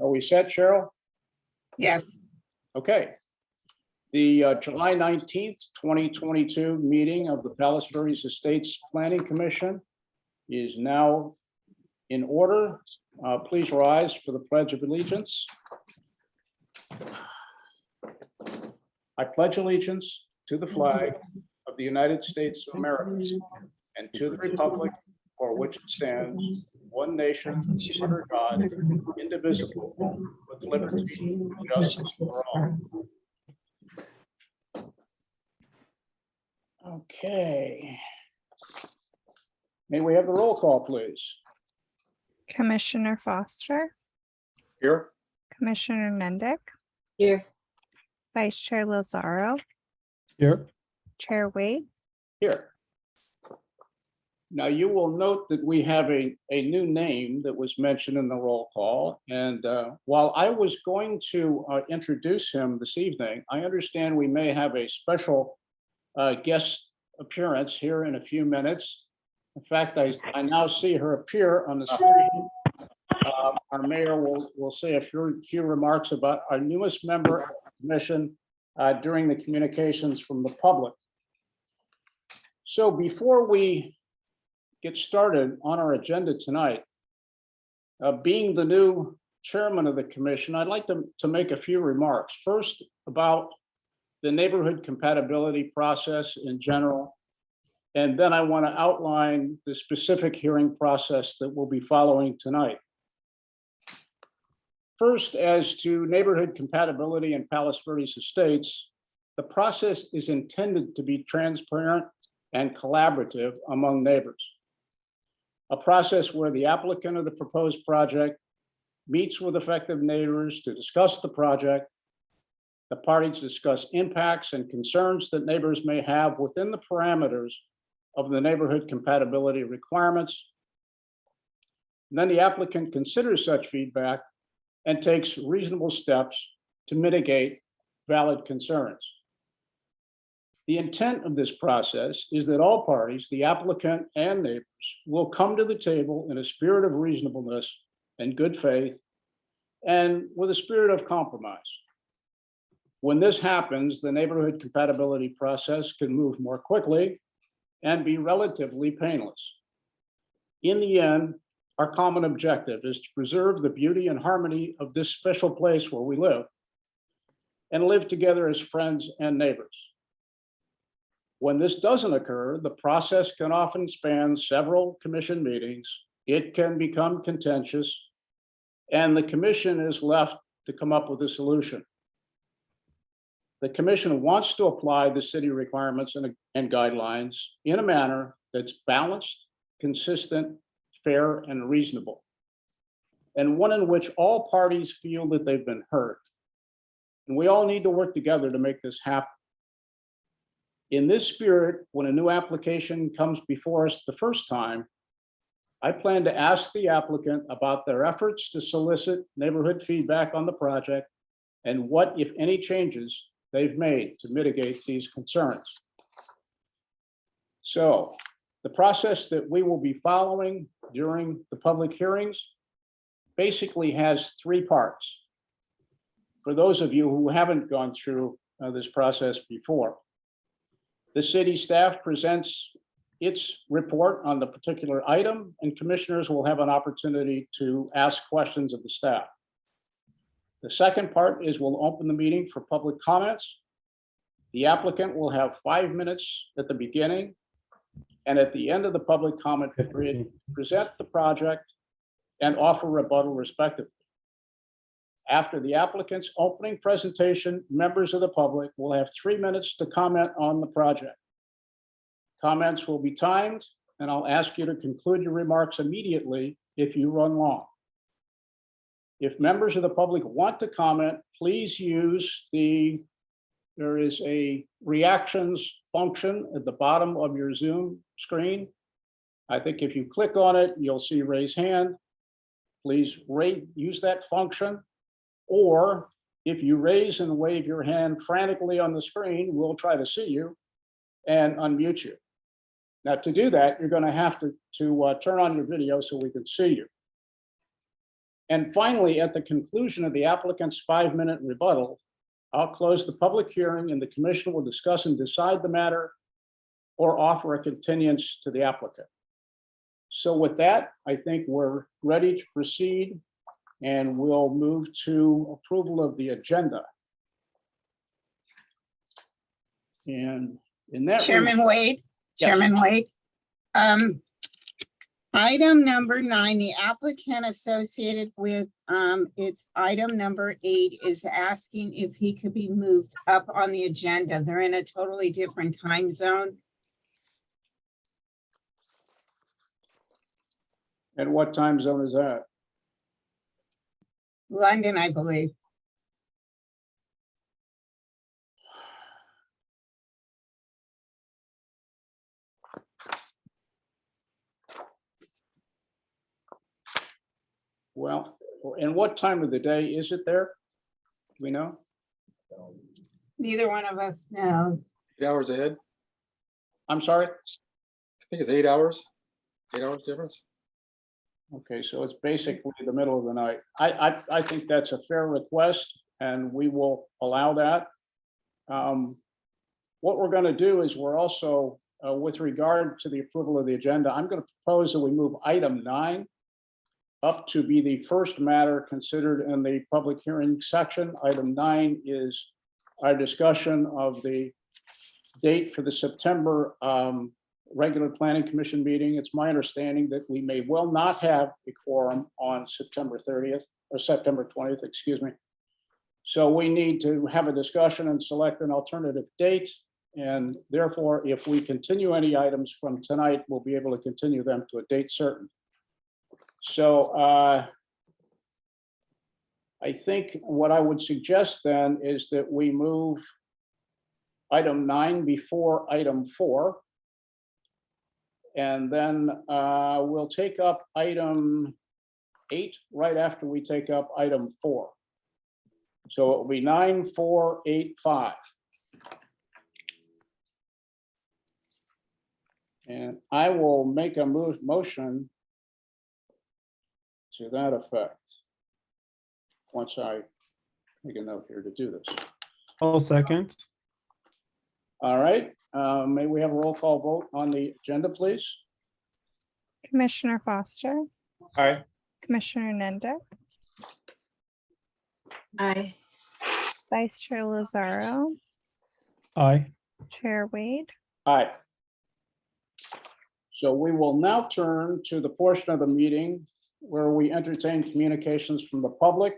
Are we set, Cheryl? Yes, Okay. The July 19th, 2022 meeting of the Palos Verdes Estates Planning Commission is now in order. Please rise for the Pledge of Allegiance. I pledge allegiance to the flag of the United States of America and to the republic for which it stands, one nation, under God, indivisible, with liberty and justice for all. Okay. May we have the roll call, please? Commissioner Foster, Here. Commissioner Mendick, Here. Vice Chair Lazaro, Here. Chair Wade. Here. Now, you will note that we have a new name that was mentioned in the roll call. And while I was going to introduce him this evening, I understand we may have a special guest appearance here in a few minutes. In fact, I now see her appear on the screen. Our mayor will say a few remarks about our newest member of the commission during the communications from the public. So before we get started on our agenda tonight, being the new chairman of the commission, I'd like to make a few remarks. First, about the neighborhood compatibility process in general. And then I want to outline the specific hearing process that we'll be following tonight. First, as to neighborhood compatibility in Palos Verdes Estates, the process is intended to be transparent and collaborative among neighbors. A process where the applicant of the proposed project meets with affected neighbors to discuss the project. The parties discuss impacts and concerns that neighbors may have within the parameters of the neighborhood compatibility requirements. And then the applicant considers such feedback and takes reasonable steps to mitigate valid concerns. The intent of this process is that all parties, the applicant and neighbors, will come to the table in a spirit of reasonableness and good faith and with a spirit of compromise. When this happens, the neighborhood compatibility process can move more quickly and be relatively painless. In the end, our common objective is to preserve the beauty and harmony of this special place where we live and live together as friends and neighbors. When this doesn't occur, the process can often span several commission meetings. It can become contentious, and the commission is left to come up with a solution. The commission wants to apply the city requirements and guidelines in a manner that's balanced, consistent, fair, and reasonable, and one in which all parties feel that they've been heard. And we all need to work together to make this happen. In this spirit, when a new application comes before us the first time, I plan to ask the applicant about their efforts to solicit neighborhood feedback on the project and what, if any, changes they've made to mitigate these concerns. So the process that we will be following during the public hearings basically has three parts. For those of you who haven't gone through this process before, the city staff presents its report on the particular item, and commissioners will have an opportunity to ask questions of the staff. The second part is we'll open the meeting for public comments. The applicant will have 5 minutes at the beginning and at the end of the public comment period, present the project and offer rebuttal respectively. After the applicant's opening presentation, members of the public will have 3 minutes to comment on the project. Comments will be timed, and I'll ask you to conclude your remarks immediately if you run long. If members of the public want to comment, please use there is a reactions function at the bottom of your Zoom screen. I think if you click on it, you'll see raise hand. Please use that function. Or if you raise and wave your hand frantically on the screen, we'll try to see you. and unmute you. Now, to do that, you're going to have to turn on your video so we can see you. And finally, at the conclusion of the applicant's 5-minute rebuttal, I'll close the public hearing and the commission will discuss and decide the matter or offer a continuance to the applicant. So with that, I think we're ready to proceed and we'll move to approval of the agenda. And in that. Chairman Wade, Yes. Chairman Wade. Item number 9, the applicant associated with it's item number 8 is asking if he could be moved up on the agenda. They're in a totally different time zone. And what time zone is that? London, I believe. Well, and what time of the day is it there? Do we know? Neither one of us knows. 8 hours ahead. I'm sorry? I think it's 8 hours. 8 hours difference. Okay, so it's basically the middle of the night. I think that's a fair request and we will allow that. What we're going to do is we're also, with regard to the approval of the agenda, I'm going to propose that we move item 9 up to be the first matter considered in the public hearing section. Item 9 is our discussion of the date for the September regular planning commission meeting. It's my understanding that we may well not have a quorum on September 30th or September 20th, excuse me. So we need to have a discussion and select an alternative date. And therefore, if we continue any items from tonight, we'll be able to continue them to a date certain. So I think what I would suggest then is that we move item 9 before item 4. And then we'll take up item 8 right after we take up item 4. So it will be 9, 4, 8, 5. And I will make a motion to that effect once I make a note here to do this. I'll second. All right, may we have a roll call vote on the agenda, please? Commissioner Foster, Aye. Commissioner Nendek, Aye. Vice Chair Lazaro, Aye. Chair Wade. Aye. So we will now turn to the portion of the meeting where we entertain communications from the public.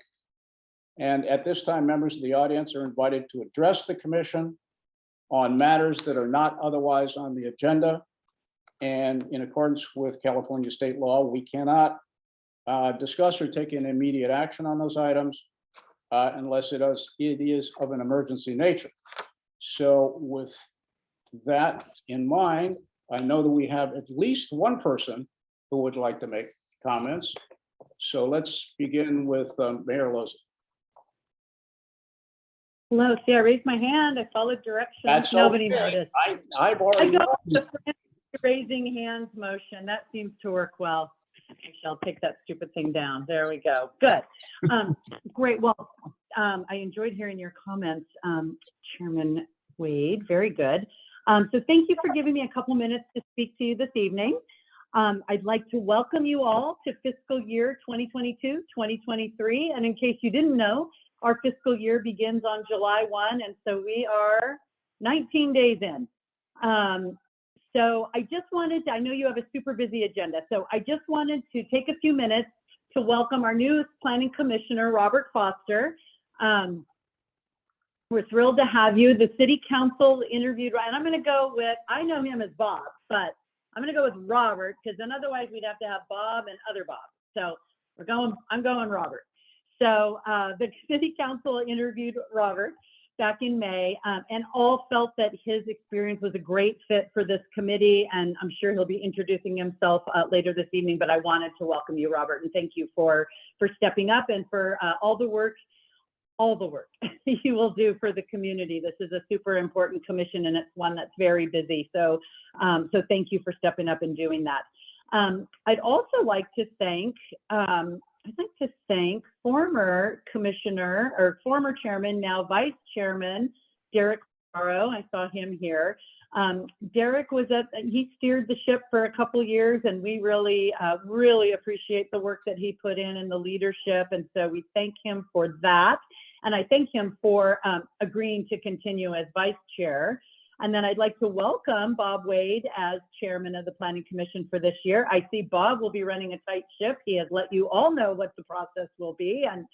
And at this time, members of the audience are invited to address the commission on matters that are not otherwise on the agenda. And in accordance with California state law, we cannot discuss or take an immediate action on those items unless it is of an emergency nature. So with that in mind, I know that we have at least one person who would like to make comments. So let's begin with Mayor Loza. Hello, see, I raised my hand. I followed directions. That's Nobody okay. noticed. I've I already. go with the raising hands motion. That seems to work well. I shall take that stupid thing down. There we go. Good. Great. Well, I enjoyed hearing your comments, Chairman Wade. Very good. So thank you for giving me a couple minutes to speak to you this evening. I'd like to welcome you all to fiscal year 2022-2023. And in case you didn't know, our fiscal year begins on July 1, and so we are 19 days in. So I just wanted to, I know you have a super busy agenda, so I just wanted to take a few minutes to welcome our newest planning commissioner, Robert Foster. We're thrilled to have you. The city council interviewed, and I'm going to go with, I know him as Bob, but I'm going to go with Robert, because then otherwise we'd have to have Bob and other Bob. So I'm going Robert. So the city council interviewed Robert back in May, and all felt that his experience was a great fit for this committee, and I'm sure he'll be introducing himself later this evening, but I wanted to welcome you, Robert, and thank you for stepping up and for all the work all the work you will do for the community. This is a super important commission, and it's one that's very busy. So, so thank you for stepping up and doing that. I'd also like to thank, former commissioner or former chairman, now vice chairman, Derek Lazaro. I saw him here. Derek he steered the ship for a couple years, and we really appreciate the work that he put in and the leadership. And so we thank him for that. And I thank him for agreeing to continue as vice chair. And then I'd like to welcome Bob Wade as chairman of the Planning Commission for this year. I see Bob will be running a tight ship. He has let you all know what the process will be, and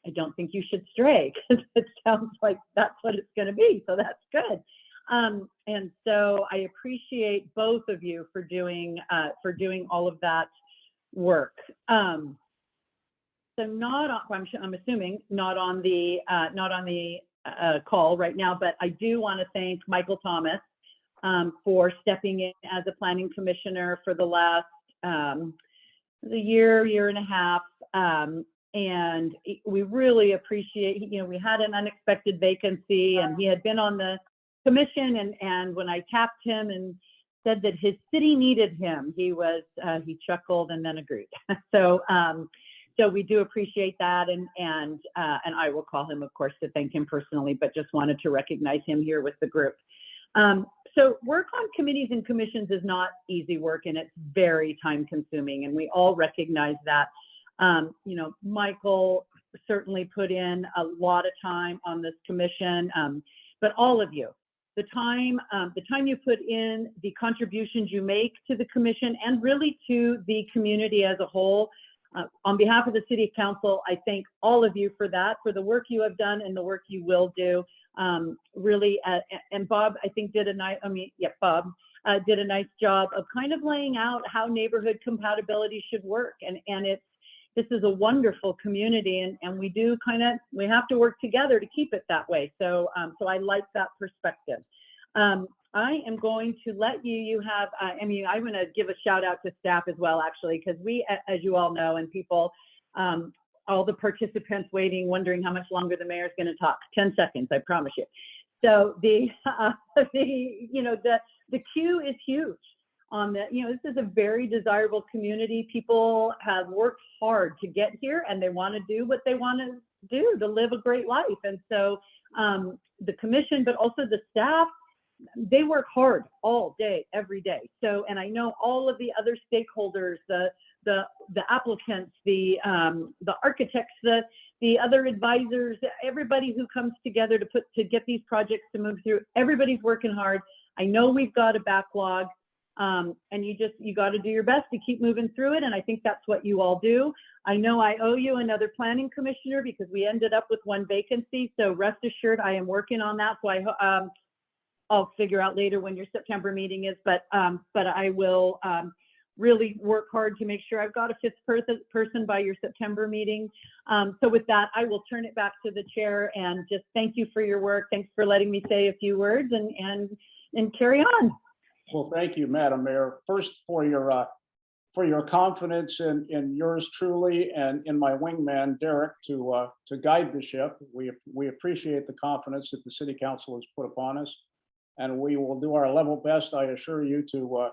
I don't think you should stray, because it sounds like that's what it's going to be. So that's good. And so I appreciate both of you for doing all of that work. So I'm assuming not on the call right now, but I do want to thank Michael Thomas for stepping in as a planning commissioner for the last year and a half. And we really appreciate, we had an unexpected vacancy, and he had been on the commission, and when I tapped him and said that his city needed him, he chuckled and then agreed. So we do appreciate that, and I will call him, of course, to thank him personally, but just wanted to recognize him here with the group. So work on committees and commissions is not easy work, and it's very time consuming, and we all recognize that. Michael certainly put in a lot of time on this commission, but all of you, the time you put in, the contributions you make to the commission and really to the community as a whole. On behalf of the City Council, I thank all of you for that, for the work you have done and the work you will do. Really, and Bob, I think Bob did a nice job of kind of laying out how neighborhood compatibility should work. And this is a wonderful community, and we have to work together to keep it that way. So, so I like that perspective. I am going to let you have, I'm going to give a shout out to staff as well, actually, because we, as you all know, and people, all the participants waiting, wondering how much longer the mayor's going to talk. 10 seconds, I promise you. So the queue is huge on the, this is a very desirable community. People have worked hard to get here, and they want to do what they want to do to live a great life. And so the commission, but also the staff, they work hard all day, every day. So, and I know all of the other stakeholders, the applicants, the architects, the other advisors, everybody who comes together to get these projects to move through, everybody's working hard. I know we've got a backlog, and you got to do your best to keep moving through it. And I think that's what you all do. I know I owe you another planning commissioner because we ended up with one vacancy. So rest assured, I am working on that. So I'll figure out later when your September meeting is, but I will really work hard to make sure I've got a fifth person by your September meeting. So with that, I will turn it back to the chair and just thank you for your work. Thanks for letting me say a few words and carry on. Well, thank you, Madam Mayor. First, for your confidence in yours truly and in my wingman, Derek, to guide the ship. We appreciate the confidence that the City Council has put upon us. And we will do our level best, I assure you, to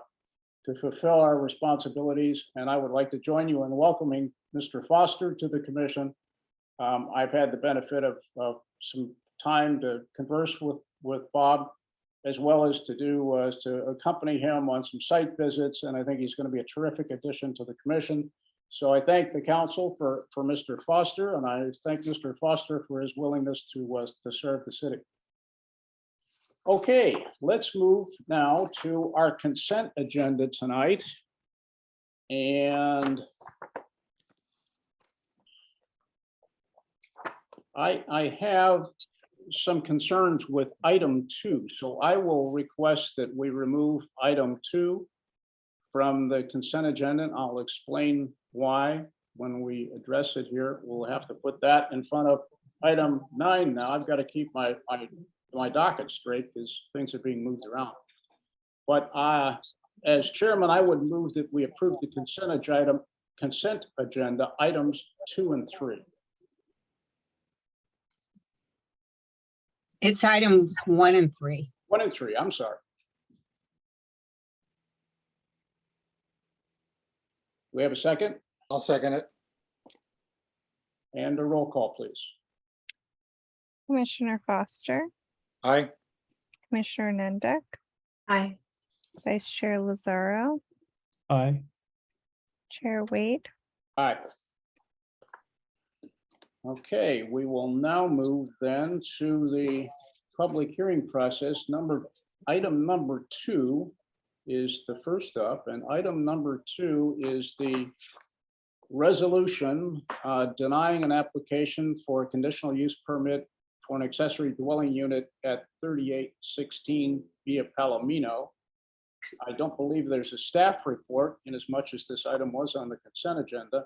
fulfill our responsibilities. And I would like to join you in welcoming Mr. Foster to the commission. I've had the benefit of some time to converse with Bob, as well as to accompany him on some site visits. And I think he's going to be a terrific addition to the commission. So I thank the council for Mr. Foster, and I thank Mr. Foster for his willingness to serve the city. Okay, let's move now to our consent agenda tonight. And I have some concerns with item 2. So I will request that we remove item 2 from the consent agenda. And I'll explain why when we address it here. We'll have to put that in front of item 9 now. I've got to keep my docket straight because things are being moved around. But as chairman, I would move that we approve the consent agenda items 2 and 3. It's items 1 and 3. 1 and 3, I'm sorry. We have a second I'll second it. and a roll call, please. Commissioner Foster, Aye. Commissioner Nendek, Aye. Vice Chair Lazaro, Aye. Chair Wade. Aye. Okay, we will now move then to the public hearing process. Item number 2 is the first up, and item number 2 is the resolution denying an application for a conditional use permit for an accessory dwelling unit at 3816 Via Palomino. I don't believe there's a staff report in as much as this item was on the consent agenda.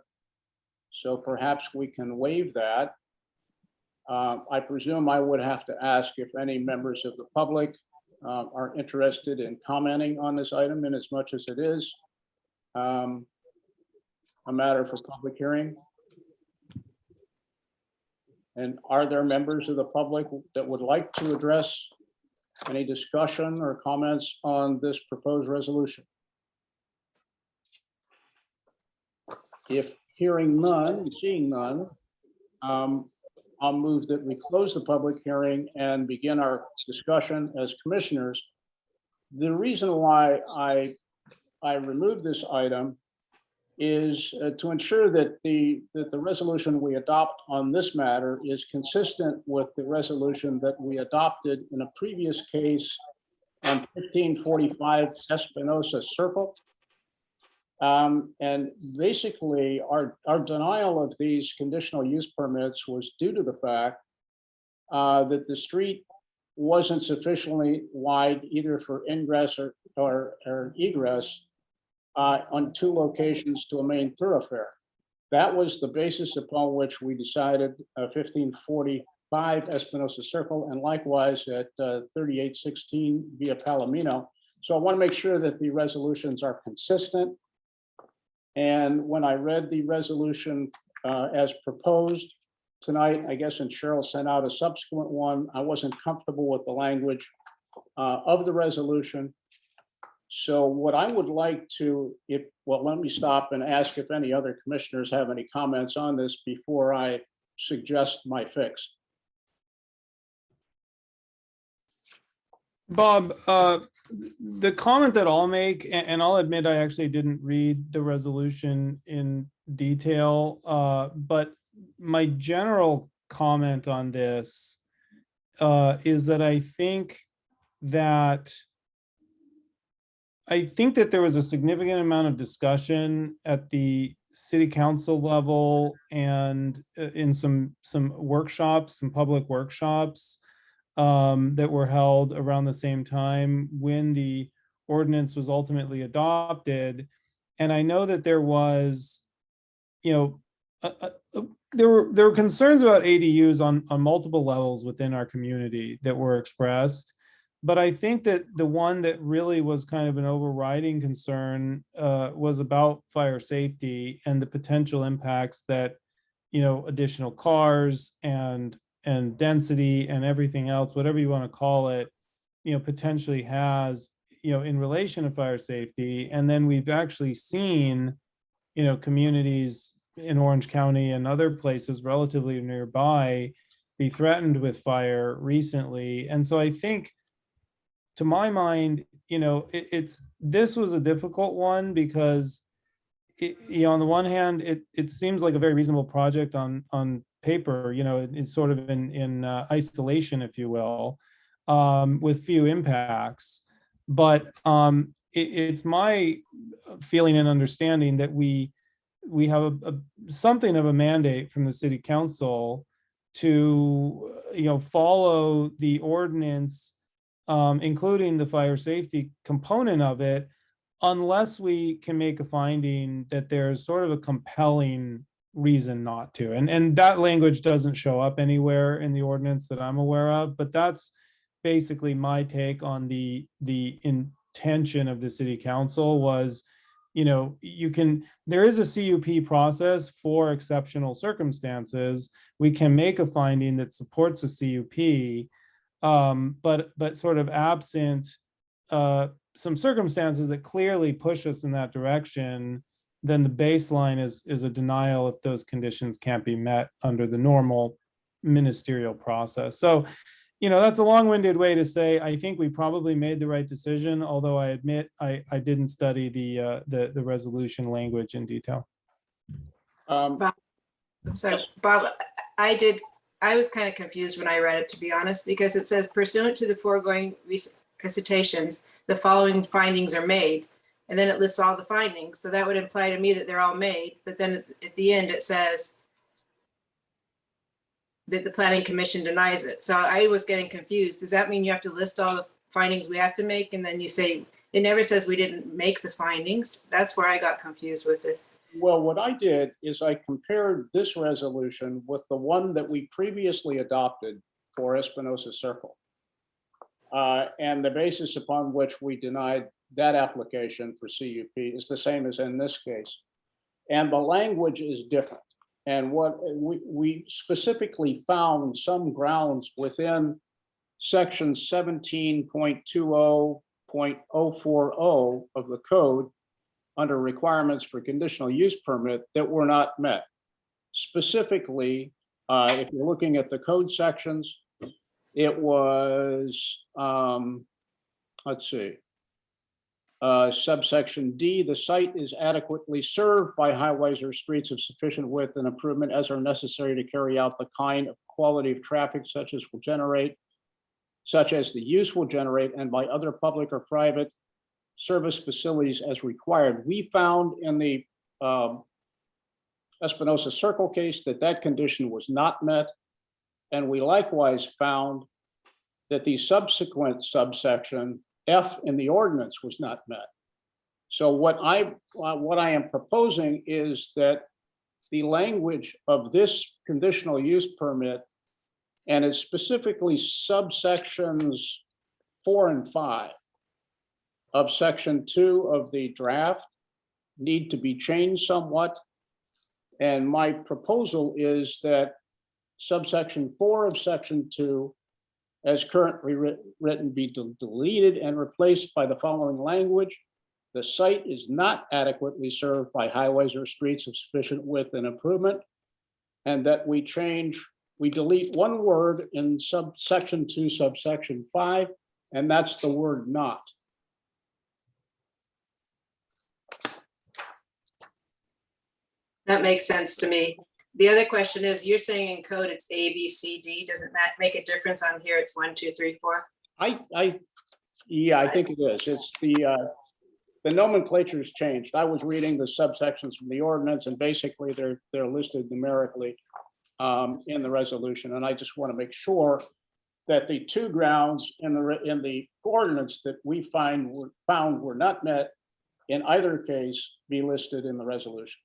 So perhaps we can waive that. I presume I would have to ask if any members of the public are interested in commenting on this item in as much as it is a matter for public hearing. And are there members of the public that would like to address any discussion or comments on this proposed resolution? If hearing none, seeing none, I'll move that we close the public hearing and begin our discussion as commissioners. The reason why I removed this item is to ensure that the resolution we adopt on this matter is consistent with the resolution that we adopted in a previous case on 1545 Espinosa Circle. And basically, our denial of these conditional use permits was due to the fact that the street wasn't sufficiently wide either for ingress or egress on 2 locations to a main thoroughfare. That was the basis upon which we decided 1545 Espinosa Circle and likewise at 3816 Via Palomino. So I want to make sure that the resolutions are consistent. And when I read the resolution as proposed tonight, I guess, and Cheryl sent out a subsequent one, I wasn't comfortable with the language of the resolution. So what I would like to, let me stop and ask if any other commissioners have any comments on this before I suggest my fix. Bob, the comment that I'll make, and I'll admit I actually didn't read the resolution in detail, but my general comment on this is that I think that there was a significant amount of discussion at the city council level and in some workshops, some public workshops that were held around the same time when the ordinance was ultimately adopted. And I know that there was, there were concerns about ADUs on multiple levels within our community that were expressed. But I think that the one that really was kind of an overriding concern was about fire safety and the potential impacts that, additional cars and density and everything else, whatever you want to call it, potentially has, in relation to fire safety. And then we've actually seen, communities in Orange County and other places relatively nearby be threatened with fire recently. And so I think, to my mind, this was a difficult one because, on the one hand, it seems like a very reasonable project on paper. It's sort of in isolation, if you will, with few impacts. But it's my feeling and understanding that we have something of a mandate from the city council to follow the ordinance, including the fire safety component of it, unless we can make a finding that there's sort of a compelling reason not to. And that language doesn't show up anywhere in the ordinance that I'm aware of, but that's basically my take on the intention of the city council was, there is a CUP process for exceptional circumstances. We can make a finding that supports a CUP. But sort of absent some circumstances that clearly push us in that direction, then the baseline is a denial if those conditions can't be met under the normal ministerial process. So, that's a long-winded way to say, I think we probably made the right decision, although I admit I didn't study the resolution language in detail. Um, I'm sorry, Bob, I was kind of confused when I read it, to be honest, because it says pursuant to the foregoing recitations, the following findings are made. And then it lists all the findings. So that would imply to me that they're all made. But then at the end, it says that the planning commission denies it. So I was getting confused. Does that mean you have to list all the findings we have to make? And then you say, it never says we didn't make the findings. That's where I got confused with this. Well, what I did is I compared this resolution with the one that we previously adopted for Espinosa Circle. And the basis upon which we denied that application for CUP is the same as in this case. And the language is different. And what we specifically found some grounds within section 17.20.040 of the code under requirements for conditional use permit that were not met. Specifically, if you're looking at the code sections, it was, let's see, subsection D, the site is adequately served by highways or streets of sufficient width and improvement as are necessary to carry out the kind of quality of traffic such as the use will generate and by other public or private service facilities as required. We found in the Espinosa Circle case that condition was not met. And we likewise found that the subsequent subsection F in the ordinance was not met. So what I am proposing is that the language of this conditional use permit, and it's specifically subsections 4 and 5 of section 2 of the draft, need to be changed somewhat. And my proposal is that subsection 4 of section 2, as currently written, be deleted and replaced by the following language. The site is not adequately served by highways or streets of sufficient width and improvement. And that we delete one word in subsection 2, subsection 5, and that's the word not. That makes sense to me. The other question is, you're saying in code it's A, B, C, D. Doesn't that make a difference on here? It's 1, 2, 3, 4. Yeah, I think it is. It's the nomenclature's changed. I was reading the subsections from the ordinance, and basically they're listed numerically in the resolution. And I just want to make sure that the two grounds in the ordinance that we found were not met in either case be listed in the resolution.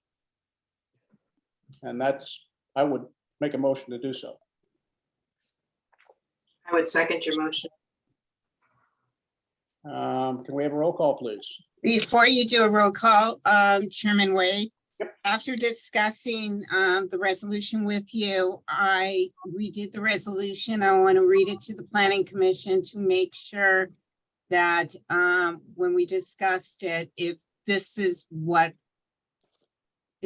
And I would make a motion to do so. I would second your motion. Can we have a roll call, please? Before you do a roll call, Chairman Wade, after discussing the resolution with you, I redid the resolution. I want to read it to the Planning Commission to make sure that when we discussed it, if this is what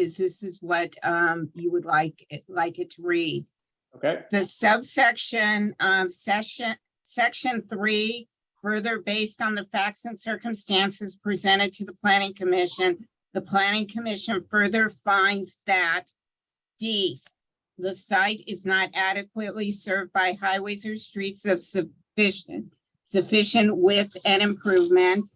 you would like it to read. Okay, The subsection, section 3, further based on the facts and circumstances presented to the Planning Commission, the Planning Commission further finds that D, the site is not adequately served by highways or streets of sufficient width and improvement.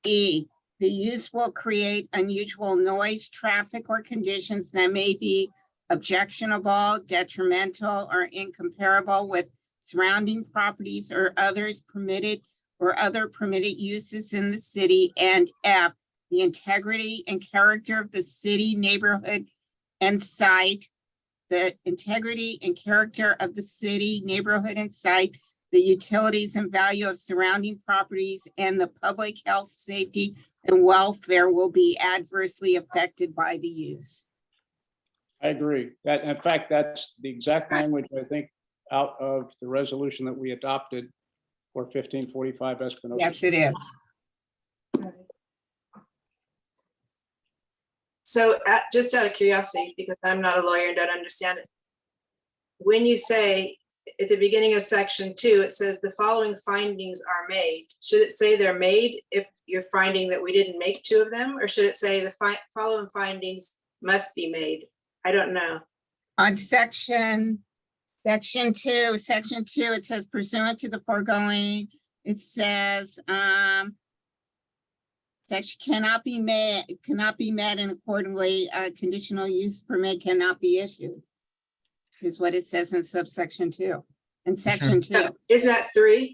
E, the use will create unusual noise, traffic, or conditions that may be objectionable, detrimental, or incomparable with surrounding properties or others permitted or other permitted uses in the city. And F, the integrity and character of the city, neighborhood, and site. The integrity and character of the city, neighborhood, and site, the utilities and value of surrounding properties, and the public health, safety, and welfare will be adversely affected by the use. I agree. In fact, that's the exact language I think out of the resolution that we adopted for 1545 Espinosa? Yes, it is. So just out of curiosity, because I'm not a lawyer and don't understand it. When you say at the beginning of section 2, it says the following findings are made. Should it say they're made if you're finding that we didn't make 2 of them? Or should it say the following findings must be made? I don't know. On section 2, it says pursuant to the foregoing, it says, section cannot be met and accordingly, a conditional use permit cannot be issued. Is what it says in subsection 2, in section 2. Isn't that 3?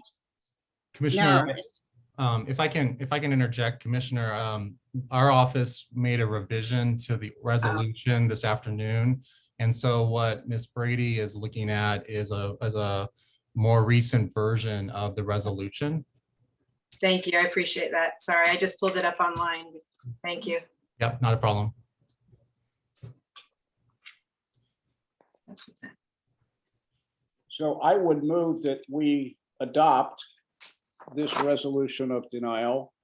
Commissioner, if I can interject, Commissioner, our office made a revision to the resolution this afternoon. And so what Ms. Brady is looking at is a more recent version of the resolution. Thank you. I appreciate that. Sorry, I just pulled it up online. Thank you. Yep, not a problem. So I would move that we adopt this resolution of denial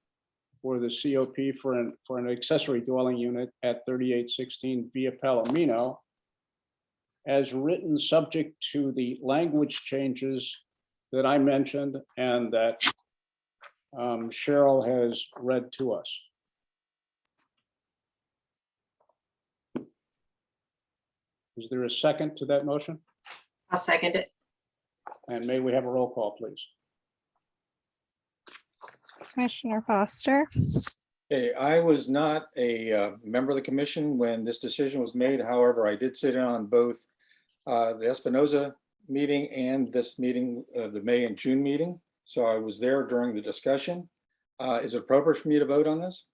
for the COP for an accessory dwelling unit at 3816 Via Palomino as written, subject to the language changes that I mentioned and that Cheryl has read to us. Is there a second to that motion? I'll second it. And may we have a roll call, please? Commissioner Foster, Hey, I was not a member of the commission when this decision was made. However, I did sit in on both the Espinosa meeting and this meeting, the May and June meeting. So I was there during the discussion. Is it appropriate for me to vote on this?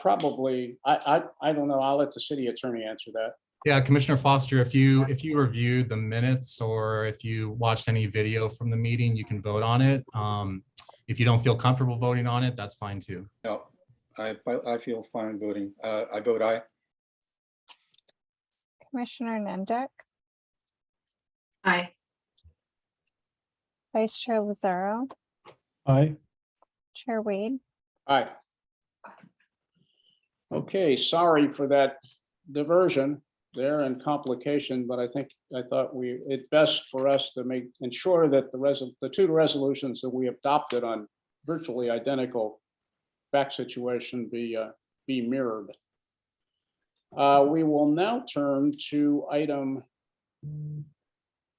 Probably. I don't know. I'll let the city attorney answer that. Yeah, Commissioner Foster, if you reviewed the minutes or if you watched any video from the meeting, you can vote on it. If you don't feel comfortable voting on it, that's fine too. No, I feel fine voting. I vote aye. Commissioner Nendek, Aye. Vice Chair Lazaro, Aye. Chair Wade, Aye. Okay, sorry for that diversion there and complication, but I thought it's best for us to ensure that the 2 resolutions that we adopted on virtually identical fact situation be mirrored. We will now turn to item,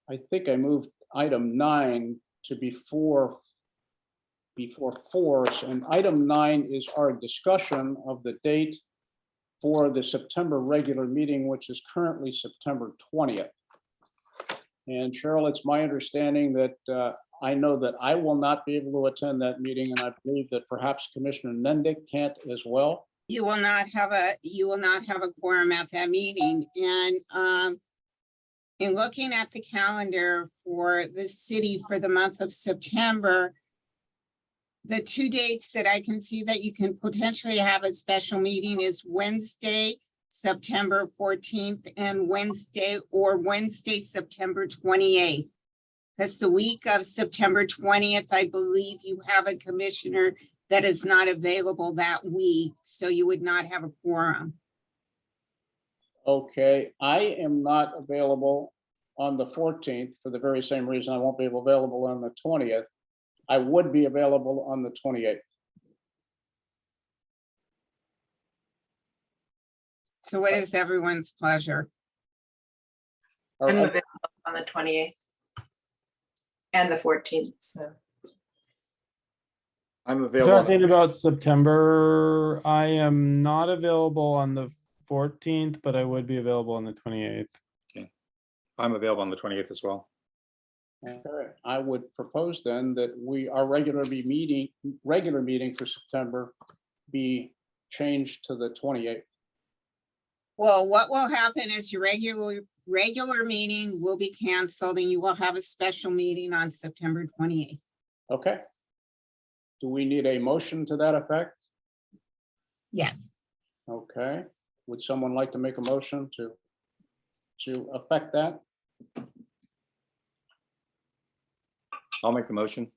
I think I moved item 9 to before 4, and item 9 is our discussion of the date for the September regular meeting, which is currently September 20th. And Cheryl, it's my understanding that I know that I will not be able to attend that meeting, and I believe that perhaps Commissioner Nendek can't as well. You will not have a quorum at that meeting. And in looking at the calendar for the city for the month of September, the 2 dates that I can see that you can potentially have a special meeting is Wednesday, September 14th, and Wednesday, September 28th. Because the week of September 20th, I believe you have a commissioner that is not available that week, so you would not have a quorum. Okay, I am not available on the 14th for the very same reason I won't be available on the 20th. I would be available on the 28th. So what is everyone's pleasure? Or- I'm available on the 28th and the 14th, so. I'm available. Talking about September, I am not available on the 14th, but I would be available on the 28th. I'm available on the 28th as well. Okay, I would propose then that our regular meeting for September be changed to the 28th. Well, what will happen is your regular meeting will be canceled and you will have a special meeting on September 28th. Okay. Do we need a motion to that effect? Yes. Okay, would someone like to make a motion to affect that? I'll make the motion.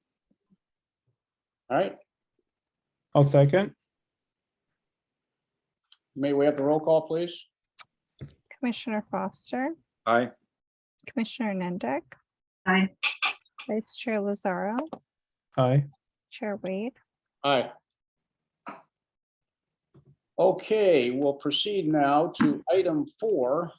All right, I'll second. may we have the roll call, please? Commissioner Foster, Aye. Commissioner Nendek, Aye. Vice Chair Lazaro, Aye. Chair Wade. Aye. Okay, we'll proceed now to item 4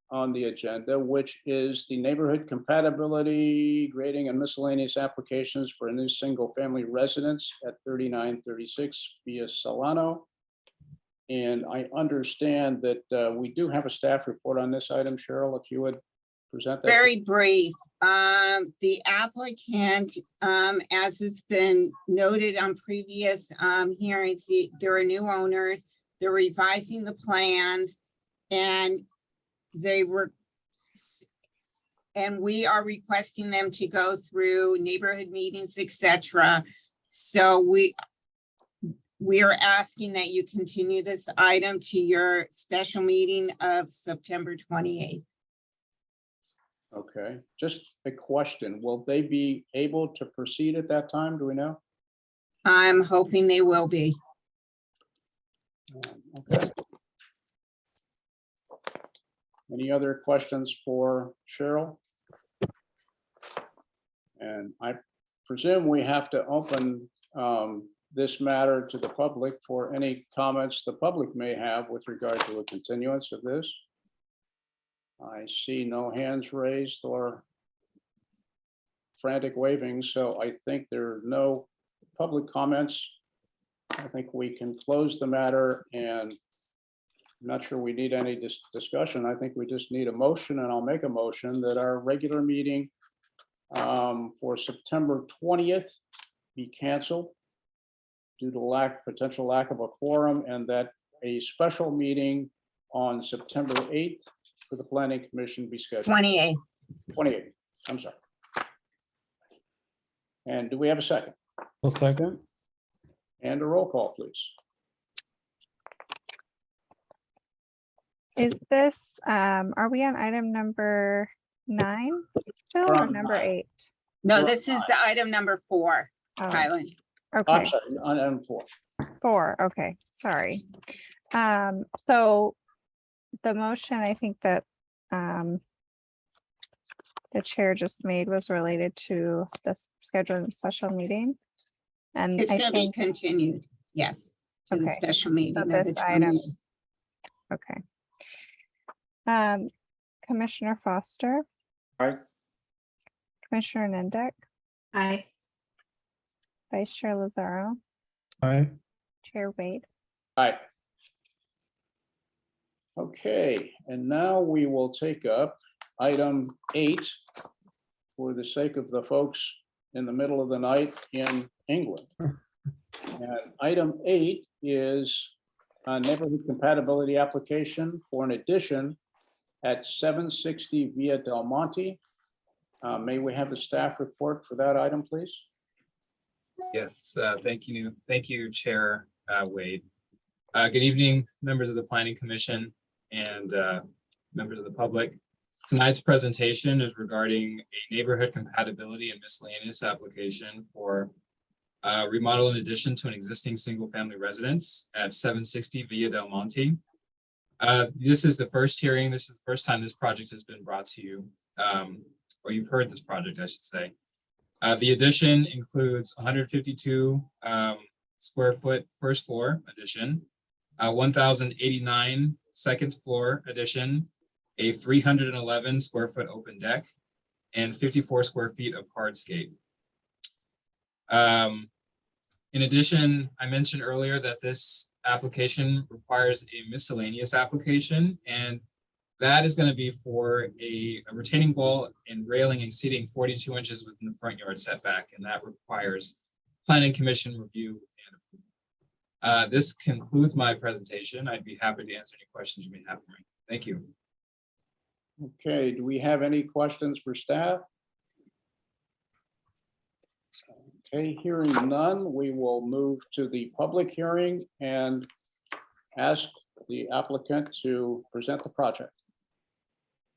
on the agenda, which is the neighborhood compatibility grading and miscellaneous applications for a new single-family residence at 3936 Via Solano. And I understand that we do have a staff report on this item. Cheryl, if you would present that. Very brief. The applicant, as it's been noted on previous hearings, there are new owners. They're revising the plans and and we are requesting them to go through neighborhood meetings, etc. So we are asking that you continue this item to your special meeting of September 28th. Okay, just a question. Will they be able to proceed at that time? Do we know? I'm hoping they will be. Okay. Any other questions for Cheryl? And I presume we have to open this matter to the public for any comments the public may have with regard to a continuance of this. I see no hands raised or frantic waving, so I think there are no public comments. I think we can close the matter, and I'm not sure we need any discussion. I think we just need a motion, and I'll make a motion that our regular meeting for September 20th be canceled due to potential lack of a quorum, and that a special meeting on September 8th for the Planning Commission be scheduled. 28th. 28th, I'm sorry. And do we have a second? I'll second. And a roll call, please. Is this, are we on item number 9 still We're or on number 9. 8? No, this is the item number 4, Oh, Highland. okay. I'm sorry, on item 4. 4, okay, sorry. So the motion, I think that the chair just made was related to this scheduling special meeting. And It's I going to be think, continued, yes, to the Okay, special meeting. so of this the item- 28th. okay. Commissioner Foster, Aye. Commissioner Nendek, Aye. Vice Chair Lazaro, Aye. Chair Wade. All right. Okay, and now we will take up item 8 for the sake of the folks in the middle of the night in England. And item 8 is a neighborhood compatibility application for an addition at 760 Via Del Monte. May we have the staff report for that item, please? Yes, thank you. Thank you, Chair Wade. Good evening, members of the Planning Commission and members of the public. Tonight's presentation is regarding a neighborhood compatibility and miscellaneous application for remodel in addition to an existing single-family residence at 760 Via Del Monte. This is the first hearing. This is the first time this project has been brought to you, or you've heard this project, I should say. The addition includes 152 square foot first floor addition, 1,089 second floor addition, a 311 square foot open deck, and 54 square feet of hardscape. In addition, I mentioned earlier that this application requires a miscellaneous application, and that is going to be for a retaining wall and railing exceeding 42 inches within the front yard setback, and that requires Planning Commission review and approval. This concludes my presentation. I'd be happy to answer any questions you may have for me. Thank you. Okay, do we have any questions for staff? Okay, hearing none, we will move to the public hearing and ask the applicant to present the project.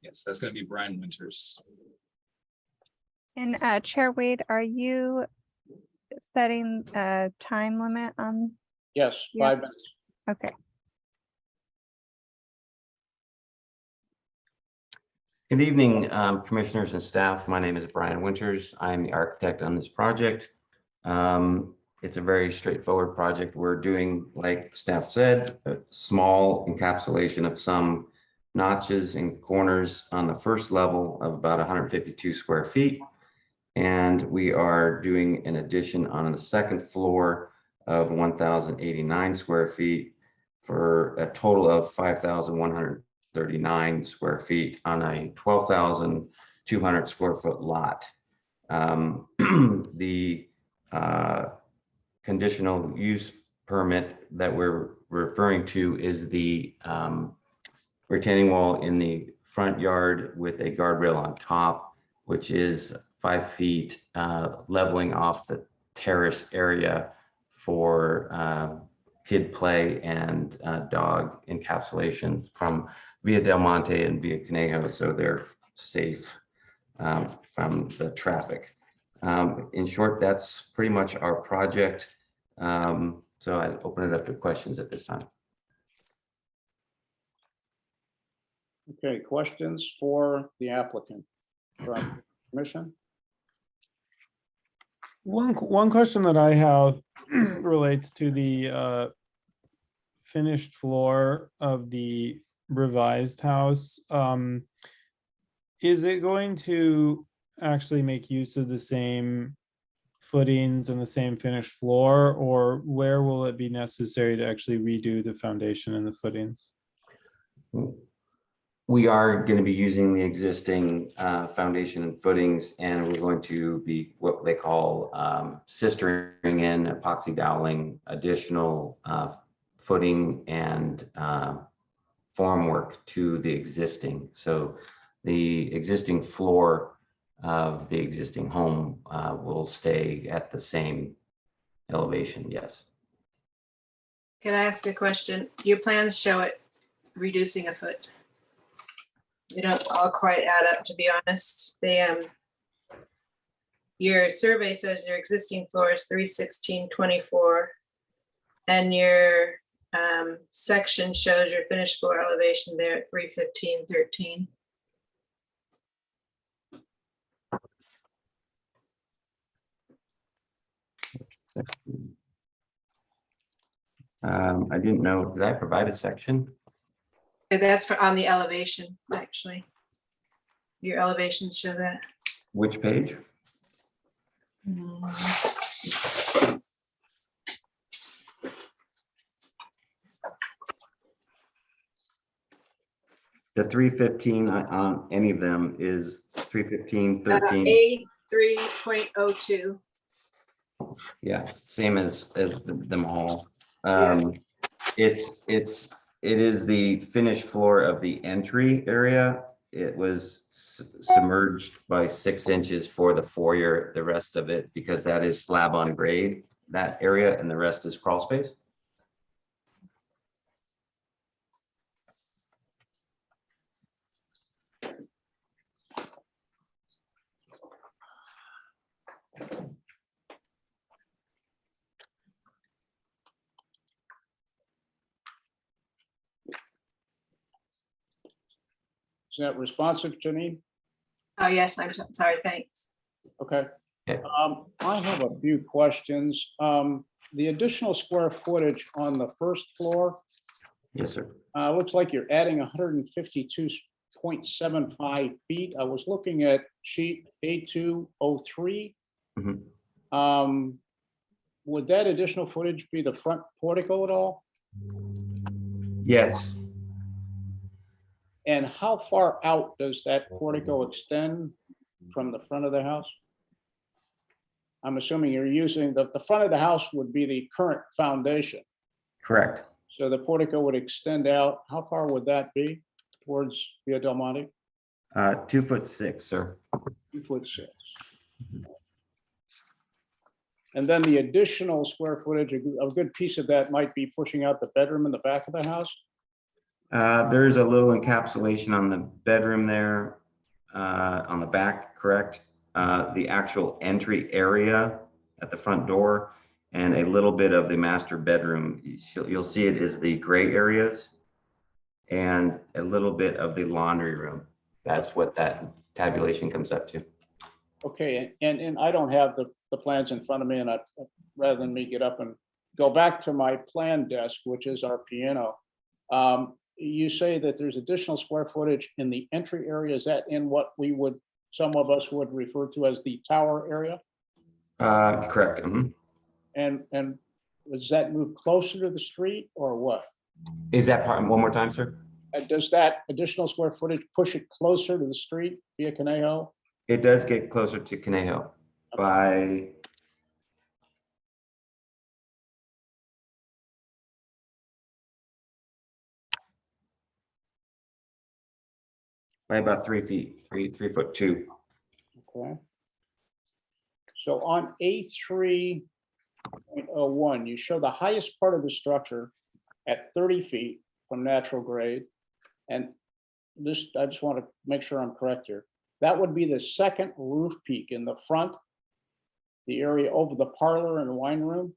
Yes, that's going to be Brian Winters. And Chair Wade, are you setting a time limit on? Yes, Yeah. 5 minutes. Okay. Good evening, commissioners and staff. My name is Brian Winters. I'm the architect on this project. It's a very straightforward project. We're doing, like staff said, a small encapsulation of some notches and corners on the first level of about 152 square feet. And we are doing an addition on the second floor of 1,089 square feet for a total of 5,139 square feet on a 12,200 square foot lot. The conditional use permit that we're referring to is the retaining wall in the front yard with a guardrail on top, which is 5 feet leveling off the terrace area for kid play and dog encapsulation from Via Del Monte and Via Conejo, so they're safe from the traffic. In short, that's pretty much our project. So I open it up to questions at this time. Okay, questions for the applicant from commission? One question that I have relates to the finished floor of the revised house. Is it going to actually make use of the same footings and the same finished floor, or where will it be necessary to actually redo the foundation and the footings? We are going to be using the existing foundation and footings, and we're going to be what they call sistering in, epoxy doweling, additional footing and formwork to the existing. So the existing floor of the existing home will stay at the same elevation, yes. Can I ask a question? Your plans show it reducing a foot. They don't all quite add up, to be honest. Your survey says your existing floor is 316.24, and your section shows your finished floor elevation there at 315.13. I didn't know, did I provide a section? That's for on the elevation, actually. Your elevations show that. Which page? The 315 on any of them is 315, 13. A3.02. Yeah, same as them all. Yeah. It is the finished floor of the entry area. It was submerged by 6 inches for the foyer, the rest of it, because that is slab on grade, that area, and the rest is crawl space. Is that responsive, Janine? Oh, yes, I'm sorry, thanks. Okay. Okay. I have a few questions. The additional square footage on the first floor, Yes, sir. looks like you're adding 152.75 feet. I was looking at sheet A203. Mhm. Would that additional footage be the front portico at all? Yes. And how far out does that portico extend from the front of the house? I'm assuming you're using the front of the house would be the current foundation. Correct. So the portico would extend out. How far would that be towards Via Del Monte? 2'6", sir. 2'6". And then the additional square footage, a good piece of that might be pushing out the bedroom in the back of the house. There's a little encapsulation on the bedroom there, on the back, correct? The actual entry area at the front door and a little bit of the master bedroom. You'll see it is the gray areas and a little bit of the laundry room. That's what that tabulation comes up to. Okay, and I don't have the plans in front of me, and rather than me get up and go back to my plan desk, which is our piano, you say that there's additional square footage in the entry area. Is that in what some of us would refer to as the tower area? Correct. And does that move closer to the street or what? Is that part, one more time, sir? Does that additional square footage push it closer to the street via Conejo? It does get closer to Conejo by about 3 feet, 3'2". Okay. So on A3.01, you show the highest part of the structure at 30 feet from natural grade. And this, I just want to make sure I'm correct here. That would be the second roof peak in the front, the area over the parlor and wine room.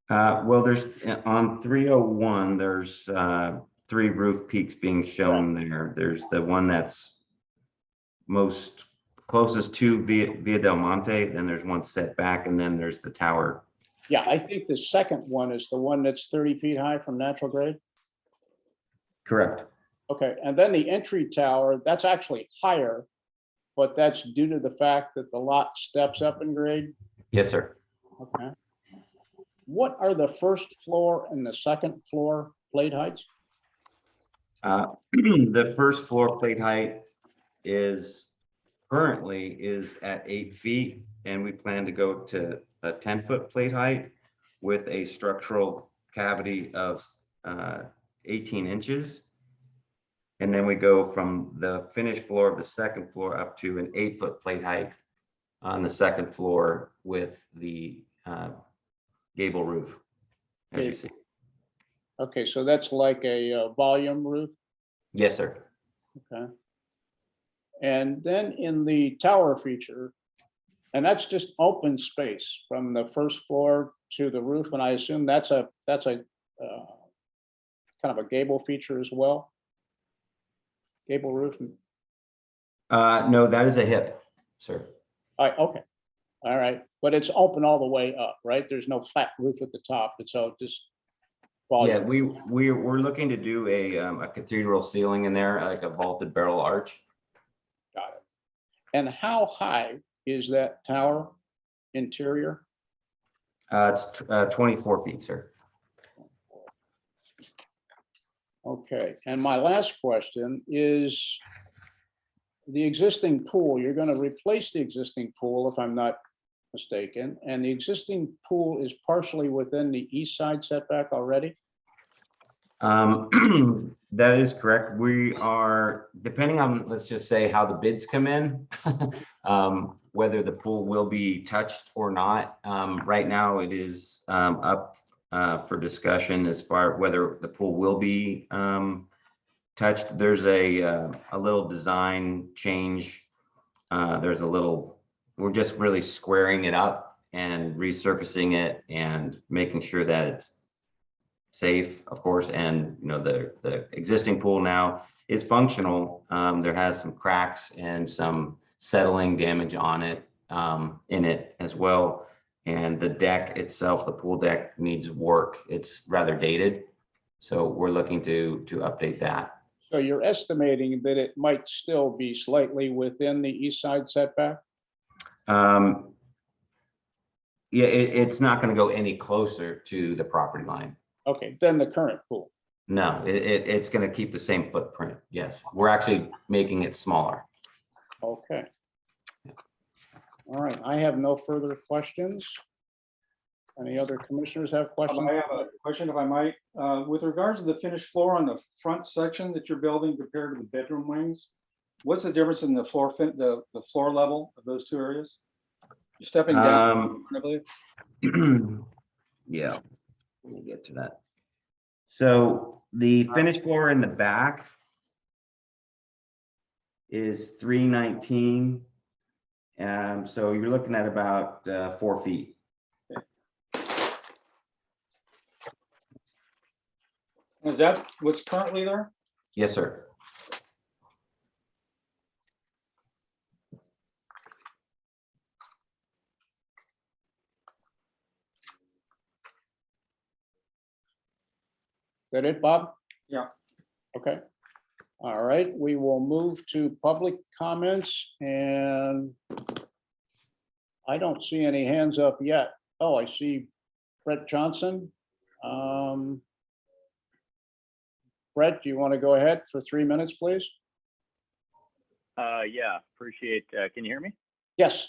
Well, there's on 301, there's 3 roof peaks being shown there. There's the one that's most closest to Via Del Monte, then there's one set back, and then there's the tower. Yeah, I think the second one is the one that's 30 feet high from natural grade. Correct. Okay, and then the entry tower, that's actually higher, but that's due to the fact that the lot steps up in grade. Yes, sir. Okay. What are the first floor and the second floor plate heights? The first floor plate height is currently at 8 feet, and we plan to go to a 10-foot plate height with a structural cavity of 18 inches. And then we go from the finished floor of the second floor up to an 8-foot plate height on the second floor with the gable roof, as you see. Okay, so that's like a volume roof. Yes, sir. Okay. And then in the tower feature, and that's just open space from the first floor to the roof, and I assume that's a kind of a gable feature as well. Gable roof. No, that is a hip, sir. Okay. All right, but it's open all the way up, right? There's no flat roof at the top. It's all just Yeah, volume. we're looking to do a cathedral ceiling in there, like a vaulted barrel arch. Got it. And how high is that tower interior? It's 24 feet, sir. Okay, and my last question is the existing pool, you're going to replace the existing pool if I'm not mistaken, and the existing pool is partially within the east side setback already? That is correct. We are, depending on, let's just say, how the bids come in, whether the pool will be touched or not. Right now, it is up for discussion as far whether the pool will be touched. There's a little design change. There's a little, we're just really squaring it up and resurfacing it and making sure that it's safe, of course. And you know, the existing pool now is functional. There has some cracks and some settling damage on it, in it as well. And the deck itself, the pool deck, needs work. It's rather dated, so we're looking to update that. So you're estimating that it might still be slightly within the east side setback? Yeah, it's not going to go any closer to the property line. Okay, than the current pool. No, it's going to keep the same footprint. Yes, we're actually making it smaller. Okay. All right, I have no further questions. Any other commissioners have questions? I have a question, if I might. With regards to the finished floor on the front section that you're building compared to the bedroom wings, what's the difference in the floor the floor level of those two areas? You're stepping down, I believe. Yeah, let me get to that. So the finished floor in the back is 319. So you're looking at about 4 feet. Is that what's currently there? Yes, sir. Is that it, Bob? Yeah. Okay. All right, we will move to public comments, and I don't see any hands up yet. Oh, I see Brett Johnson. Brett, do you want to go ahead for 3 minutes, please? Yeah, appreciate, can you hear me? Yes.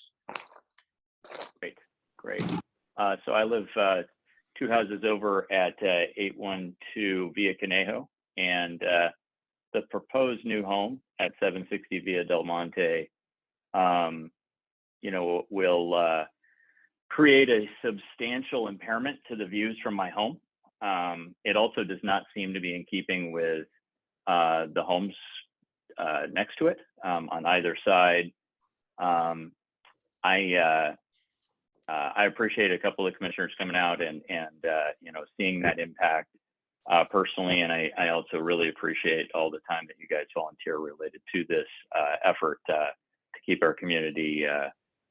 Great. So I live 2 houses over at 812 Via Conejo, and the proposed new home at 760 Via Del Monte, you know, will create a substantial impairment to the views from my home. It also does not seem to be in keeping with the homes next to it on either side. I appreciate a couple of commissioners coming out and you know, seeing that impact personally, and I also really appreciate all the time that you guys volunteer related to this effort to keep our community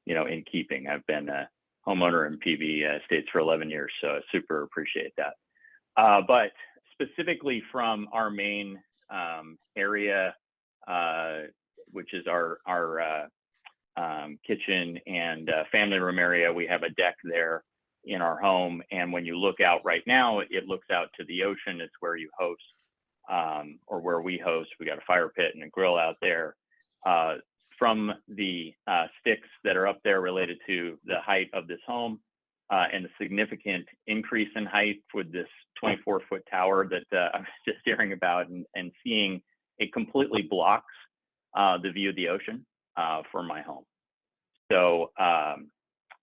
you know, in keeping. I've been a homeowner in PV states for 11 years, so I super appreciate that. But specifically from our main area, which is our kitchen and family room area, we have a deck there in our home. And when you look out right now, it looks out to the ocean. It's where you host, or where we host. We got a fire pit and a grill out there. From the sticks that are up there related to the height of this home, and the significant increase in height with this 24-foot tower that I was just hearing about, and seeing it completely blocks the view of the ocean from my home. So, and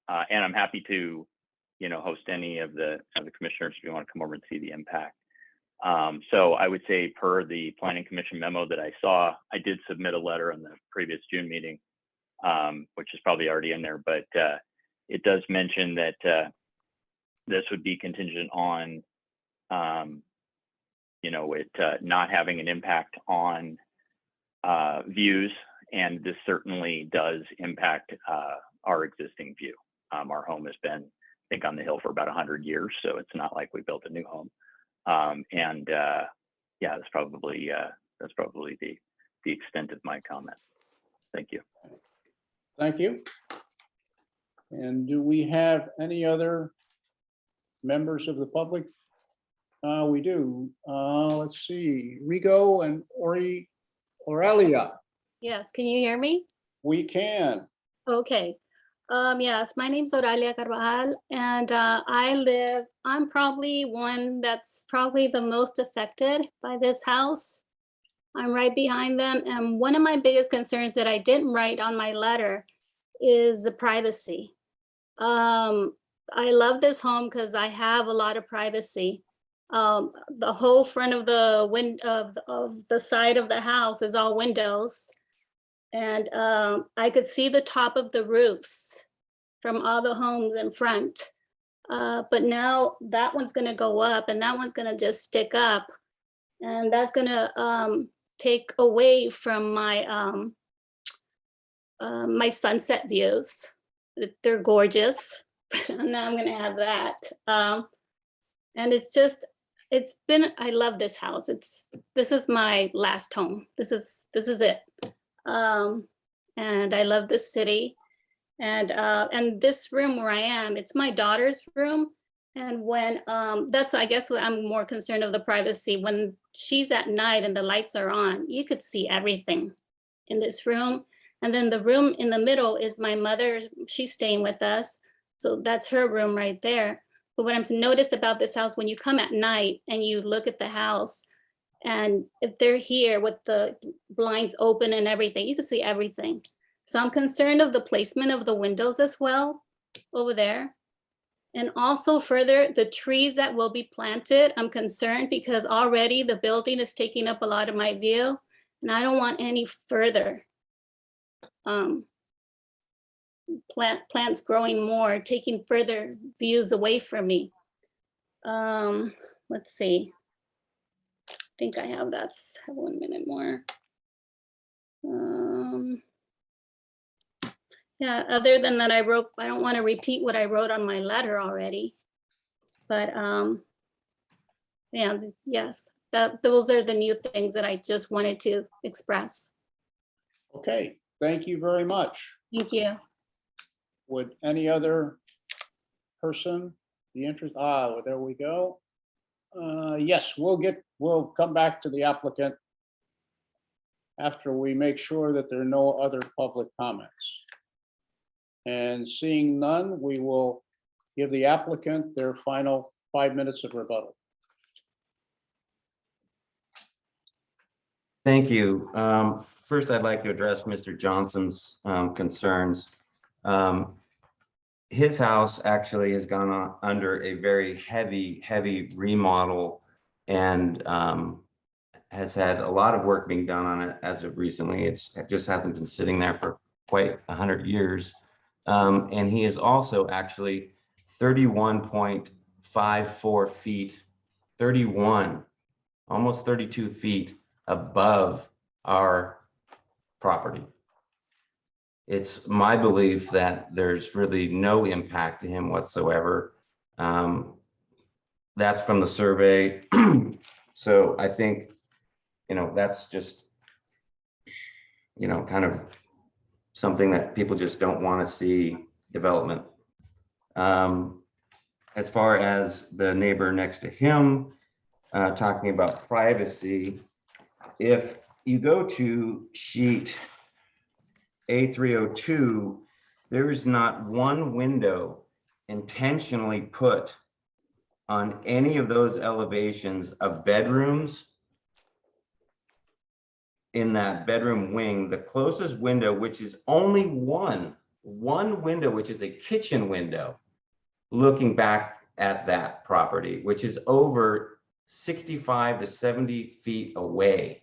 I'm happy to, you know, host any of the commissioners if you want to come over and see the impact. So I would say, per the Planning Commission memo that I saw, I did submit a letter in the previous June meeting, which is probably already in there, but it does mention that this would be contingent on, you know, it not having an impact on views, and this certainly does impact our existing view. Our home has been, I think, on the hill for about 100 years, so it's not like we built a new home. Yeah, that's probably the extent of my comment. Thank you. Thank you. And do we have any other members of the public? We do. Let's see, Rigo and Aurelia. Yes, can you hear me? We can. Okay. Yes, my name's Aurelia Carvajal, and I'm probably one that's probably the most affected by this house. I'm right behind them, and one of my biggest concerns that I didn't write on my letter is the privacy. I love this home because I have a lot of privacy. The whole front of the side of the house is all windows. And I could see the top of the roofs from all the homes in front. But now that one's gonna go up and that one's gonna just stick up. And that's gonna take away from my my sunset views. They're gorgeous. Now I'm gonna have that. And I love this house. This is my last home. This is it. And I love this city, and this room where I am, it's my daughter's room. And when that's, I guess, what I'm more concerned of, the privacy. When she's at night and the lights are on, you could see everything in this room. And then the room in the middle is my mother. She's staying with us, so that's her room right there. But what I've noticed about this house, when you come at night and you look at the house, and if they're here with the blinds open and everything, you can see everything. So I'm concerned of the placement of the windows as well over there. And also further, the trees that will be planted, I'm concerned because already the building is taking up a lot of my view, and I don't want any further plants growing more, taking further views away from me. Let's see. I think I have that. Have 1 minute more. Yeah, other than that, I don't want to repeat what I wrote on my letter already. But yeah, yes, those are the new things that I just wanted to express. Okay, thank you very much. Thank you. Would any other person be interested? Well, there we go. Yes, we'll come back to the applicant after we make sure that there are no other public comments. And seeing none, we will give the applicant their final 5 minutes of rebuttal. Thank you. First, I'd like to address Mr. Johnson's concerns. His house actually has gone under a very heavy remodel and has had a lot of work being done on it as of recently. It just hasn't been sitting there for quite 100 years. And he is also actually 31.54 feet, 31, almost 32 feet above our property. It's my belief that there's really no impact to him whatsoever. That's from the survey. So I think, that's just, kind of something that people just don't want to see development. As far as the neighbor next to him, talking about privacy, if you go to sheet A302, there is not one window intentionally put on any of those elevations of bedrooms in that bedroom wing. The closest window, which is only one window, which is a kitchen window, looking back at that property, which is over 65 to 70 feet away.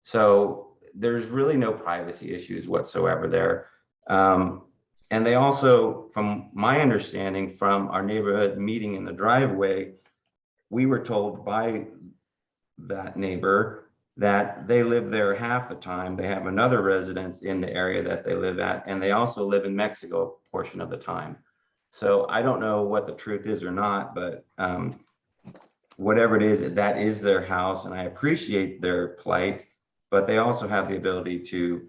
So there's really no privacy issues whatsoever there. And they also, from my understanding from our neighborhood meeting in the driveway, we were told by that neighbor that they live there half the time. They have another residence in the area that they live at, and they also live in Mexico a portion of the time. So I don't know what the truth is or not, but whatever it is, that is their house, and I appreciate their plight, but they also have the ability to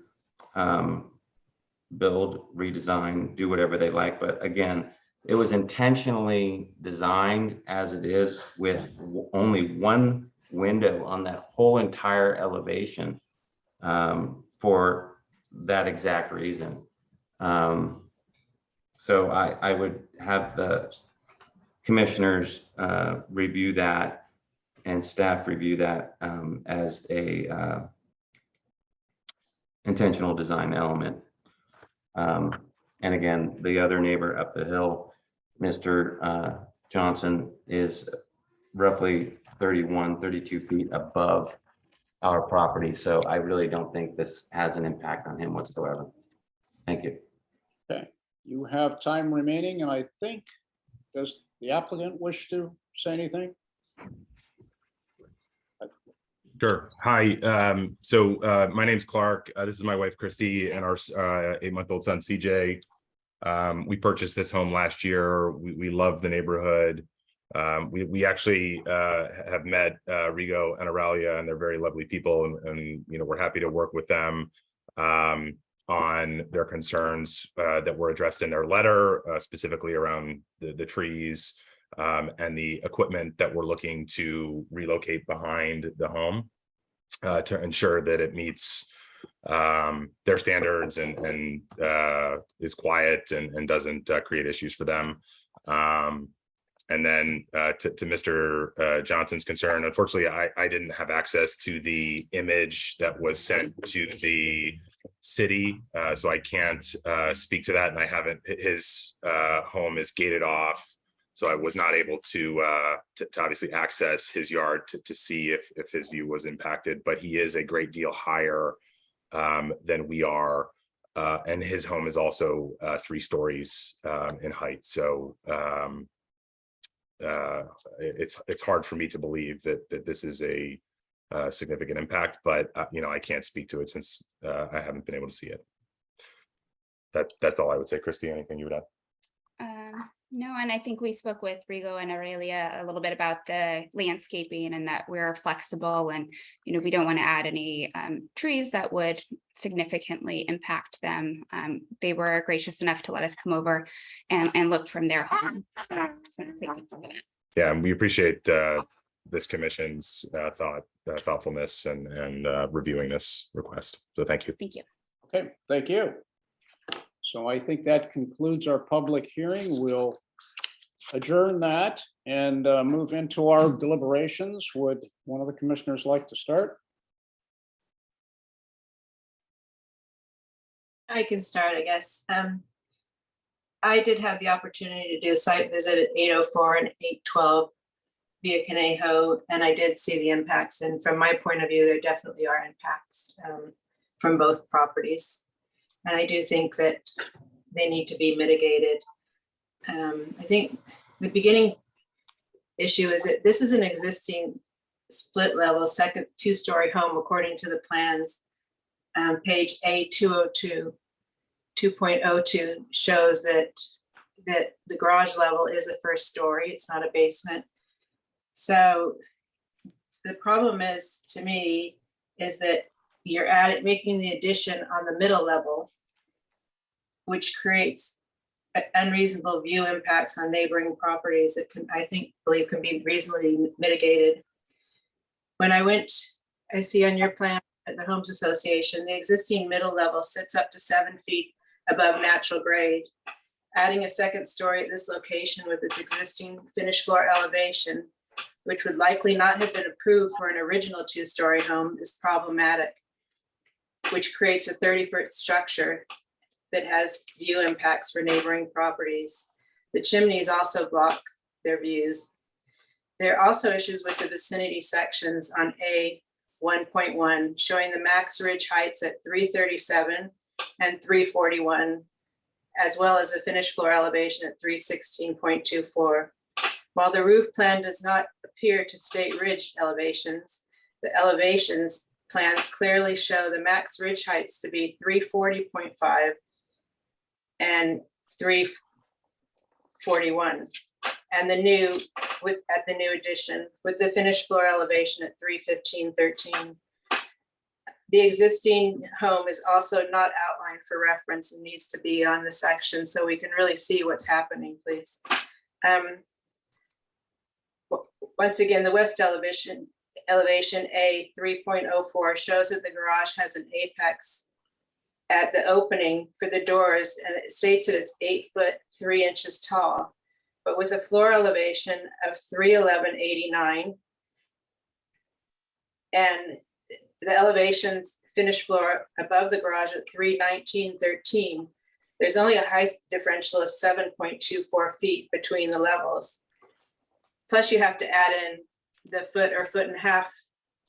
build, redesign, do whatever they like. But again, it was intentionally designed as it is, with only one window on that whole entire elevation, for that exact reason. So I would have the commissioners review that and staff review that as a intentional design element. And again, the other neighbor up the hill, Mr. Johnson, is roughly 31, 32 feet above our property. So I really don't think this has an impact on him whatsoever. Thank you. Okay, you have time remaining, and I think, does the applicant wish to say anything? Sure. Hi. My name's Clark. This is my wife, Christy, and our 8-month-old son, CJ. We purchased this home last year. We love the neighborhood. We actually have met Rigo and Auralia, and they're very lovely people, and we're happy to work with them on their concerns that were addressed in their letter, specifically around the trees and the equipment that we're looking to relocate behind the home to ensure that it meets their standards and is quiet and doesn't create issues for them. And then to Mr. Johnson's concern, unfortunately, I didn't have access to the image that was sent to the city, so I can't speak to that, and I haven't. His home is gated off, so I was not able to obviously access his yard to see if his view was impacted. But he is a great deal higher than we are, and his home is also 3 stories in height. So it's hard for me to believe that this is a significant impact, but I can't speak to it since I haven't been able to see it. That's all I would say. Christy, anything you would add? No, and I think we spoke with Rigo and Aurelia a little bit about the landscaping and that we're flexible and, we don't want to add any trees that would significantly impact them. They were gracious enough to let us come over and look from their home. So thank you for that. Yeah, and we appreciate this commission's thoughtfulness and reviewing this request. So thank you. Thank you. Okay, thank you. So I think that concludes our public hearing. We'll adjourn that and move into our deliberations. Would one of the commissioners like to start? I can start, I guess. I did have the opportunity to do a site visit at 804 and 812 Via Conejo, and I did see the impacts. And from my point of view, there definitely are impacts from both properties. And I do think that they need to be mitigated. I think the beginning issue is that this is an existing split level, second 2-story home, according to the plans. Page A202, 2.02 shows that the garage level is a first story. It's not a basement. So the problem is, to me, is that you're making the addition on the middle level, which creates unreasonable view impacts on neighboring properties that believe can be reasonably mitigated. When I see on your plan at the Homes Association, the existing middle level sits up to 7 feet above natural grade. Adding a second story at this location with its existing finished floor elevation, which would likely not have been approved for an original 2-story home, is problematic, which creates a 30-foot structure that has view impacts for neighboring properties. The chimneys also block their views. There are also issues with the vicinity sections on A1.1, showing the max ridge heights at 337 and 341, as well as the finished floor elevation at 316.24. While the roof plan does not appear to state ridge elevations, the elevations plans clearly show the max ridge heights to be 340.5 and 341. And at the new addition with the finished floor elevation at 315.13. The existing home is also not outlined for reference and needs to be on the section so we can really see what's happening, please. Once again, the west elevation A 3.04 shows that the garage has an apex at the opening for the doors, and it states that it's 8 foot 3 inches tall, but with a floor elevation of 311.89 and the elevations finished floor above the garage at 319.13, there's only a height differential of 7.24 feet between the levels. Plus you have to add in the foot or foot and a half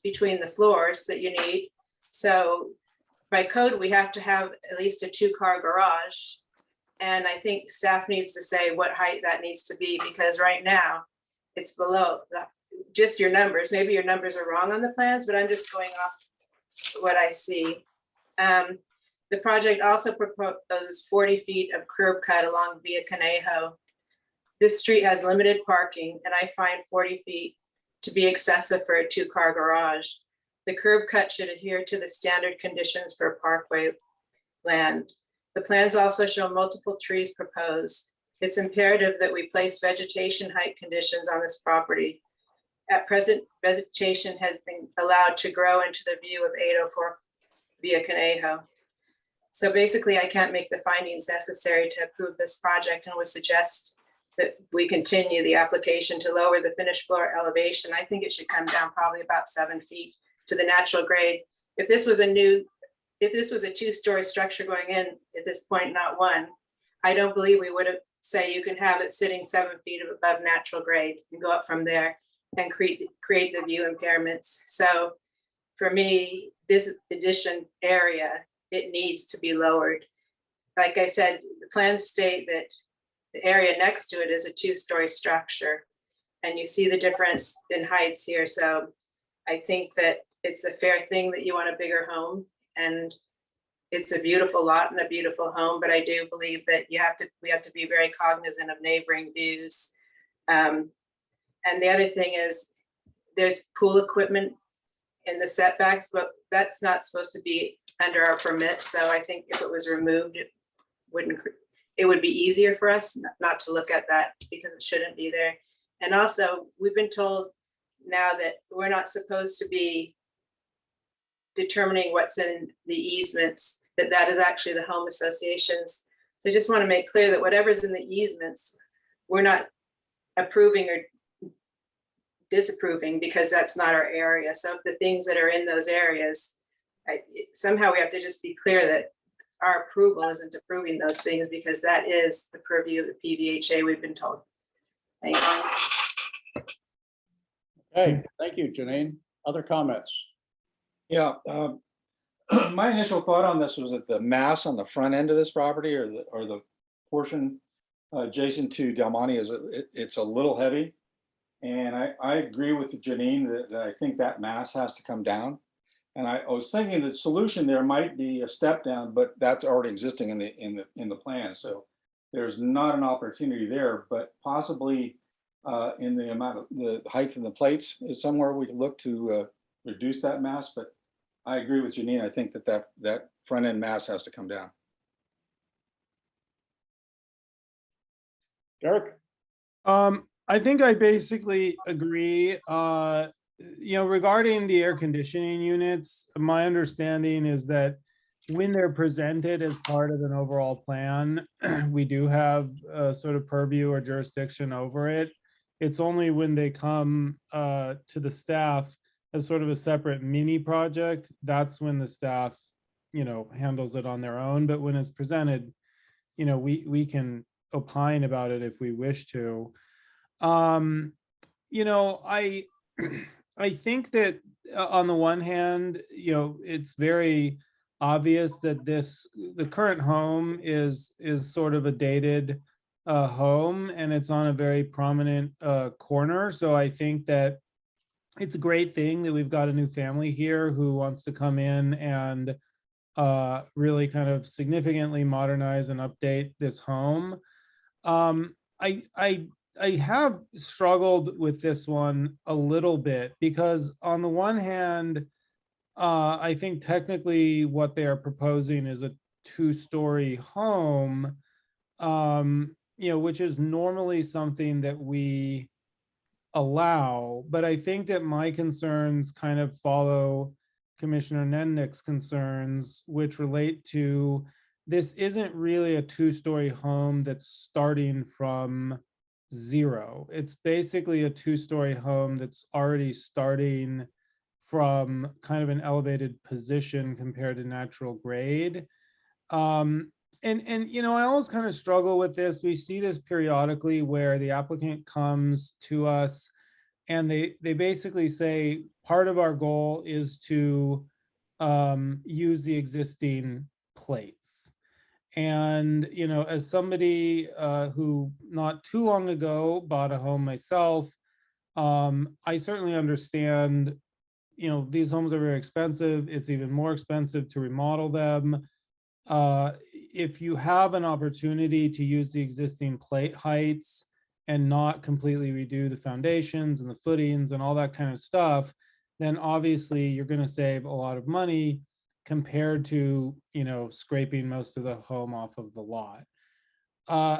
between the floors that you need. So by code, we have to have at least a 2-car garage. And I think staff needs to say what height that needs to be, because right now it's below just your numbers. Maybe your numbers are wrong on the plans, but I'm just going off what I see. The project also proposes 40 feet of curb cut along Via Conejo. This street has limited parking, and I find 40 feet to be excessive for a 2-car garage. The curb cut should adhere to the standard conditions for parkway land. The plans also show multiple trees proposed. It's imperative that we place vegetation height conditions on this property. At present, vegetation has been allowed to grow into the view of 804 Via Conejo. So basically, I can't make the findings necessary to approve this project and would suggest that we continue the application to lower the finished floor elevation. I think it should come down probably about 7 feet to the natural grade. If this was a new if this was a two-story structure going in at this point, not one, I don't believe we would have say you can have it sitting 7 feet above natural grade and go up from there and create the view impairments. So for me, this addition area, it needs to be lowered. Like I said, the plans state that the area next to it is a two-story structure, and you see the difference in heights here. So I think that it's a fair thing that you want a bigger home, and it's a beautiful lot and a beautiful home, but I do believe that we have to be very cognizant of neighboring views. And the other thing is there's pool equipment in the setbacks, but that's not supposed to be under our permit. So I think if it was removed, it would be easier for us not to look at that because it shouldn't be there. And also we've been told now that we're not supposed to be determining what's in the easements, that is actually the home associations. So I just want to make clear that whatever's in the easements, we're not approving or disapproving because that's not our area. So the things that are in those areas, somehow we have to just be clear that our approval isn't approving those things because that is the purview of the PVHA, we've been told. Thanks. Okay, thank you, Janine. Other comments? Yeah, my initial thought on this was that the mass on the front end of this property or the portion adjacent to Del Monte it's a little heavy. And I agree with Janine that I think that mass has to come down. And I was thinking the solution there might be a step down, but that's already existing in the plan. So there's not an opportunity there, but possibly in the amount of the height of the plates is somewhere we can look to reduce that mass. But I agree with Janine. I think that front end mass has to come down. Derek? I think I basically agree. Regarding the air conditioning units, my understanding is that when they're presented as part of an overall plan, we do have a sort of purview or jurisdiction over it. It's only when they come to the staff as sort of a separate mini project, that's when the staff, handles it on their own. But when it's presented, we can opine about it if we wish to. I think that on the one hand, it's very obvious that the current home is sort of a dated home, and it's on a very prominent corner. So I think that it's a great thing that we've got a new family here who wants to come in and really kind of significantly modernize and update this home. I have struggled with this one a little bit because on the one hand, I think technically what they are proposing is a two-story home, which is normally something that we allow. But I think that my concerns kind of follow Commissioner Nennick's concerns, which relate to this isn't really a two-story home that's starting from zero. It's basically a two-story home that's already starting from kind of an elevated position compared to natural grade. And I always kind of struggle with this. We see this periodically where the applicant comes to us and they basically say, part of our goal is to use the existing plates. And, as somebody who not too long ago bought a home myself, I certainly understand, these homes are very expensive. It's even more expensive to remodel them. If you have an opportunity to use the existing plate heights and not completely redo the foundations and the footings and all that kind of stuff, then obviously you're going to save a lot of money compared to, scraping most of the home off of the lot.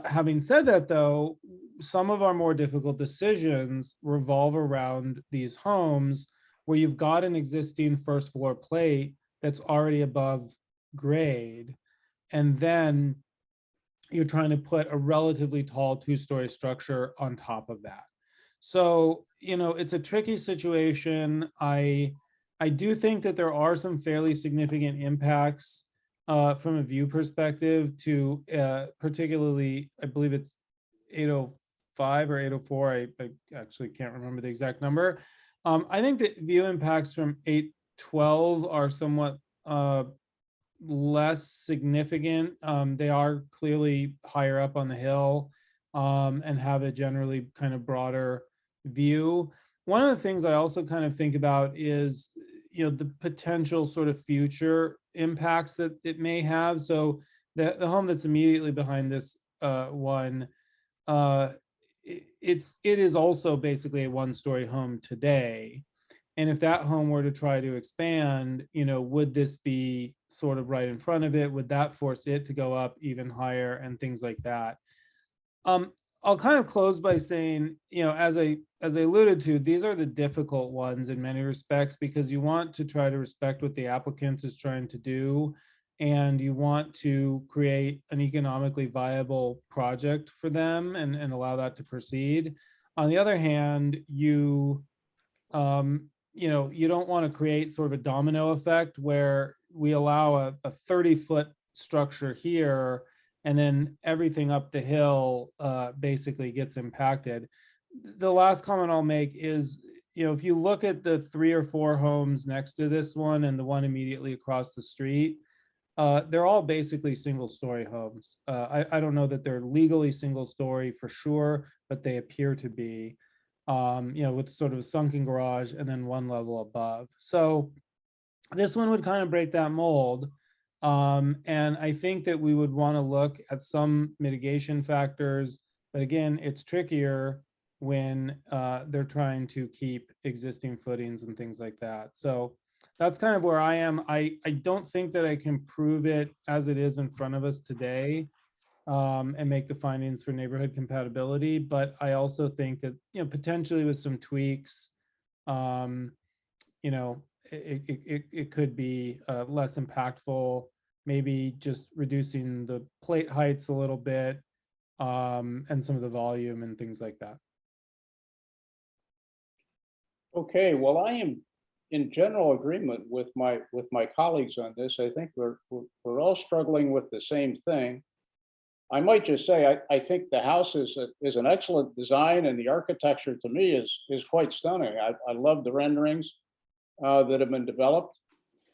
Having said that, though, some of our more difficult decisions revolve around these homes where you've got an existing first floor plate that's already above grade, and then you're trying to put a relatively tall two-story structure on top of that. So, it's a tricky situation. I I do think that there are some fairly significant impacts from a view perspective to particularly, I believe it's 805 or 804. I actually can't remember the exact number. I think that view impacts from 812 are somewhat less significant. They are clearly higher up on the hill and have a generally kind of broader view. One of the things I also kind of think about is, the potential sort of future impacts that it may have. So the home that's immediately behind this one, it is also basically a one-story home today. And if that home were to try to expand, would this be sort of right in front of it? Would that force it to go up even higher and things like that? I'll kind of close by saying, as I alluded to, these are the difficult ones in many respects, because you want to try to respect what the applicant is trying to do, and you want to create an economically viable project for them and allow that to proceed. On the other hand, you don't want to create sort of a domino effect where we allow a 30-foot structure here and then everything up the hill basically gets impacted. The last comment I'll make is, if you look at the 3 or 4 homes next to this one and the one immediately across the street, they're all basically single-story homes. I don't know that they're legally single-story for sure, but they appear to be, with sort of a sunken garage and then one level above. So this one would kind of break that mold. And I think that we would want to look at some mitigation factors, but again, it's trickier when they're trying to keep existing footings and things like that. So that's kind of where I am. I don't think that I can prove it as it is in front of us today and make the findings for neighborhood compatibility, but I also think that, potentially with some tweaks, it could be less impactful, maybe just reducing the plate heights a little bit and some of the volume and things like that. Okay, well, I am in general agreement with my colleagues on this. I think we're all struggling with the same thing. I might just say I think the house is an excellent design, and the architecture to me is quite stunning. I love the renderings that have been developed.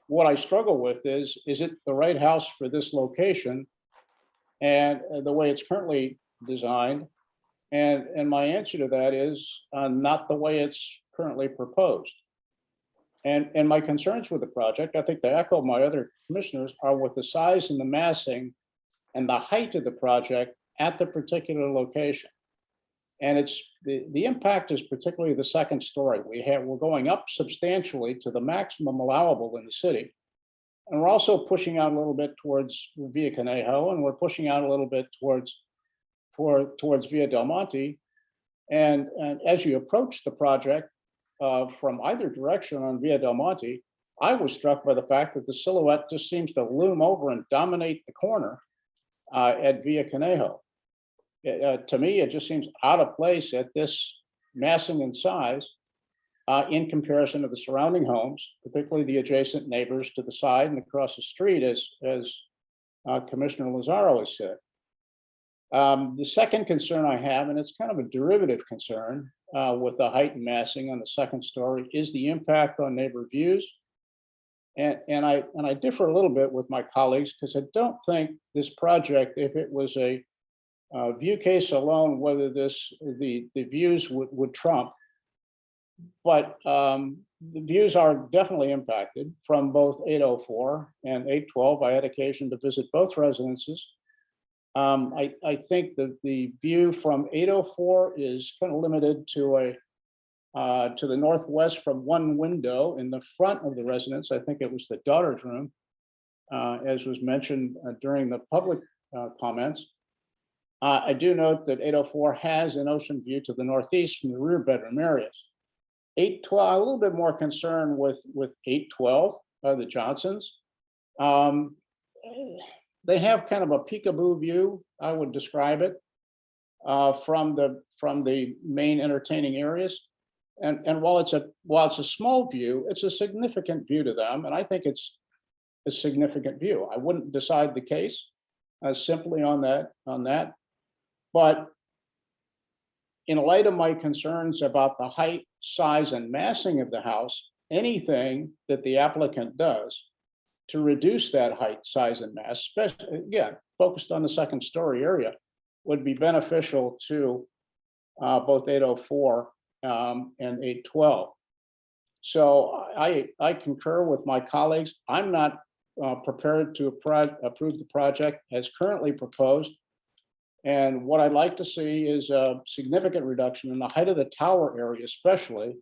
What I struggle with is it the right house for this location and the way it's currently designed? And my answer to that is not the way it's currently proposed. And my concerns with the project, I think to echo my other commissioners, are with the size and the massing and the height of the project at the particular location. And it's the impact is particularly the second story. We're going up substantially to the maximum allowable in the city. And we're also pushing out a little bit towards Via Conejo, and we're pushing out a little bit towards Via Del Monte. And as you approach the project from either direction on Via Del Monte, I was struck by the fact that the silhouette just seems to loom over and dominate the corner at Via Conejo. To me, it just seems out of place at this massing and size in comparison to the surrounding homes, particularly the adjacent neighbors to the side and across the street, as Commissioner Lazaro has said. The second concern I have, and it's kind of a derivative concern with the height and massing on the second story, is the impact on neighbor views. And I differ a little bit with my colleagues, because I don't think this project, if it was a view case alone, whether the views would trump. But the views are definitely impacted from both 804 and 812. I had occasion to visit both residences. I think that the view from 804 is kind of limited to the northwest from one window in the front of the residence. I think it was the daughter's room, as was mentioned during the public comments. I do note that 804 has an ocean view to the northeast from the rear bedroom areas. 812, a little bit more concerned with 812, the Johnsons. They have kind of a peekaboo view, I would describe it, from the main entertaining areas. And while it's a small view, it's a significant view to them, and I think it's a significant view. I wouldn't decide the case simply on that. But in light of my concerns about the height, size, and massing of the house, anything that the applicant does to reduce that height, size, and mass, especially, again, focused on the second story area, would be beneficial to both 804 and 812. So I concur with my colleagues. I'm not prepared to approve the project as currently proposed. And what I'd like to see is a significant reduction in the height of the tower area especially,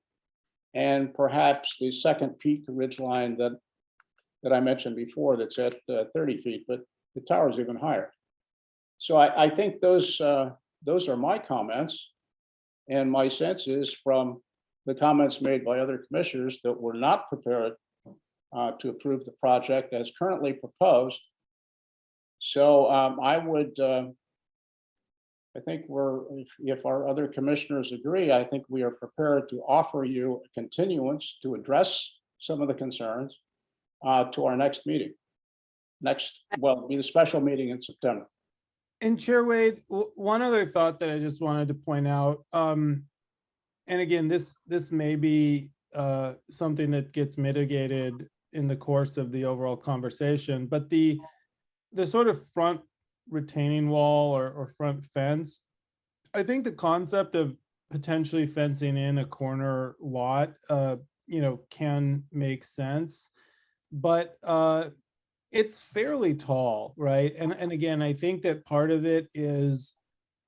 and perhaps the second peak ridgeline that I mentioned before that's at 30 feet, but the tower is even higher. So I think those are my comments. And my sense is from the comments made by other commissioners that we're not prepared to approve the project as currently proposed. So I think if our other commissioners agree, I think we are prepared to offer you a continuance to address some of the concerns to our next meeting. It'll be the special meeting in September. And Chair Wade, one other thought that I just wanted to point out, and again, this may be something that gets mitigated in the course of the overall conversation, but the sort of front retaining wall or front fence, I think the concept of potentially fencing in a corner lot, can make sense, but it's fairly tall, right? And again, I think that part of it is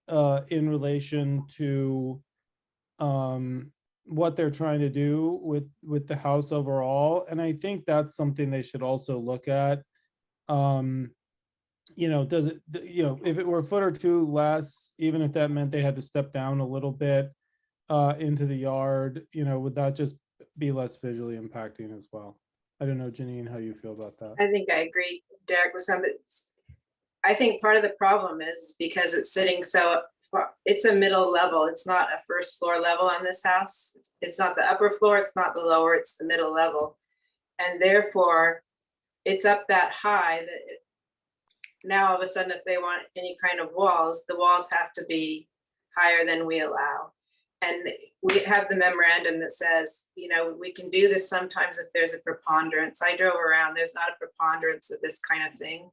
in relation to what they're trying to do with the house overall. And I think that's something they should also look at. Does it, if it were a foot or two less, even if that meant they had to step down a little bit into the yard, would that just be less visually impacting as well? I don't know, Janine, how you feel about that. I think I agree, Derek, with some. I think part of the problem is because it's sitting so, it's a middle level. It's not a first floor level on this house. It's not the upper floor. It's not the lower. It's the middle level. And therefore, it's up that high that now all of a sudden, if they want any kind of walls, the walls have to be higher than we allow. And we have the memorandum that says, we can do this sometimes if there's a preponderance. I drove around, there's not a preponderance of this kind of thing.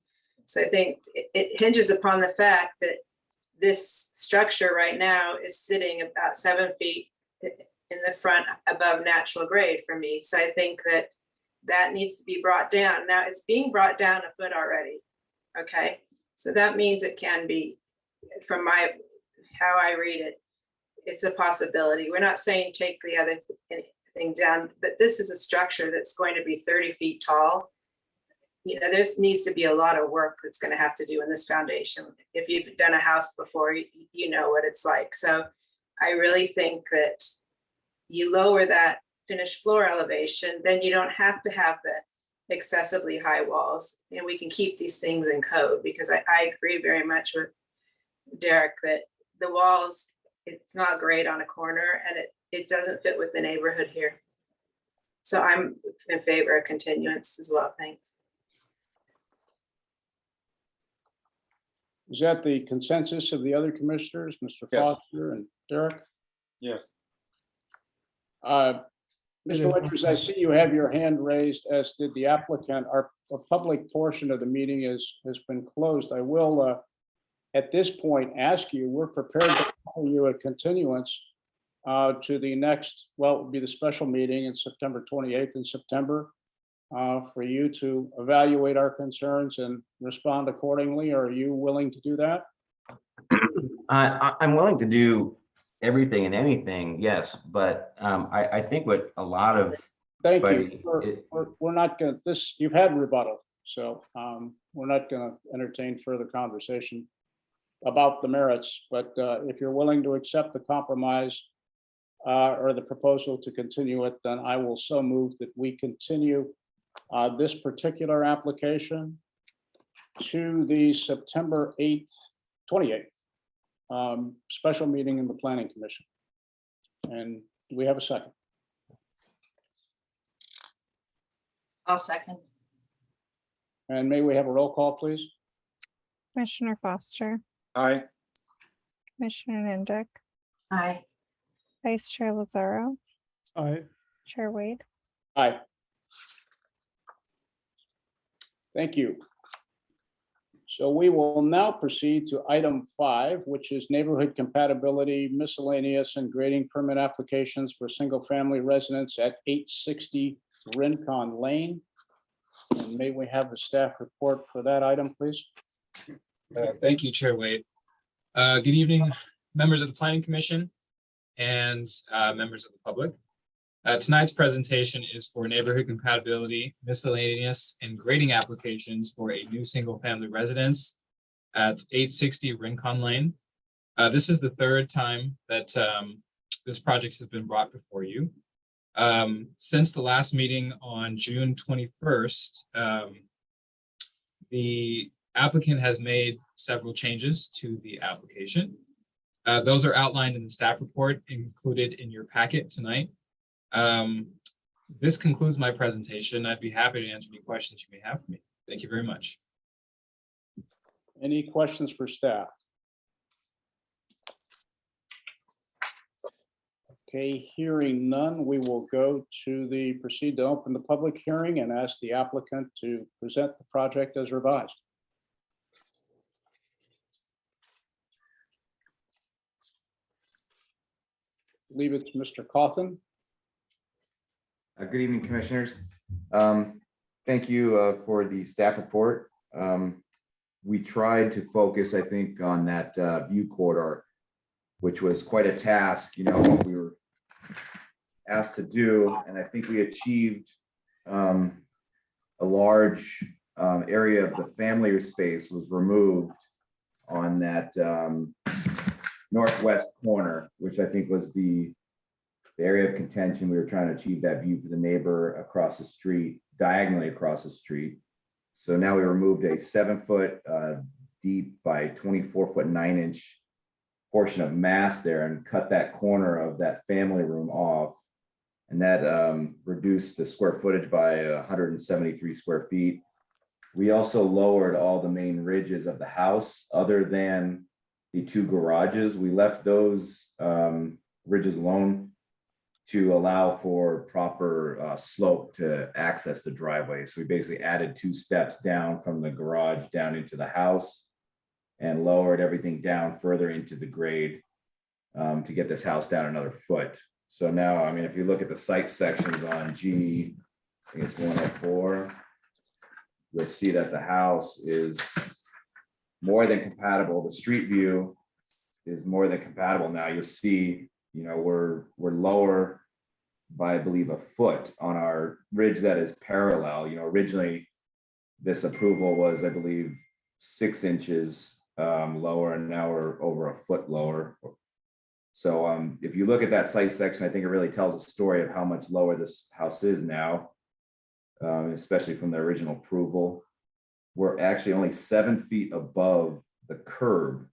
So I think it hinges upon the fact that this structure right now is sitting about 7 feet in the front above natural grade for me. So I think that needs to be brought down. Now it's being brought down a foot already. Okay, so that means it can be, from how I read it, it's a possibility. We're not saying take the other thing down, but this is a structure that's going to be 30 feet tall. There needs to be a lot of work that's going to have to do in this foundation. If you've done a house before, you know what it's like. So I really think that you lower that finished floor elevation, then you don't have to have the excessively high walls, and we can keep these things in code, because I agree very much with Derek that the walls, it's not great on a corner, and it doesn't fit with the neighborhood here. So I'm in favor of continuance as well. Thanks. Is that the consensus of the other commissioners, Mr. Yes. Foster and Derek? Yes. Mr. Winters, I see you have your hand raised, as did the applicant. Our public portion of the meeting has been closed. I will, at this point, ask you, we're prepared to offer you a continuance to the next, well, it would be the special meeting in September 28th in September, for you to evaluate our concerns and respond accordingly. Are you willing to do that? I'm willing to do everything and anything, yes, but I think what a lot of Thank you. We're not going to, you've had rebuttal, so we're not going to entertain further conversation about the merits, but if you're willing to accept the compromise or the proposal to continue it, then I will so move that we continue this particular application to the September 28th special meeting in the Planning Commission. And Do we have a second? I'll second. And may we have a roll call, please? Commissioner Foster, Aye. Commissioner Niндuk, Aye. Vice Chair Lazaro, Aye. Chair Wade. Aye. Thank you. So we will now proceed to item 5, which is neighborhood compatibility, miscellaneous and grading permit applications for single-family residents at 860 Rincon Lane. And may we have a staff report for that item, please? Thank you, Chair Wade. Good evening, members of the Planning Commission and members of the public. Tonight's presentation is for neighborhood compatibility, miscellaneous and grading applications for a new single-family residence at 860 Rincon Lane. This is the third time that this project has been brought before you. Since the last meeting on June 21st, the applicant has made several changes to the application. Those are outlined in the staff report included in your packet tonight. This concludes my presentation. I'd be happy to answer any questions you may have for me. Thank you very much. Any questions for staff? Okay, hearing none, we will proceed to open the public hearing and ask the applicant to present the project as revised. Leave it to Mr. Cawthon. Good evening, Commissioners. Thank you for the staff report. We tried to focus, I think, on that view corridor, which was quite a task, what we were asked to do. And I think we achieved a large area of the family space was removed on that northwest corner, which I think was the area of contention. We were trying to achieve that view for the neighbor across the street, diagonally across the street. So now we removed a 7-foot deep by 24-foot 9-inch portion of mass there and cut that corner of that family room off. And that reduced the square footage by 173 square feet. We also lowered all the main ridges of the house other than the 2 garages. We left those ridges alone to allow for proper slope to access the driveway. So we basically added 2 steps down from the garage down into the house and lowered everything down further into the grade to get this house down another foot. So now, I mean, if you look at the site sections on G, I think it's 104, you'll see that the house is more than compatible. The street view is more than compatible now. You'll see, we're lower by, I believe, a foot on our ridge that is parallel. Originally this approval was, I believe, 6 inches lower, and now we're over a foot lower. So if you look at that site section, I think it really tells a story of how much lower this house is now, especially from the original approval. We're actually only 7 feet above the curb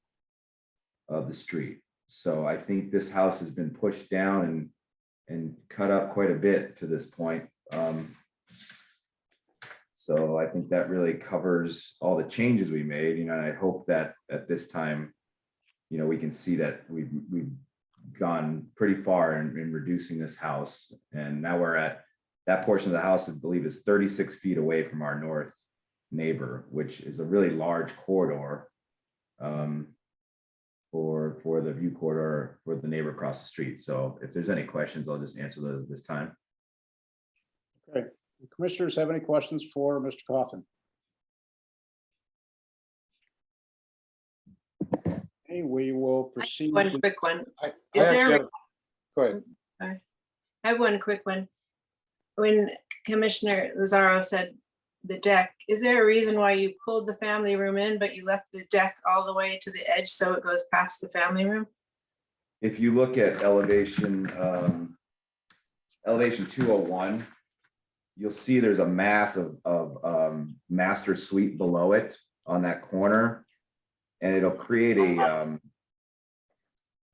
of the street. So I think this house has been pushed down and cut up quite a bit to this point. So I think that really covers all the changes we made, and I hope that at this time, we can see that we've gone pretty far in reducing this house. And now we're at that portion of the house, I believe, is 36 feet away from our north neighbor, which is a really large corridor for the view corridor for the neighbor across the street. So if there's any questions, I'll just answer those at this time. Okay, commissioners have any questions for Mr. Cawthon? Okay, we will proceed. One quick one. Go ahead. I have one quick one. When Commissioner Lazaro said the deck, is there a reason why you pulled the family room in, but you left the deck all the way to the edge so it goes past the family room? If you look at elevation 201, you'll see there's a mass of master suite below it on that corner, and it'll create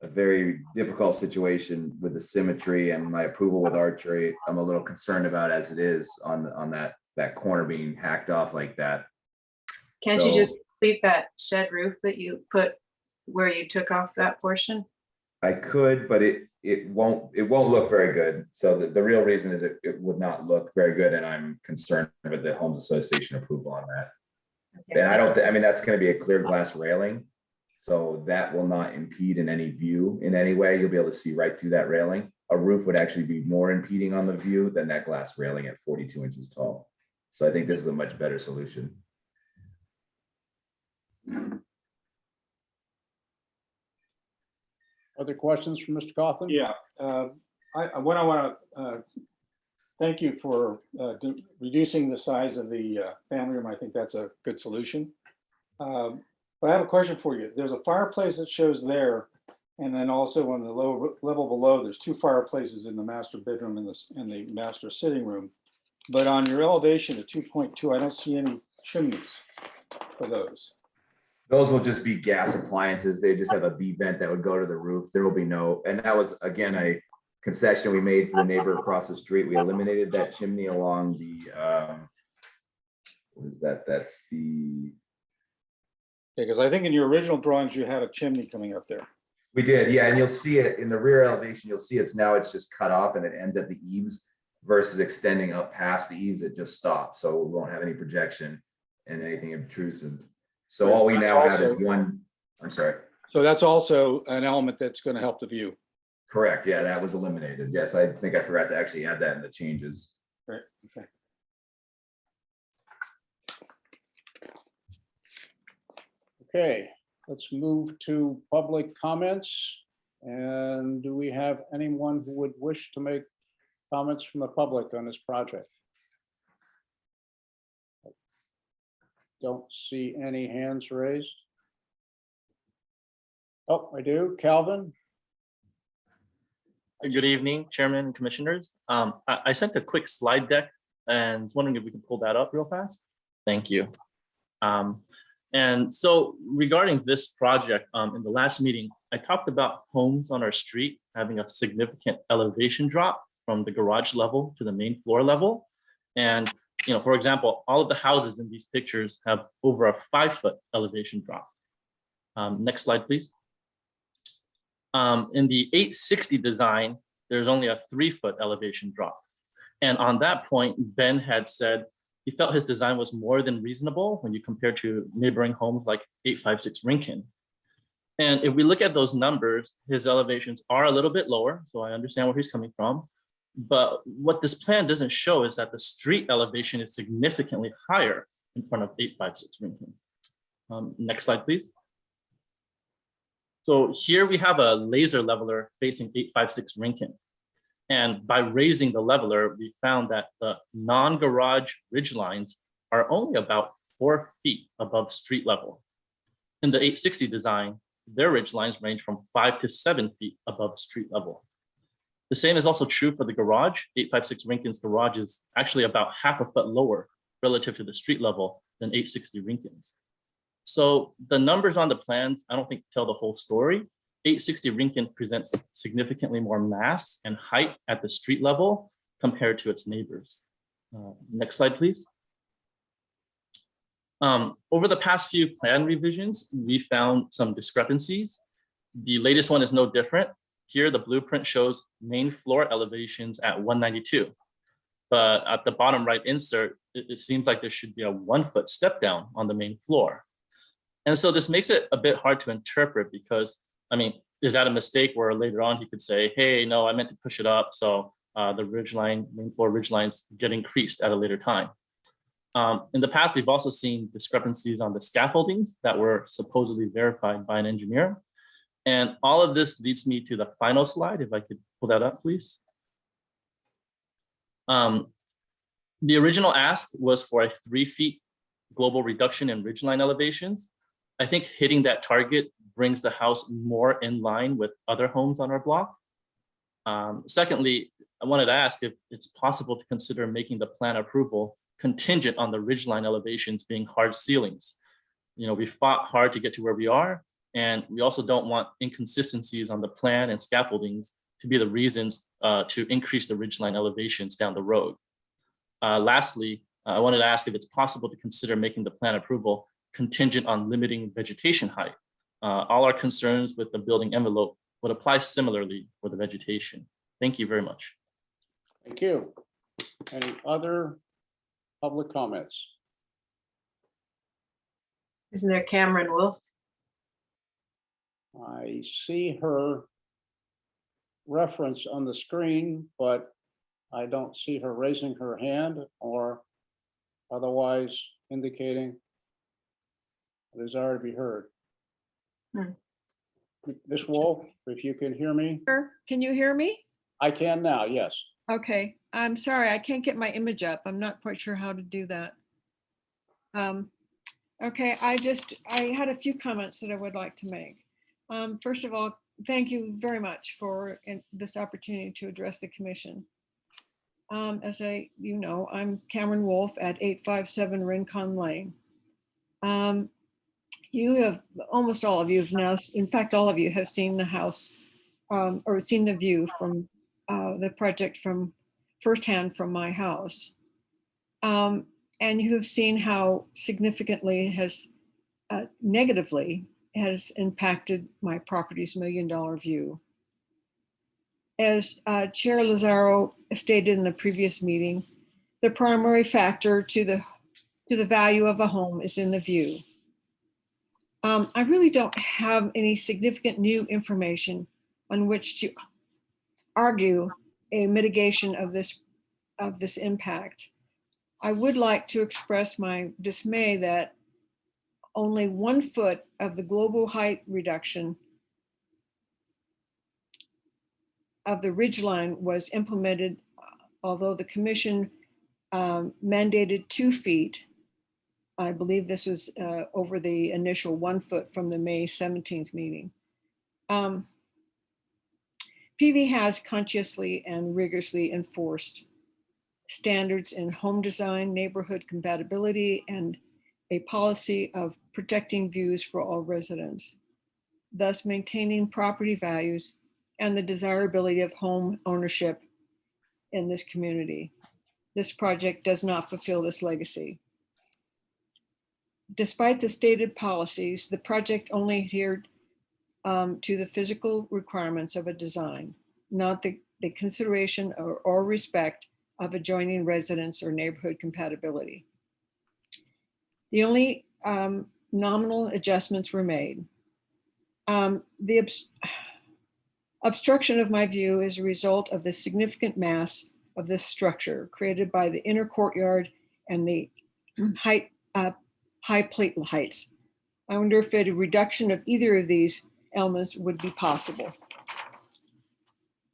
a very difficult situation with the symmetry and my approval with archery. I'm a little concerned about as it is on that corner being hacked off like that. Can't you So- just complete that shed roof that you put where you took off that portion? I could, but it won't look very good. So the real reason is it would not look very good, and I'm concerned with the Homes Association approval on that. Okay. And I mean, that's gonna be a clear glass railing. So that will not impede in any view in any way. You'll be able to see right through that railing. A roof would actually be more impeding on the view than that glass railing at 42 inches tall. So I think this is a much better solution. Other questions from Mr. Coughlin? Yeah, what I want to thank you for reducing the size of the family room. I think that's a good solution. But I have a question for you. There's a fireplace that shows there, and then also on the low level below, there's two fireplaces in the master bedroom and the master sitting room. But on your elevation at 2.2, I don't see any chimneys for those. Those will just be gas appliances. They just have a B vent that would go to the roof. There will be no, and that was, again, a concession we made for the neighbor across the street. We eliminated that chimney along the, what is that? That's the, Because I think in your original drawings, you had a chimney coming up there. we did, yeah, and you'll see it in the rear elevation. You'll see it's just cut off and it ends at the eaves versus extending up past the eaves. It just stops. So we won't have any projection and anything obtrusive. So all we That's now have is also- one, I'm sorry. So that's also an element that's going to help the view. Correct, yeah, that was eliminated. Yes, I think I forgot to actually add that in the changes. Right, okay. Okay, let's move to public comments. And do we have anyone who would wish to make comments from the public on this project? Don't see any hands raised. Oh, I do. Calvin? Good evening, Chairman and Commissioners. I sent a quick slide deck and was wondering if we could pull that up real fast. Thank you. And so regarding this project, in the last meeting, I talked about homes on our street having a significant elevation drop from the garage level to the main floor level. And, you know, for example, all of the houses in these pictures have over a 5-foot elevation drop. Next slide, please. In the 860 design, there's only a 3-foot elevation drop. And on that point, Ben had said he felt his design was more than reasonable when you compare to neighboring homes like 856 Rincon. And if we look at those numbers, his elevations are a little bit lower, so I understand where he's coming from. But what this plan doesn't show is that the street elevation is significantly higher in front of 856 Rincon. Next slide, please. So here we have a laser leveler facing 856 Rincon. And by raising the leveler, we found that the non-garage ridge lines are only about 4 feet above street level. In the 860 design, their ridge lines range from 5 to 7 feet above street level. The same is also true for the garage. 856 Rincon's garage is actually about half a foot lower relative to the street level than 860 Rincon's. So the numbers on the plans, I don't think tell the whole story. 860 Rincon presents significantly more mass and height at the street level compared to its neighbors. Next slide, please. Over the past few plan revisions, we found some discrepancies. The latest one is no different. Here, the blueprint shows main floor elevations at 192. But at the bottom right insert, it seems like there should be a 1-foot step down on the main floor. And so this makes it a bit hard to interpret because, I mean, is that a mistake where later on he could say, hey, no, I meant to push it up. So the ridgeline, main floor ridgelines get increased at a later time. In the past, we've also seen discrepancies on the scaffoldings that were supposedly verified by an engineer. And all of this leads me to the final slide, if I could pull that up, please. The original ask was for a 3 feet global reduction in ridgeline elevations. I think hitting that target brings the house more in line with other homes on our block. Secondly, I wanted to ask if it's possible to consider making the plan approval contingent on the ridgeline elevations being hard ceilings. You know, we fought hard to get to where we are, And we also don't want inconsistencies on the plan and scaffoldings to be the reasons to increase the ridgeline elevations down the road. Lastly, I wanted to ask if it's possible to consider making the plan approval contingent on limiting vegetation height. All our concerns with the building envelope would apply similarly for the vegetation. Thank you very much. Thank you. Any other public comments? Isn't there Cameron Wolf? I see her reference on the screen, but I don't see her raising her hand or otherwise indicating a desire to be heard. Ms. Wolf, if you can hear me? Can you hear me? I can now, yes. Okay, I'm sorry, I can't get my image up. I'm not quite sure how to do that. Okay, I had a few comments that I would like to make. First of all, thank you very much for this opportunity to address the commission. As you know, I'm Cameron Wolf at 857 Rincon Lane. You have, almost all of you have now, in fact, all of you have seen the house or seen the view from the project from firsthand from my house. And you have seen how significantly has negatively has impacted my property's $1 million view. As Chair Lazaro stated in the previous meeting, the primary factor to the value of a home is in the view. I really don't have any significant new information on which to argue a mitigation of this impact. I would like to express my dismay that only 1 foot of the global height reduction of the ridgeline was implemented, although the commission mandated 2 feet. I believe this was over the initial 1 foot from the May 17th meeting. PV has consciously and rigorously enforced standards in home design, neighborhood compatibility, and a policy of protecting views for all residents, thus maintaining property values and the desirability of home ownership in this community. This project does not fulfill this legacy. Despite the stated policies, the project only adhered to the physical requirements of a design, not the consideration or respect of adjoining residents or neighborhood compatibility. The only nominal adjustments were made. The obstruction of my view is a result of the significant mass of this structure created by the inner courtyard and the high plate heights. I wonder if a reduction of either of these elements would be possible.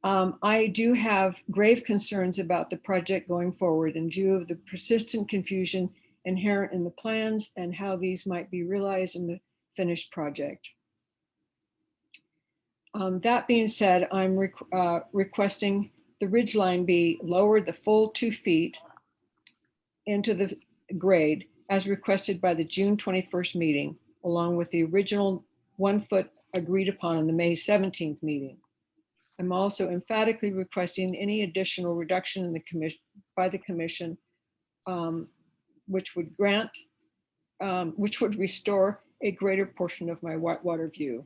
I do have grave concerns about the project going forward in view of the persistent confusion inherent in the plans and how these might be realized in the finished project. That being said, I'm requesting the ridgeline be lowered the full 2 feet into the grade as requested by the June 21st meeting, along with the original 1 foot agreed upon in the May 17th meeting. I'm also emphatically requesting any additional reduction in the commission by the commission, which would restore a greater portion of my whitewater view.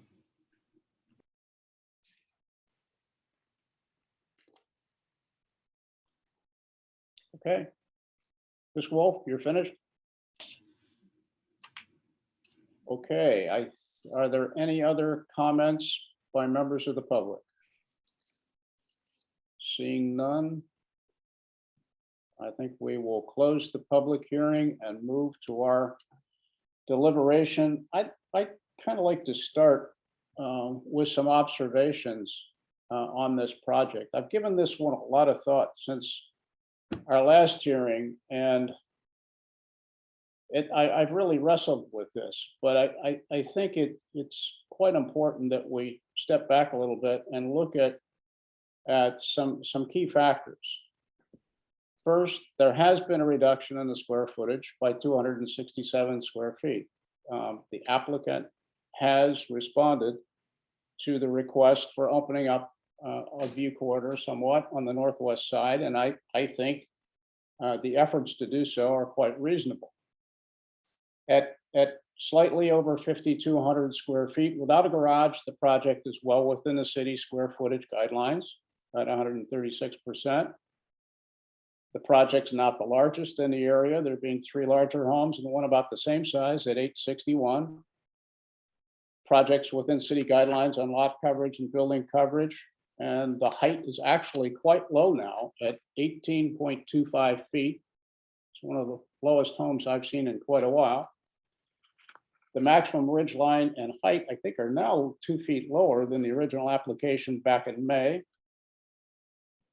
Okay. Ms. Wolf, you're finished? Okay, are there any other comments by members of the public? Seeing none, I think we will close the public hearing and move to our deliberation. I kind of like to start with some observations on this project. I've given this one a lot of thought since our last hearing, and I've really wrestled with this, but I think it's quite important that we step back a little bit and look at some key factors. First, there has been a reduction in the square footage by 267 square feet. The applicant has responded to the request for opening up a view corridor somewhat on the northwest side, and I think the efforts to do so are quite reasonable. At slightly over 5,200 square feet without a garage, the project is well within the city square footage guidelines at 136%. The project's not the largest in the area, there being 3 larger homes and one about the same size at 861. Projects within city guidelines on lot coverage and building coverage, and the height is actually quite low now at 18.25 feet. It's one of the lowest homes I've seen in quite a while. The maximum ridge line and height, I think, are now 2 feet lower than the original application back in May.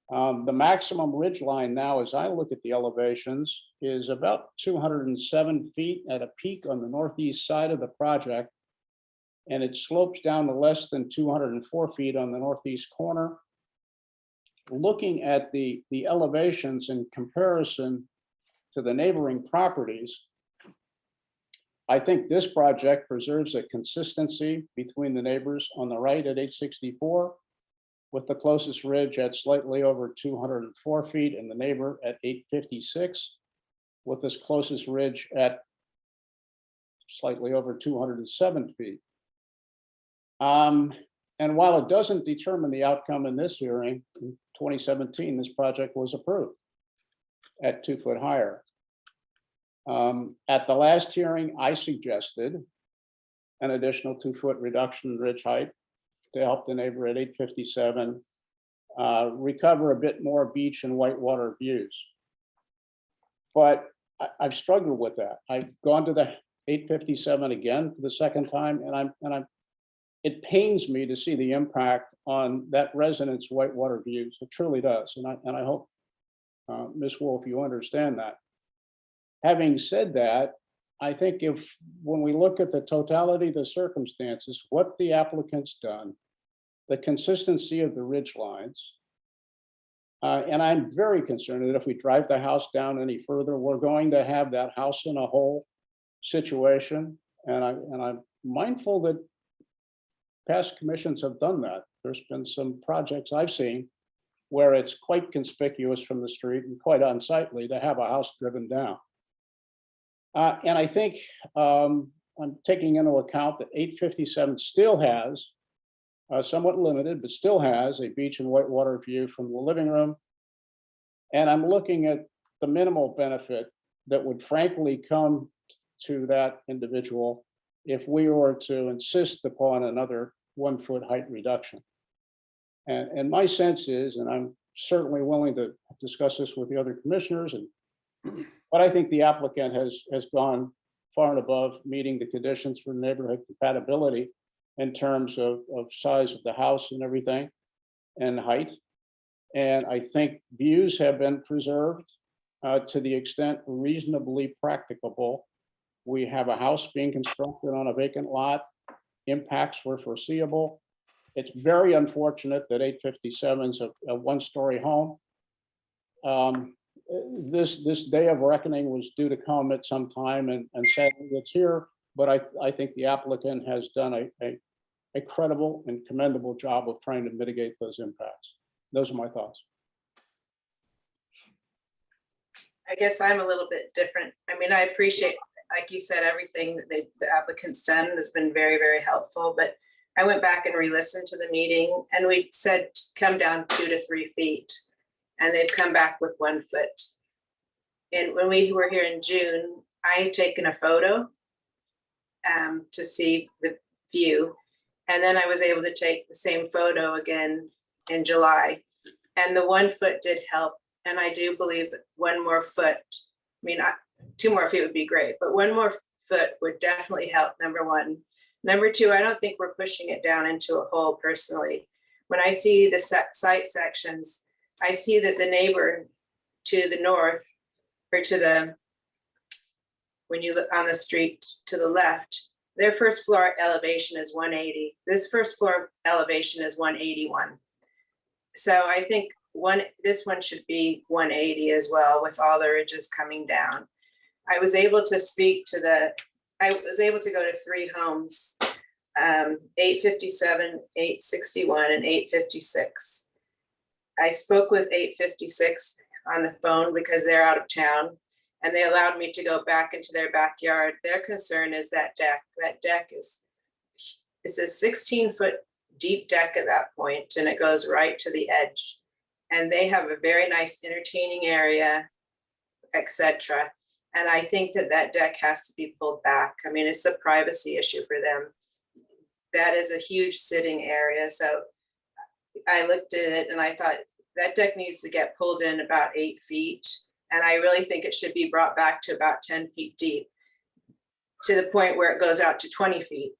The maximum ridge line now, as I look at the elevations, is about 207 feet at a peak on the northeast side of the project. And it slopes down to less than 204 feet on the northeast corner. Looking at the elevations in comparison to the neighboring properties, I think this project preserves a consistency between the neighbors on the right at 864, with the closest ridge at slightly over 204 feet and the neighbor at 856, with this closest ridge at slightly over 207 feet. And while it doesn't determine the outcome in this hearing, in 2017, this project was approved at 2 foot higher. At the last hearing, I suggested an additional 2 foot reduction in ridge height to help the neighbor at 857 recover a bit more beach and whitewater views. But I've struggled with that. I've gone to the 857 again for the second time, and it pains me to see the impact on that resident's whitewater views. It truly does, and I hope, Ms. Wolf, you understand that. Having said that, I think when we look at the totality of the circumstances, what the applicant's done, the consistency of the ridge lines, and I'm very concerned that if we drive the house down any further, we're going to have that house in a hole situation. And I'm mindful that past commissions have done that. There's been some projects I've seen where it's quite conspicuous from the street and quite unsightly to have a house driven down. And I think I'm taking into account that 857 still has, somewhat limited, but still has a beach and whitewater view from the living room. And I'm looking at the minimal benefit that would frankly come to that individual if we were to insist upon another 1 foot height reduction. And my sense is, and I'm certainly willing to discuss this with the other commissioners, but I think the applicant has gone far and above meeting the conditions for neighborhood compatibility in terms of size of the house and everything and height. And I think views have been preserved to the extent reasonably practicable. We have a house being constructed on a vacant lot. Impacts were foreseeable. It's very unfortunate that 857 is a 1-story home. This day of reckoning was due to come at some time, and sadly it's here. But I think the applicant has done a credible and commendable job of trying to mitigate those impacts. Those are my thoughts. I guess I'm a little bit different. I mean, I appreciate, like you said, everything that the applicant's done has been very, very helpful. But I went back and re-listened to the meeting, and we said come down 2 to 3 feet, and they've come back with 1 foot. And when we were here in June, I had taken a photo to see the view, and then I was able to take the same photo again in July, and the 1 foot did help. And I do believe 1 more foot, I mean, 2 more feet would be great, but 1 more foot would definitely help, number one. Number two, I don't think we're pushing it down into a hole personally. When I see the site sections, I see that the neighbor to the north, or to the, when you look on the street to the left, their first floor elevation is 180. This first floor elevation is 181. So I think this one should be 180 as well, with all the ridges coming down. I was able to speak to I was able to go to 3 homes 857, 861, and 856. I spoke with 856 on the phone because they're out of town, and they allowed me to go back into their backyard. Their concern is that deck. That deck is, it's a 16-foot deep deck at that point, and it goes right to the edge. And they have a very nice entertaining area, etc. And I think that that deck has to be pulled back. I mean, it's a privacy issue for them. That is a huge sitting area. So I looked at it and I thought that deck needs to get pulled in about 8 feet. And I really think it should be brought back to about 10 feet deep, to the point where it goes out to 20 feet.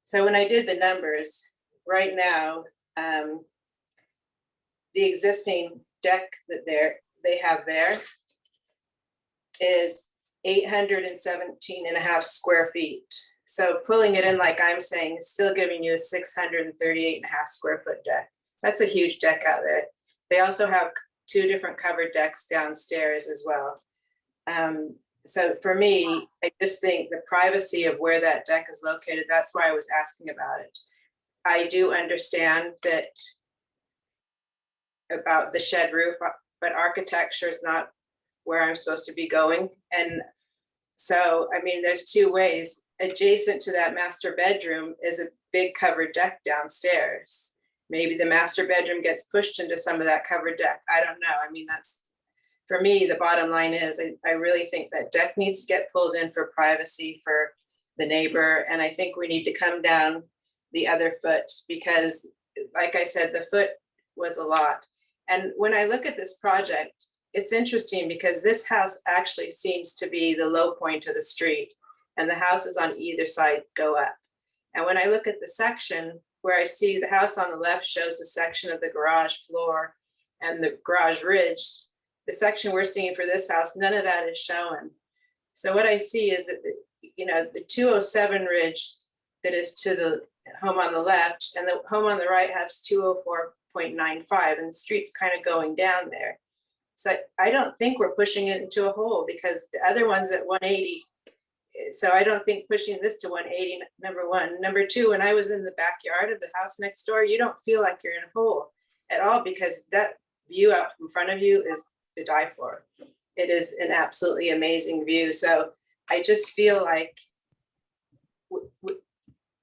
So when I did the numbers, right now, the existing deck that they have there is 817.5 square feet. So pulling it in like I'm saying is still giving you a 638.5 square foot deck. That's a huge deck out there. They also have 2 different covered decks downstairs as well. So for me, I just think the privacy of where that deck is located, that's why I was asking about it. I do understand that about the shed roof, but architecture is not where I'm supposed to be going. And so, I mean, there's 2 ways. Adjacent to that master bedroom is a big covered deck downstairs. Maybe the master bedroom gets pushed into some of that covered deck. I don't know. I mean, that's, for me, the bottom line is I really think that deck needs to get pulled in for privacy for the neighbor. And I think we need to come down the other foot because, like I said, the foot was a lot. And when I look at this project, it's interesting because this house actually seems to be the low point of the street, and the houses on either side go up. And when I look at the section where I see the house on the left shows the section of the garage floor and the garage ridge, the section we're seeing for this house, none of that is shown. So what I see is that, the 207 ridge that is to the home on the left and the home on the right has 204.95, and the street's kind of going down there. So I don't think we're pushing it into a hole because the other one's at 180. So I don't think pushing this to 180, number one. Number two, when I was in the backyard of the house next door, you don't feel like you're in a hole at all because that view out in front of you is to die for. It is an absolutely amazing view. So I just feel like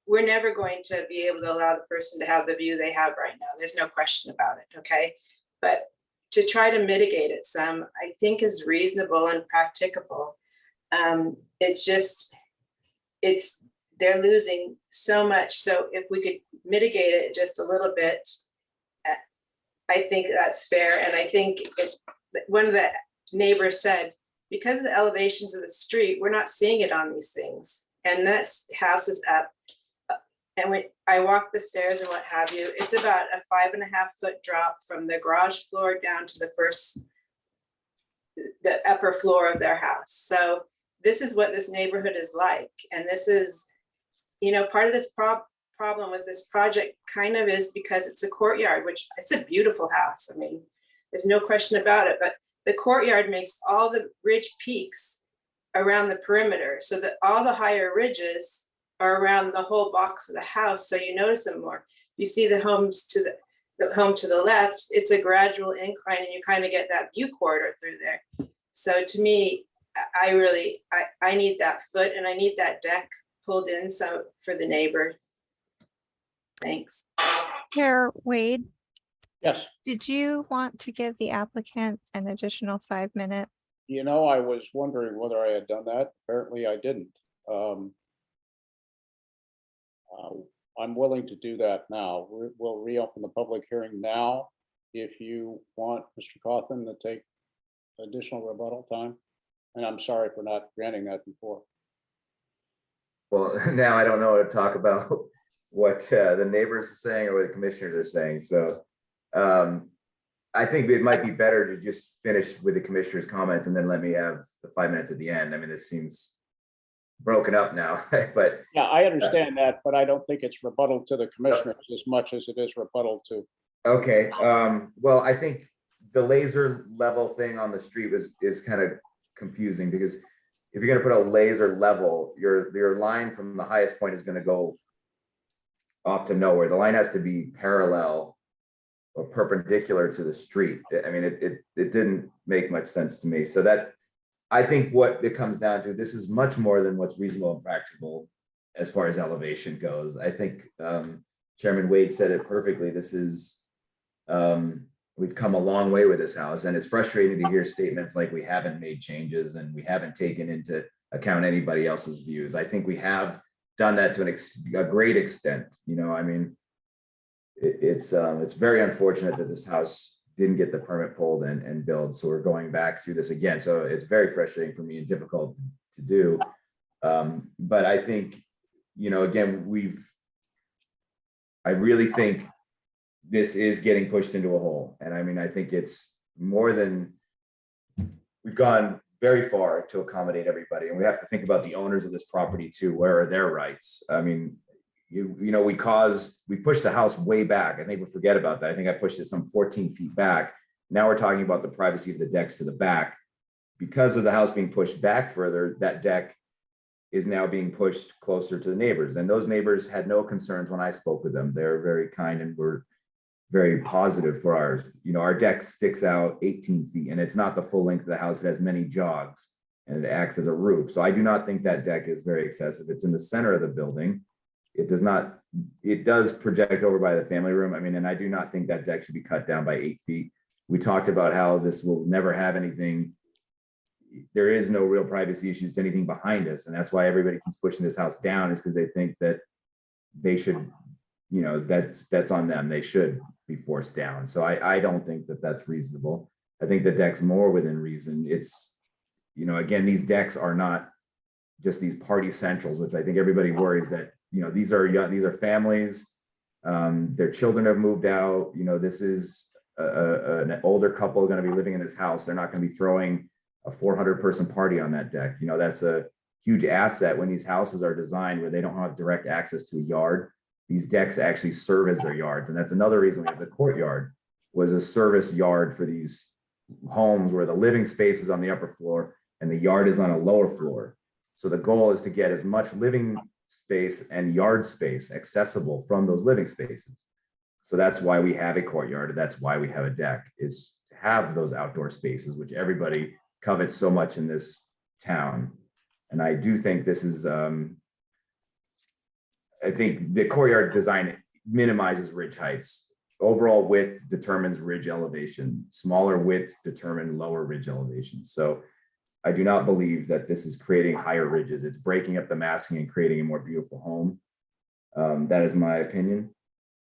we're never going to be able to allow the person to have the view they have right now. There's no question about it, okay? But to try to mitigate it some, I think is reasonable and practicable. It's just, they're losing so much. So if we could mitigate it just a little bit, I think that's fair. And I think one of the neighbors said, because of the elevations of the street, we're not seeing it on these things. And that house is up. And when I walk the stairs and what have you, it's about a 5.5 foot drop from the garage floor down to the upper floor of their house. So this is what this neighborhood is like. And this is, part of this problem with this project kind of is because it's a courtyard, which it's a beautiful house. I mean, there's no question about it, but the courtyard makes all the ridge peaks around the perimeter so that all the higher ridges are around the whole box of the house. So you notice them more. You see the homes to the home to the left, it's a gradual incline and you kind of get that view corridor through there. So to me, I need that foot and I need that deck pulled in so for the neighbor. Thanks. Chair Wade, Yes, did you want to give the applicant an additional 5 minutes? I was wondering whether I had done that. Apparently I didn't. I'm willing to do that now. We'll reopen the public hearing now. If you want Mr. Cawthon to take additional rebuttal time, and I'm sorry for not granting that before. Well, now I don't know what to talk about what the neighbors are saying or what the commissioners are saying. So I think it might be better to just finish with the commissioners' comments and then let me have the 5 minutes at the end. I mean, this seems broken up now, but Yeah, I understand that, but I don't think it's rebuttal to the commissioners as much as it is rebuttal to. okay. Well, I think the laser level thing on the street is kind of confusing because if you're going to put a laser level, your line from the highest point is going to go off to nowhere. The line has to be parallel or perpendicular to the street. I mean, it didn't make much sense to me. So that, I think what it comes down to, this is much more than what's reasonable and practical as far as elevation goes. I think Chairman Wade said it perfectly. This is, we've come a long way with this house, and it's frustrating to hear statements like we haven't made changes and we haven't taken into account anybody else's views. I think we have done that to a great extent. You know, I mean, it's very unfortunate that this house didn't get the permit pulled and built. So we're going back through this again. So it's very frustrating for me and difficult to do. But I think, you know, again, I really think this is getting pushed into a hole. And I mean, I think it's more than, we've gone very far to accommodate everybody. And we have to think about the owners of this property too. Where are their rights? I mean, you know, we pushed the house way back. I think we forget about that. I think I pushed it some 14 feet back. Now we're talking about the privacy of the decks to the back. Because of the house being pushed back further, that deck is now being pushed closer to the neighbors. And those neighbors had no concerns when I spoke with them. They're very kind and were very positive for ours. You know, our deck sticks out 18 feet and it's not the full length of the house. It has many jogs and it acts as a roof. So I do not think that deck is very excessive. It's in the center of the building. It does project over by the family room. I mean, and I do not think that deck should be cut down by 8 feet. We talked about how this will never have anything. There is no real privacy issues to anything behind us. And that's why everybody keeps pushing this house down, is because they think that they should, you know, that's on them. They should be forced down. So I don't think that that's reasonable. I think the deck's more within reason. It's, you know, again, these decks are not just these party centrals, which I think everybody worries that, you know, these are families, their children have moved out. You know, this is an older couple going to be living in this house. They're not going to be throwing a 400-person party on that deck. You know, that's a huge asset when these houses are designed where they don't have direct access to a yard. These decks actually serve as their yards. And that's another reason we have the courtyard, was a service yard for these homes where the living space is on the upper floor and the yard is on a lower floor. So the goal is to get as much living space and yard space accessible from those living spaces. So that's why we have a courtyard. That's why we have a deck, is to have those outdoor spaces, which everybody covets so much in this town. And I do think this is, I think the courtyard design minimizes ridge heights. Overall width determines ridge elevation. Smaller widths determine lower ridge elevations. So I do not believe that this is creating higher ridges. It's breaking up the masking and creating a more beautiful home. That is my opinion.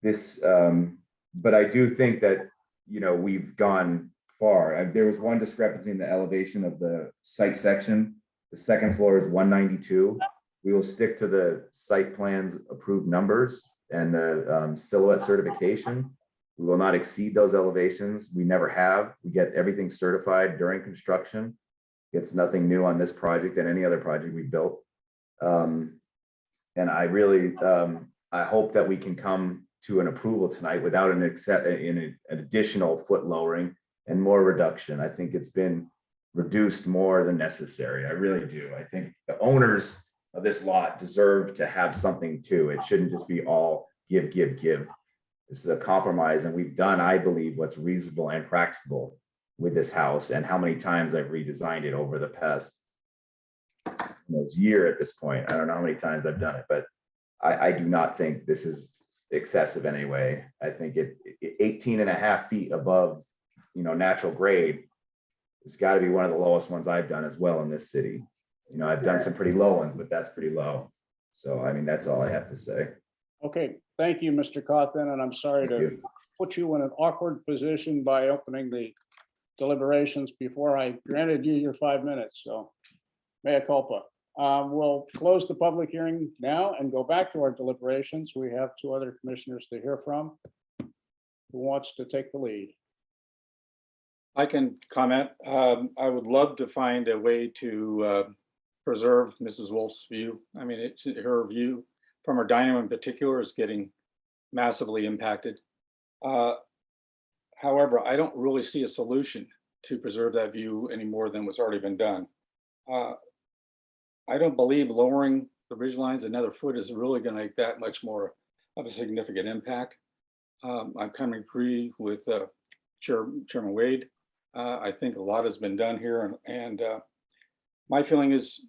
But I do think that, you know, we've gone far. There was one discrepancy in the elevation of the site section. The second floor is 192. We will stick to the site plans approved numbers and the silhouette certification. We will not exceed those elevations. We never have. We get everything certified during construction. It's nothing new on this project and any other project we built. And I really, I hope that we can come to an approval tonight without an additional foot lowering and more reduction. I think it's been reduced more than necessary. I really do. I think the owners of this lot deserve to have something too. It shouldn't just be all give, give, give. This is a compromise, and we've done, I believe, what's reasonable and practical with this house, and how many times I've redesigned it over the past year at this point. I don't know how many times I've done it, but I do not think this is excessive anyway. I think 18 and a half feet above, you know, natural grade, it's got to be one of the lowest ones I've done as well in this city. You know, I've done some pretty low ones, but that's pretty low. So, I mean, that's all I have to say. Okay, thank you, Mr. Cawthon, and I'm sorry to put you in an awkward position by opening the deliberations before I granted you your 5 minutes, so mea culpa. We'll close the public hearing now and go back to our deliberations. We have 2 other commissioners to hear from. Who wants to take the lead? I can comment. I would love to find a way to preserve Mrs. Wolf's view. I mean, her view from her dining room in particular is getting massively impacted. However, I don't really see a solution to preserve that view any more than what's already been done. I don't believe lowering the ridge lines another foot is really going to make that much more of a significant impact. I kind of agree with Chairman Wade. I think a lot has been done here, and my feeling is,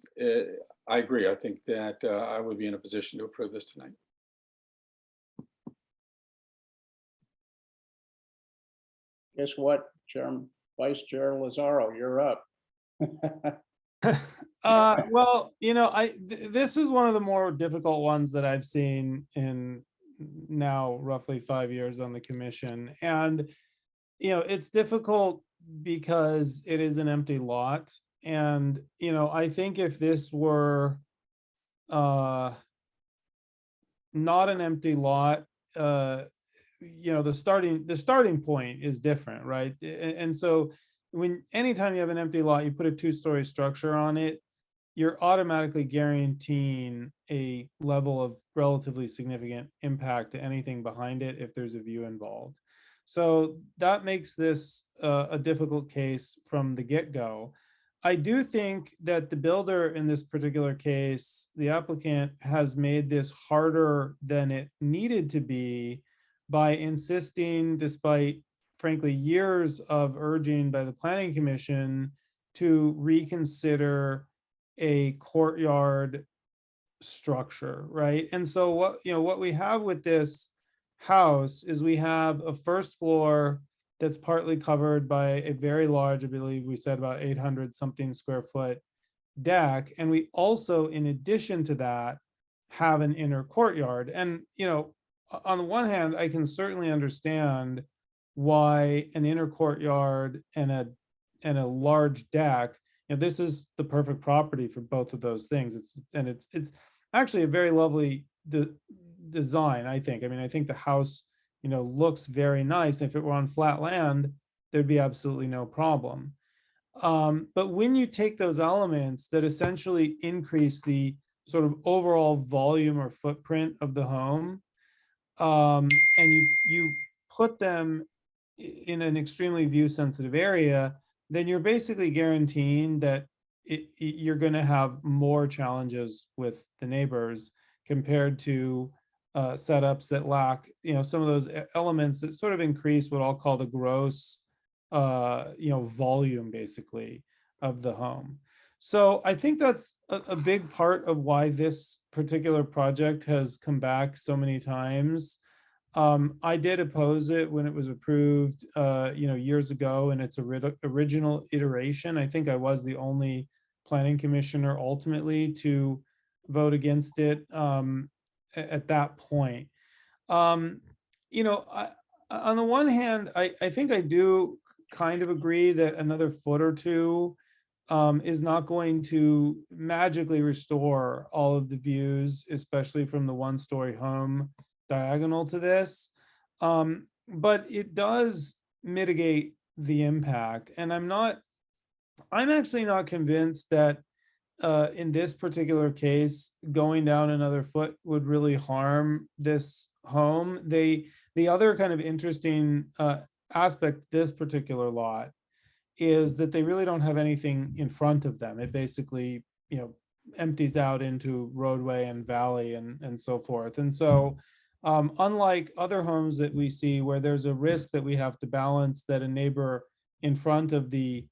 I agree. I think that I would be in a position to approve this tonight. Guess what, Vice Chair Lazaro, you're up. Well, this is one of the more difficult ones that I've seen in now roughly 5 years on the commission. And, it's difficult because it is an empty lot. And, I think if this were not an empty lot, the starting point is different, right? And so anytime you have an empty lot, you put a 2-story structure on it, you're automatically guaranteeing a level of relatively significant impact to anything behind it if there's a view involved. So that makes this a difficult case from the get-go. I do think that the builder in this particular case, the applicant, has made this harder than it needed to be by insisting, despite frankly years of urging by the Planning Commission, to reconsider a courtyard structure, right? And so what we have with this house is we have a first floor that's partly covered by a very large, I believe we said about 800 something square foot deck. And we also, in addition to that, have an inner courtyard. And, on the one hand, I can certainly understand why an inner courtyard and a large deck, this is the perfect property for both of those things. It's actually a very lovely design, I think. I think the house, looks very nice. If it were on flat land, there'd be absolutely no problem. But when you take those elements that essentially increase the sort of overall volume or footprint of the home, and you put them in an extremely view sensitive area, then you're basically guaranteeing that you're going to have more challenges with the neighbors compared to setups that lack, some of those elements that sort of increase what I'll call the gross, volume basically of the home. So I think that's a big part of why this particular project has come back so many times. I did oppose it when it was approved, years ago in its original iteration. I think I was the only planning commissioner ultimately to vote against it at that point. On the one hand, I think I do kind of agree that another foot or two is not going to magically restore all of the views, especially from the 1-story home diagonal to this. But it does mitigate the impact. And I'm actually not convinced that in this particular case, going down another foot would really harm this home. The other kind of interesting aspect of this particular lot is that they really don't have anything in front of them. It basically, empties out into roadway and valley and so forth. And so unlike other homes that we see where there's a risk that we have to balance that a neighbor in front of the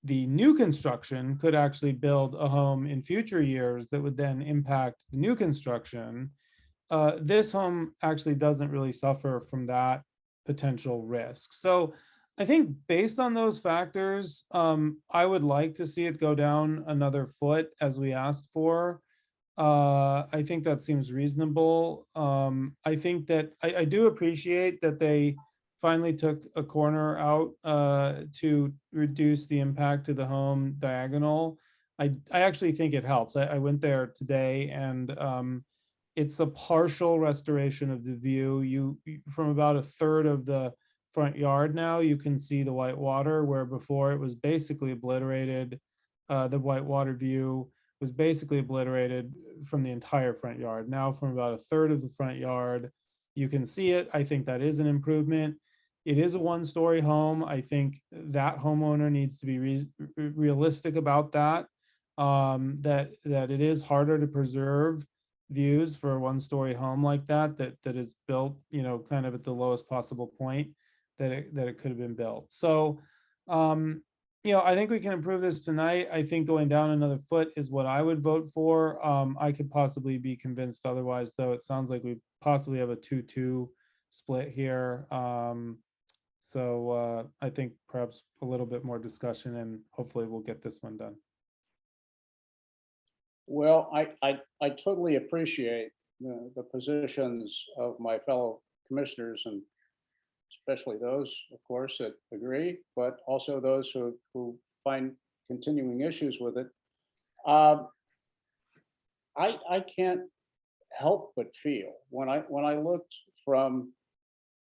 new construction could actually build a home in future years that would then impact the new construction, this home actually doesn't really suffer from that potential risk. So I think based on those factors, I would like to see it go down another foot as we asked for. I think that seems reasonable. I think that I do appreciate that they finally took a corner out to reduce the impact to the home diagonal. I actually think it helps. I went there today, and it's a partial restoration of the view. You from about a third of the front yard now, you can see the white water, where before it was basically obliterated. The white water view was basically obliterated from the entire front yard. Now from about a third of the front yard, you can see it. I think that is an improvement. It is a 1-story home. I think that homeowner needs to be realistic about that, that it is harder to preserve views for a one-story home like that, that is built, you know, kind of at the lowest possible point that it could have been built. So, you know, I think we can improve this tonight. I think going down another foot is what I would vote for. I could possibly be convinced otherwise, though. It sounds like we possibly have a 2-2 split here. So I think perhaps a little bit more discussion, and hopefully we'll get this one done. Well, I totally appreciate the positions of my fellow commissioners, and especially those, of course, that agree, but also those who find continuing issues with it. I can't help but feel when I looked from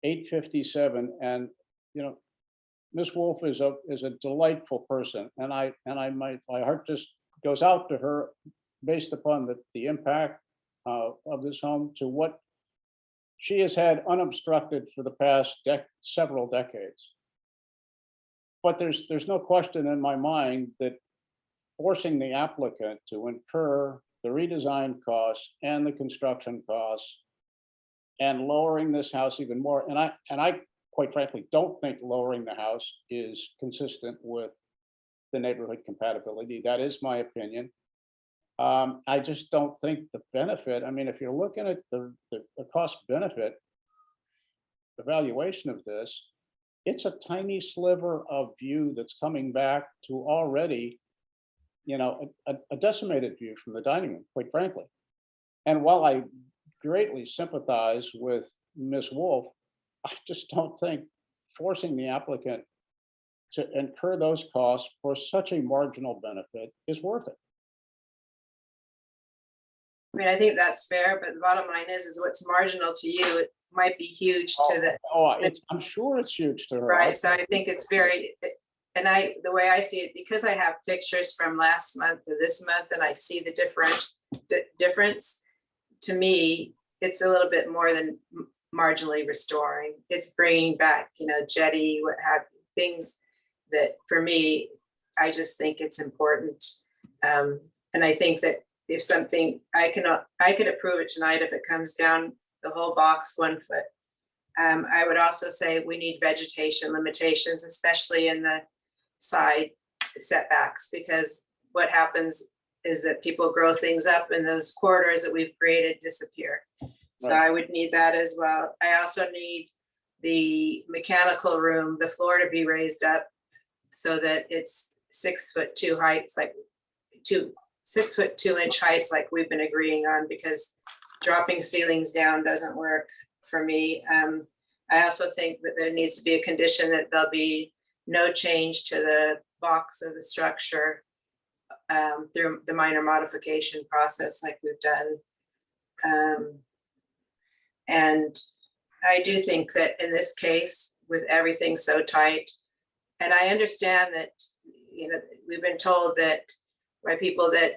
857, and you know, Ms. Wolf is a delightful person, and my heart just goes out to her based upon the impact of this home to what she has had unobstructed for the past several decades. But there's no question in my mind that forcing the applicant to incur the redesign costs and the construction costs and lowering this house even more, and I quite frankly don't think lowering the house is consistent with the neighborhood compatibility. That is my opinion. I just don't think the benefit, I mean, if you're looking at the cost benefit evaluation of this, it's a tiny sliver of view that's coming back to already, you know, a decimated view from the dining room, quite frankly. And while I greatly sympathize with Ms. Wolf, I just don't think forcing the applicant to incur those costs for such a marginal benefit is worth it. I mean, I think that's fair, but the bottom line is what's marginal to you, it might be huge to the. I'm sure it's huge to her. Right, so I think it's very, and the way I see it, because I have pictures from last month to this month, and I see the difference, to me, it's a little bit more than marginally restoring. It's bringing back, you know, jetty, what have you, things that for me, I just think it's important. And I think that if something, I could approve it tonight if it comes down the whole box 1 foot. I would also say we need vegetation limitations, especially in the side setbacks, because what happens is that people grow things up and those corridors that we've created disappear. So I would need that as well. I also need the mechanical room, the floor to be raised up so that it's 6'2" heights, like 6'2" heights, like we've been agreeing on, because dropping ceilings down doesn't work for me. I also think that there needs to be a condition that there'll be no change to the box of the structure through the minor modification process like we've done. And I do think that in this case, with everything so tight, and I understand that, you know, we've been told that by people that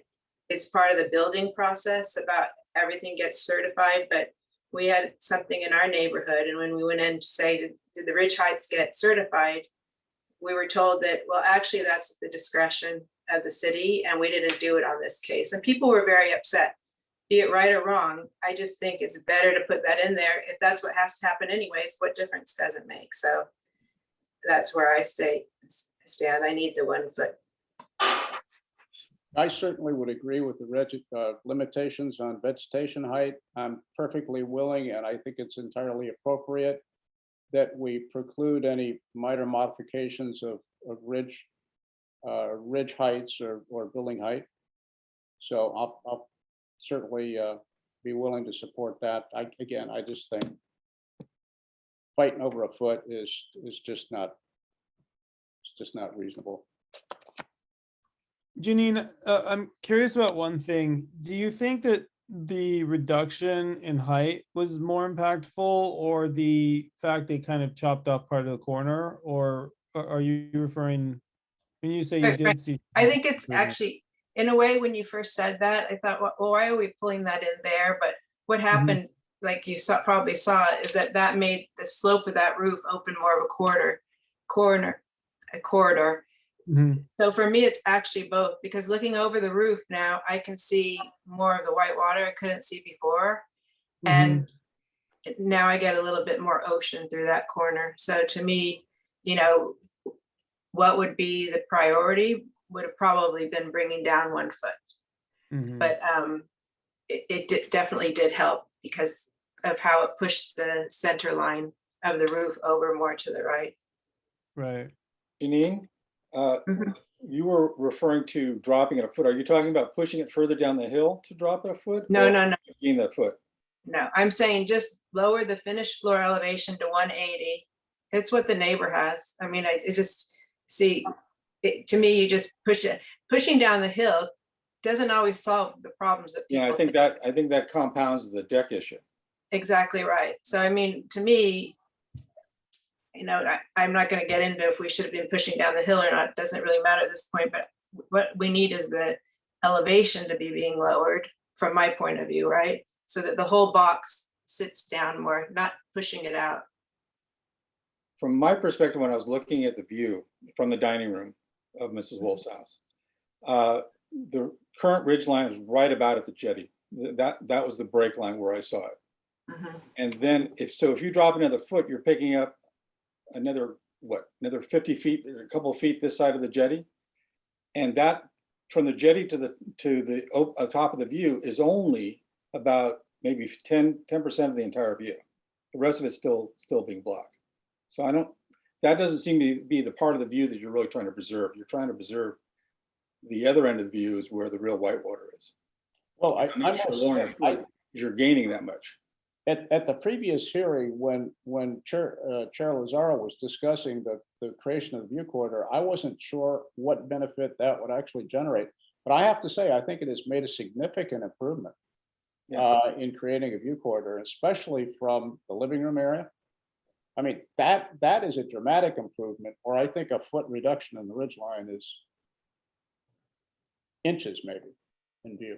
it's part of the building process about everything gets certified, but we had something in our neighborhood, and when we went in to say, did the Ridge Heights get certified? We were told that, well, actually that's the discretion of the city, and we didn't do it on this case. And people were very upset, be it right or wrong. I just think it's better to put that in there. If that's what has to happen anyways, what difference does it make? So that's where I stand. I need the 1 foot. I certainly would agree with the limitations on vegetation height. I'm perfectly willing, and I think it's entirely appropriate that we preclude any minor modifications of ridge heights or building height. So I'll certainly be willing to support that. I just think fighting over a foot is just not reasonable. Janine, I'm curious about one thing. Do you think that the reduction in height was more impactful, or the fact they kind of chopped off part of the corner? Or are you referring, when you say you did see? I think it's actually, in a way, when you first said that, I thought, well, why are we pulling that in there? But what happened, like you probably saw, is that made the slope of that roof open more of a corridor. Mhm. So for me, it's actually both, because looking over the roof now, I can see more of the white water I couldn't see before. And now I get a little bit more ocean through that corner. So to me, you know, what would be the priority would have probably been bringing down 1 foot. Mhm. But definitely did help because of how it pushed the center line of the roof over more to the right. Right. Janine, you were referring to dropping it a foot. Are you talking about pushing it further down the hill to drop it a foot? No, or no, no. Gain that foot? No, I'm saying just lower the finished floor elevation to 180. It's what the neighbor has. I mean, I just see, to me, you just pushing down the hill doesn't always solve the problems that people. Yeah, I think that compounds the deck issue. Exactly right. So I mean, to me, you know, I'm not going to get into if we should have been pushing down the hill or not. It doesn't really matter at this point, but what we need is the elevation to be being lowered from my point of view, right? So that the whole box sits down more, not pushing it out. From my perspective, when I was looking at the view from the dining room of Mrs. Wolf's house, the current ridge line was right about at the jetty. That was the break line where I saw it. And then if you drop another foot, you're picking up another 50 feet, a couple of feet this side of the jetty. And that from the jetty to the top of the view is only about maybe 10% of the entire view. The rest of it's still being blocked. So that doesn't seem to be the part of the view that you're really trying to preserve. You're trying to preserve the other end of the view is where the real white water is. Well, I'm not sure, Lauren, if you're gaining that much. At the previous hearing, when Chair Lazaro was discussing the creation of the view corridor, I wasn't sure what benefit that would actually generate. But I have to say, I think it has made a significant improvement in creating a view corridor, especially from the living room area. I mean, that is a dramatic improvement, or I think a foot reduction in the ridge line is inches maybe in view.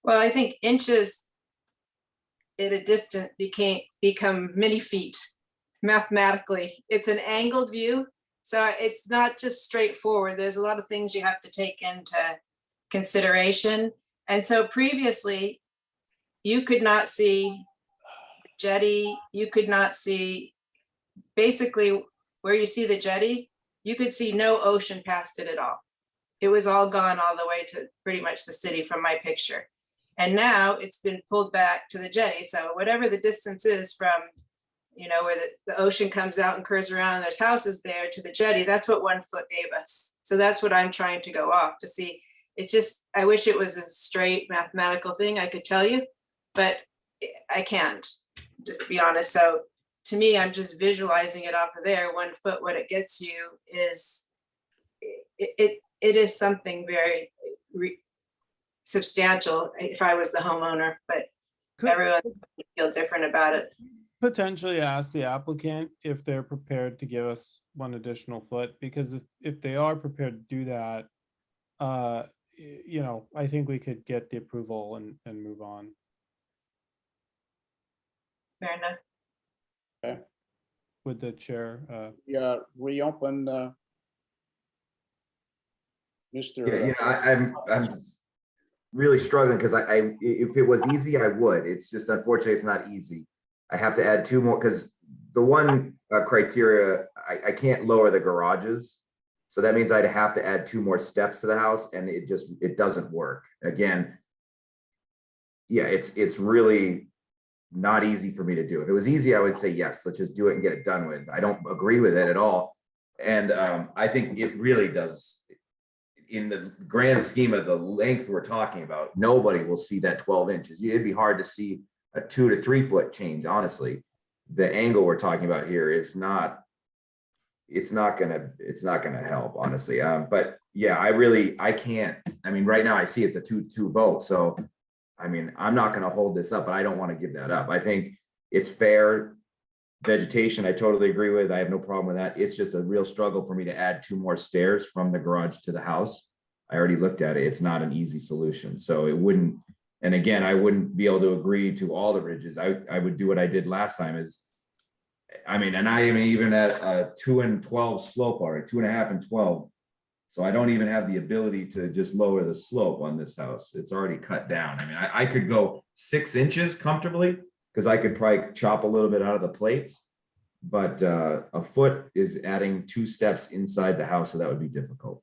Well, I think inches at a distance become many feet mathematically. It's an angled view, so it's not just straightforward. There's a lot of things you have to take into consideration. And so previously, you could not see jetty, you could not see, basically where you see the jetty, you could see no ocean past it at all. It was all gone all the way to pretty much the city from my picture. And now it's been pulled back to the jetty. So whatever the distance is from, you know, where the ocean comes out and curves around and there's houses there to the jetty, that's what 1 foot gave us. So that's what I'm trying to go off to see. It's just, I wish it was a straight mathematical thing I could tell you, but I can't, just to be honest. So to me, I'm just visualizing it off of there. 1 foot, what it gets you is, it is something very substantial if I was the homeowner, but everyone would feel different about it. Potentially ask the applicant if they're prepared to give us 1 additional foot, because if they are prepared to do that, you know, I think we could get the approval and move on. Fair enough. Okay. With the chair. Yeah, reopen, Mr. I'm really struggling because if it was easy, I would. It's just unfortunately it's not easy. I have to add 2 more because the one criteria, I can't lower the garages. So that means I'd have to add 2 more steps to the house, and it doesn't work. Again, yeah, it's really not easy for me to do. If it was easy, I would say yes, let's just do it and get it done with. I don't agree with it at all. And I think it really does, in the grand scheme of the length we're talking about, nobody will see that 12 inches. It'd be hard to see a 2 to 3 foot change, honestly. The angle we're talking about here is not, it's not gonna help, honestly. But yeah, I can't, I mean, right now I see it's a 2-2 vote. So, I mean, I'm not gonna hold this up, but I don't want to give that up. I think it's fair. Vegetation, I totally agree with. I have no problem with that. It's just a real struggle for me to add 2 more stairs from the garage to the house. I already looked at it. It's not an easy solution. So it wouldn't, and again, I wouldn't be able to agree to all the ridges. I would do what I did last time is, I mean, and I am even at a 2 and 12 slope already, 2.5 and 12. So I don't even have the ability to just lower the slope on this house. It's already cut down. I mean, I could go 6 inches comfortably because I could probably chop a little bit out of the plates. But a foot is adding 2 steps inside the house, so that would be difficult.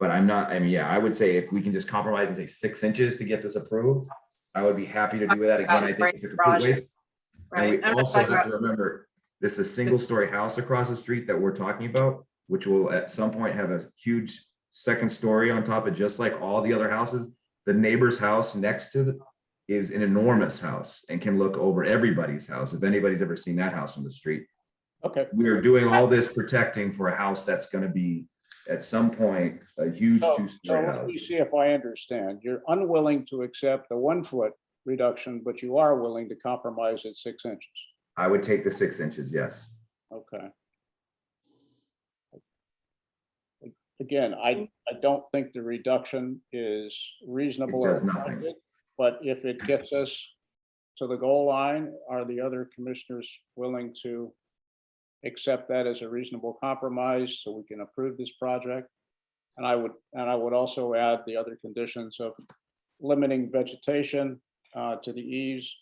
But I'm not, I mean, yeah, I would say if we can just compromise and say 6 inches to get this approved, I would be happy to do that. Again, I think it's a complete waste. And we I'm not also talking have to about- remember, this is a single-story house across the street that we're talking about, which will at some point have a huge second story on top of, just like all the other houses. The neighbor's house next to it is an enormous house and can look over everybody's house. If anybody's ever seen that house from the street. Okay. We are doing all this protecting for a house that's gonna be, at some point, a huge So two-story let house. me see if I understand. You're unwilling to accept the 1 foot reduction, but you are willing to compromise at 6 inches. I would take the 6 inches, yes. Okay. Again, I don't think the reduction is reasonable. It does or nothing. warranted, but if it gets us to the goal line, are the other commissioners willing to accept that as a reasonable compromise so we can approve this project? And I would also add the other conditions of limiting vegetation to the eaves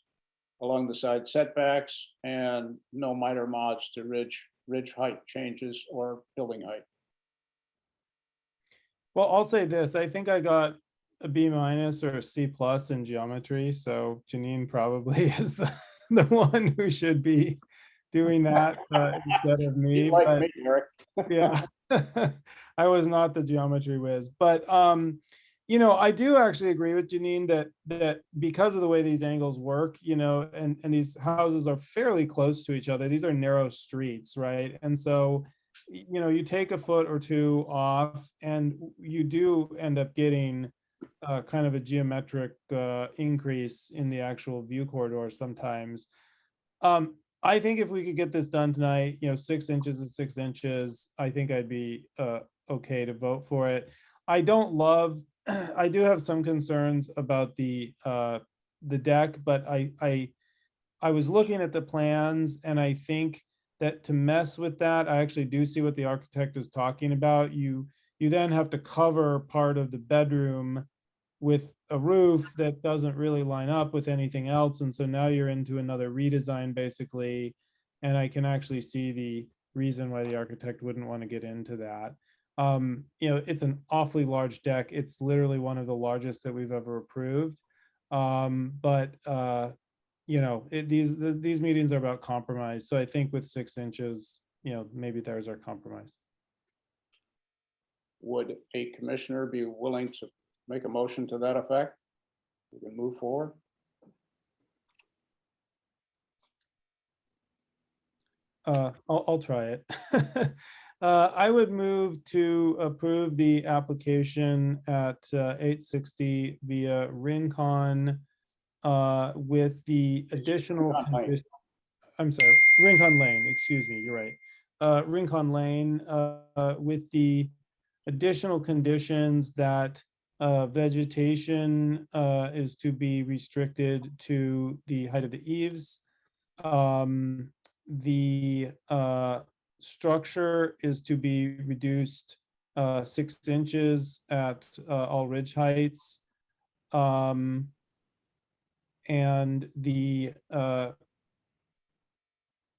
along the side setbacks and no minor mods to ridge height changes or building height. Well, I'll say this, I think I got a B- or a C+ in geometry, so Janine probably is the one who should be doing that instead of me. You like but- me, Eric. Yeah, I was not the geometry whiz, but I do actually agree with Janine that because of the way these angles work, and these houses are fairly close to each other. These are narrow streets, right? And so, you take a foot or 2 off, and you do end up getting kind of a geometric increase in the actual view corridor sometimes. I think if we could get this done tonight, 6 inches is 6 inches, I think I'd be okay to vote for it. I do have some concerns about the deck, but I was looking at the plans, and I think that to mess with that, I actually do see what the architect is talking about. You then have to cover part of the bedroom with a roof that doesn't really line up with anything else. And so now you're into another redesign, basically. And I can actually see the reason why the architect wouldn't want to get into that. It's an awfully large deck. It's literally one of the largest that we've ever approved. These meetings are about compromise. So I think with 6 inches, maybe there's our compromise. Would a commissioner be willing to make a motion to that effect? We can move forward. I'll try it. I would move to approve the application at 860 via Rincon with the additional. I'm sorry, Rincon Lane, excuse me, you're right. Rincon Lane with the additional conditions that vegetation is to be restricted to the height of the eaves. The structure is to be reduced 6 inches at all ridge heights. And the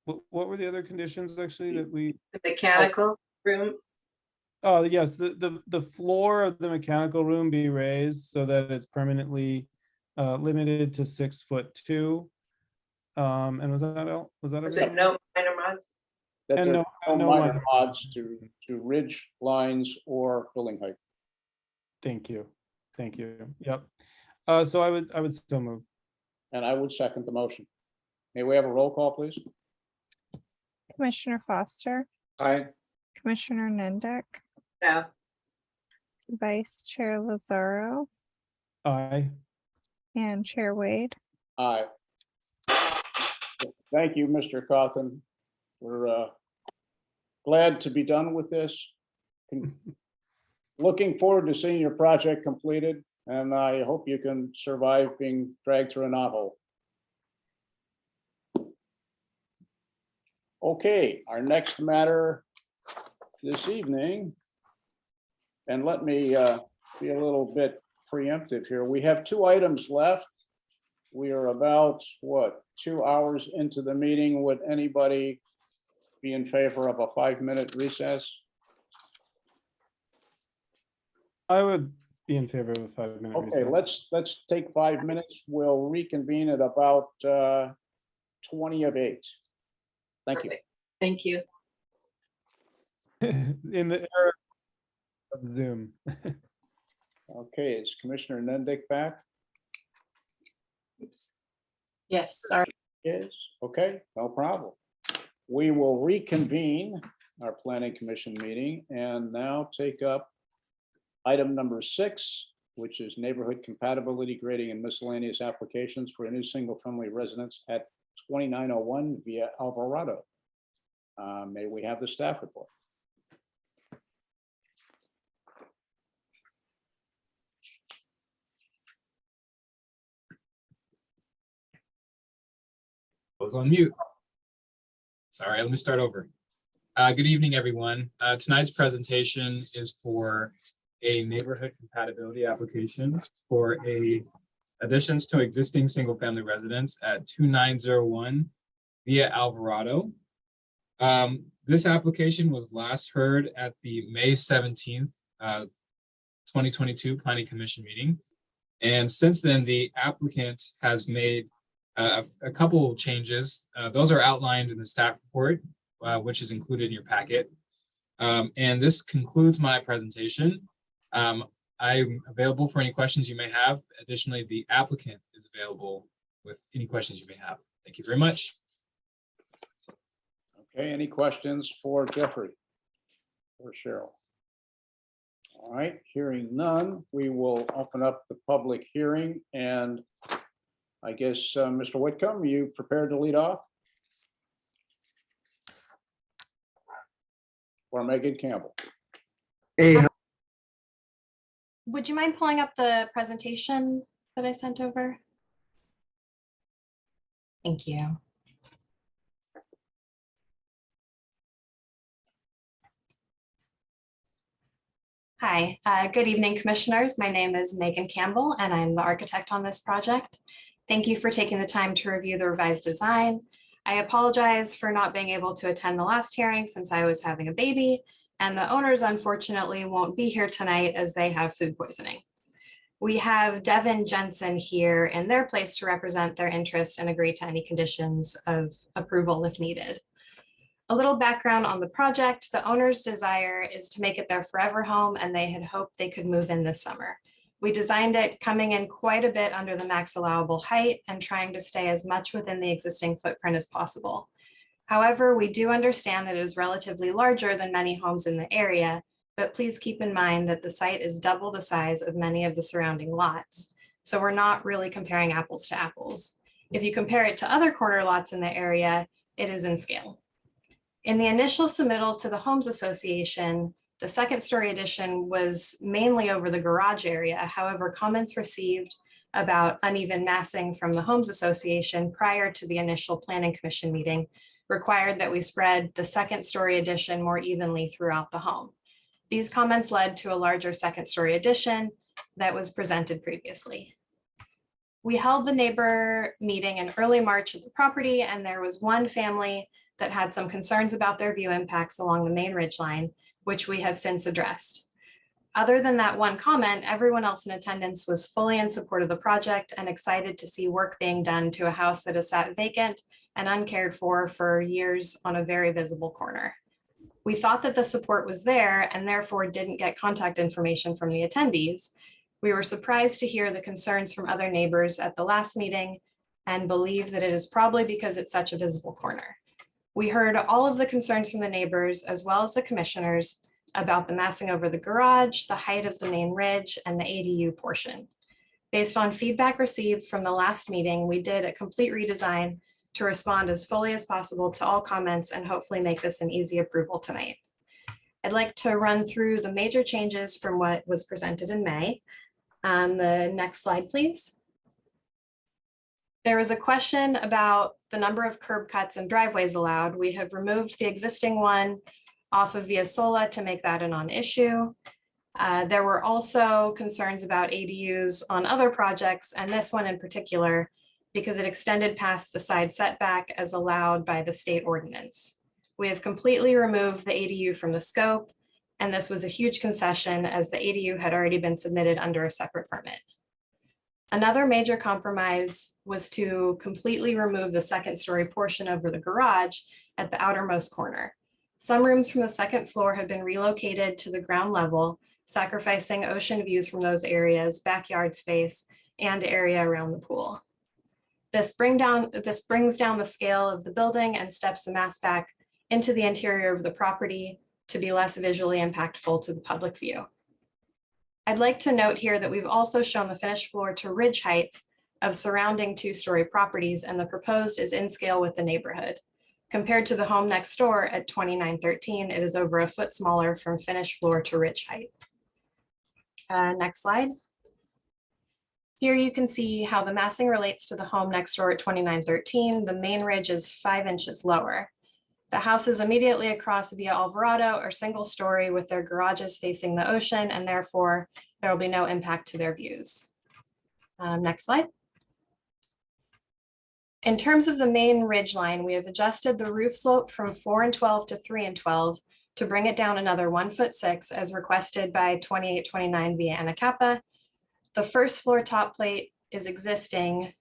what were the other conditions actually that we? The mechanical room. Oh, yes, the floor of the mechanical room be raised so that it's permanently limited to 6'2". And was that all? Was that Was everything? it no minor mods? That And there no are no minor minor- mods to ridge lines or building height. Thank you. Yep. So I would still move. And I would second the motion. May we have a roll call, please? Commissioner Foster, Aye. Commissioner Nendek, No. Vice Chair Lazaro, Aye. and Chair Wade. Aye. Thank you, Mr. Cawthon. We're glad to be done with this. Looking forward to seeing your project completed, and I hope you can survive being dragged through a knothole. Okay, our next matter this evening And let me be a little bit preemptive here. We have 2 items left. We are about, what, 2 hours into the meeting. Would anybody be in favor of a 5-minute recess? I would be in favor of a 5-minute Okay, recess. let's take 5 minutes. We'll reconvene at about 20 of 8. Thank you. Perfect. Thank you. In the era of Zoom. Okay, is Commissioner Nendick back? Oops. Yes, sorry. Yes, okay, no problem. We will reconvene our planning commission meeting and now take up item number 6, which is neighborhood compatibility grading and miscellaneous applications for a new single-family residence at 2901 via Alvarado. May we have the staff report? I was on mute. Sorry, let me start over. Good evening, everyone. Tonight's presentation is for a neighborhood compatibility application for additions to existing single-family residence at 2901 via Alvarado. This application was last heard at the May 17th, 2022 Planning Commission meeting. And since then, the applicant has made a couple of changes. Those are outlined in the staff report, which is included in your packet. And this concludes my presentation. I'm available for any questions you may have. Additionally, the applicant is available with any questions you may have. Thank you very much. Okay, any questions for Jeffrey or Cheryl? All right, hearing none, we will open up the public hearing, and I guess, Mr. Whitcomb, you prepared to lead off? Or Megan Campbell? Hey. Would you mind pulling up the presentation that I sent over? Thank you. Hi, good evening, commissioners. My name is Megan Campbell, and I'm the architect on this project. Thank you for taking the time to review the revised design. I apologize for not being able to attend the last hearing since I was having a baby, and the owners unfortunately won't be here tonight as they have food poisoning. We have Devin Jensen here in their place to represent their interest and agree to any conditions of approval if needed. A little background on the project: the owner's desire is to make it their forever home, and they had hoped they could move in this summer. We designed it coming in quite a bit under the max allowable height and trying to stay as much within the existing footprint as possible. However, we do understand that it is relatively larger than many homes in the area, but please keep in mind that the site is double the size of many of the surrounding lots. So we're not really comparing apples to apples. If you compare it to other corner lots in the area, it is in scale. In the initial submittal to the Homes Association, the second story addition was mainly over the garage area. However, comments received about uneven massing from the Homes Association prior to the initial Planning Commission meeting required that we spread the second story addition more evenly throughout the home. These comments led to a larger second story addition that was presented previously. We held the neighbor meeting in early March at the property, and there was one family that had some concerns about their view impacts along the main ridge line, which we have since addressed. Other than that one comment, everyone else in attendance was fully in support of the project and excited to see work being done to a house that has sat vacant and uncared for years on a very visible corner. We thought that the support was there and therefore didn't get contact information from the attendees. We were surprised to hear the concerns from other neighbors at the last meeting and believe that it is probably because it's such a visible corner. We heard all of the concerns from the neighbors as well as the commissioners about the massing over the garage, the height of the main ridge, and the ADU portion. Based on feedback received from the last meeting, we did a complete redesign to respond as fully as possible to all comments and hopefully make this an easy approval tonight. I'd like to run through the major changes from what was presented in May. The next slide, please. There was a question about the number of curb cuts and driveways allowed. We have removed the existing one off of Via Sola to make that a non-issue. There were also concerns about ADUs on other projects, and this one in particular, because it extended past the side setback as allowed by the state ordinance. We have completely removed the ADU from the scope, and this was a huge concession as the ADU had already been submitted under a separate permit. Another major compromise was to completely remove the second story portion over the garage at the outermost corner. Some rooms from the second floor have been relocated to the ground level, sacrificing ocean views from those areas, backyard space, and area around the pool. This brings down the scale of the building and steps the mass back into the interior of the property to be less visually impactful to the public view. I'd like to note here that we've also shown the finished floor to ridge heights of surrounding two-story properties, and the proposed is in scale with the neighborhood. Compared to the home next door at 2913, it is over a foot smaller from finished floor to ridge height. Next slide. Here you can see how the massing relates to the home next door at 2913. The main ridge is 5 inches lower. The houses immediately across Via Alvarado are single story with their garages facing the ocean, and therefore there will be no impact to their views. Next slide. In terms of the main ridge line, we have adjusted the roof slope from 4 and 12 to 3 and 12 to bring it down another 1'6" as requested by 2829 Via Anacapa. The first floor top plate is existing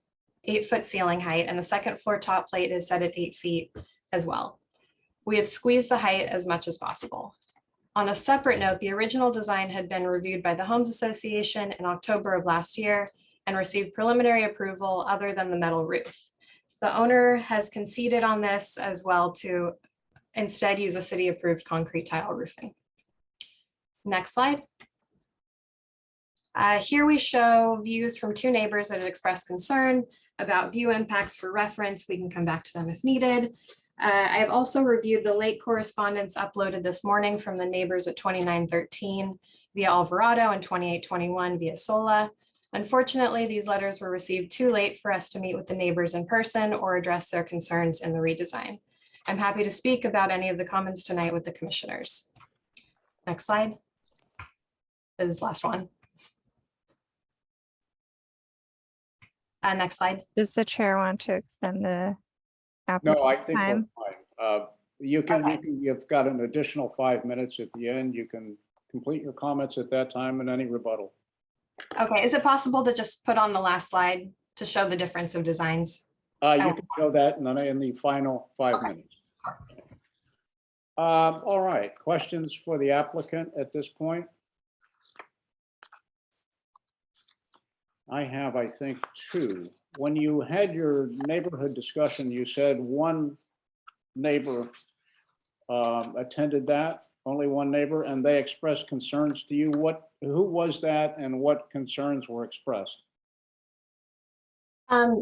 8-foot ceiling height, and the second floor top plate is set at 8 feet as well. We have squeezed the height as much as possible. On a separate note, the original design had been reviewed by the Homes Association in October of last year and received preliminary approval other than the metal roof. The owner has conceded on this as well to instead use a city-approved concrete tile roofing. Next slide. Here we show views from 2 neighbors that had expressed concern about view impacts. For reference, we can come back to them if needed. I have also reviewed the late correspondence uploaded this morning from the neighbors at 2913 Via Alvarado and 2821 Via Sola. Unfortunately, these letters were received too late for us to meet with the neighbors in person or address their concerns in the redesign. I'm happy to speak about any of the comments tonight with the commissioners. Next slide. This is the last one. Next slide. Does the chair want to extend the No, I think we're time? fine. You've got an additional 5 minutes at the end. You can complete your comments at that time and any rebuttal. Okay, is it possible to just put on the last slide to show the difference of designs? You can show that in the final 5 minutes. All right, questions for the applicant at this point? I have, I think, 2. When you had your neighborhood discussion, you said one neighbor attended that, only one neighbor, and they expressed concerns to you. Who was that and what concerns were expressed?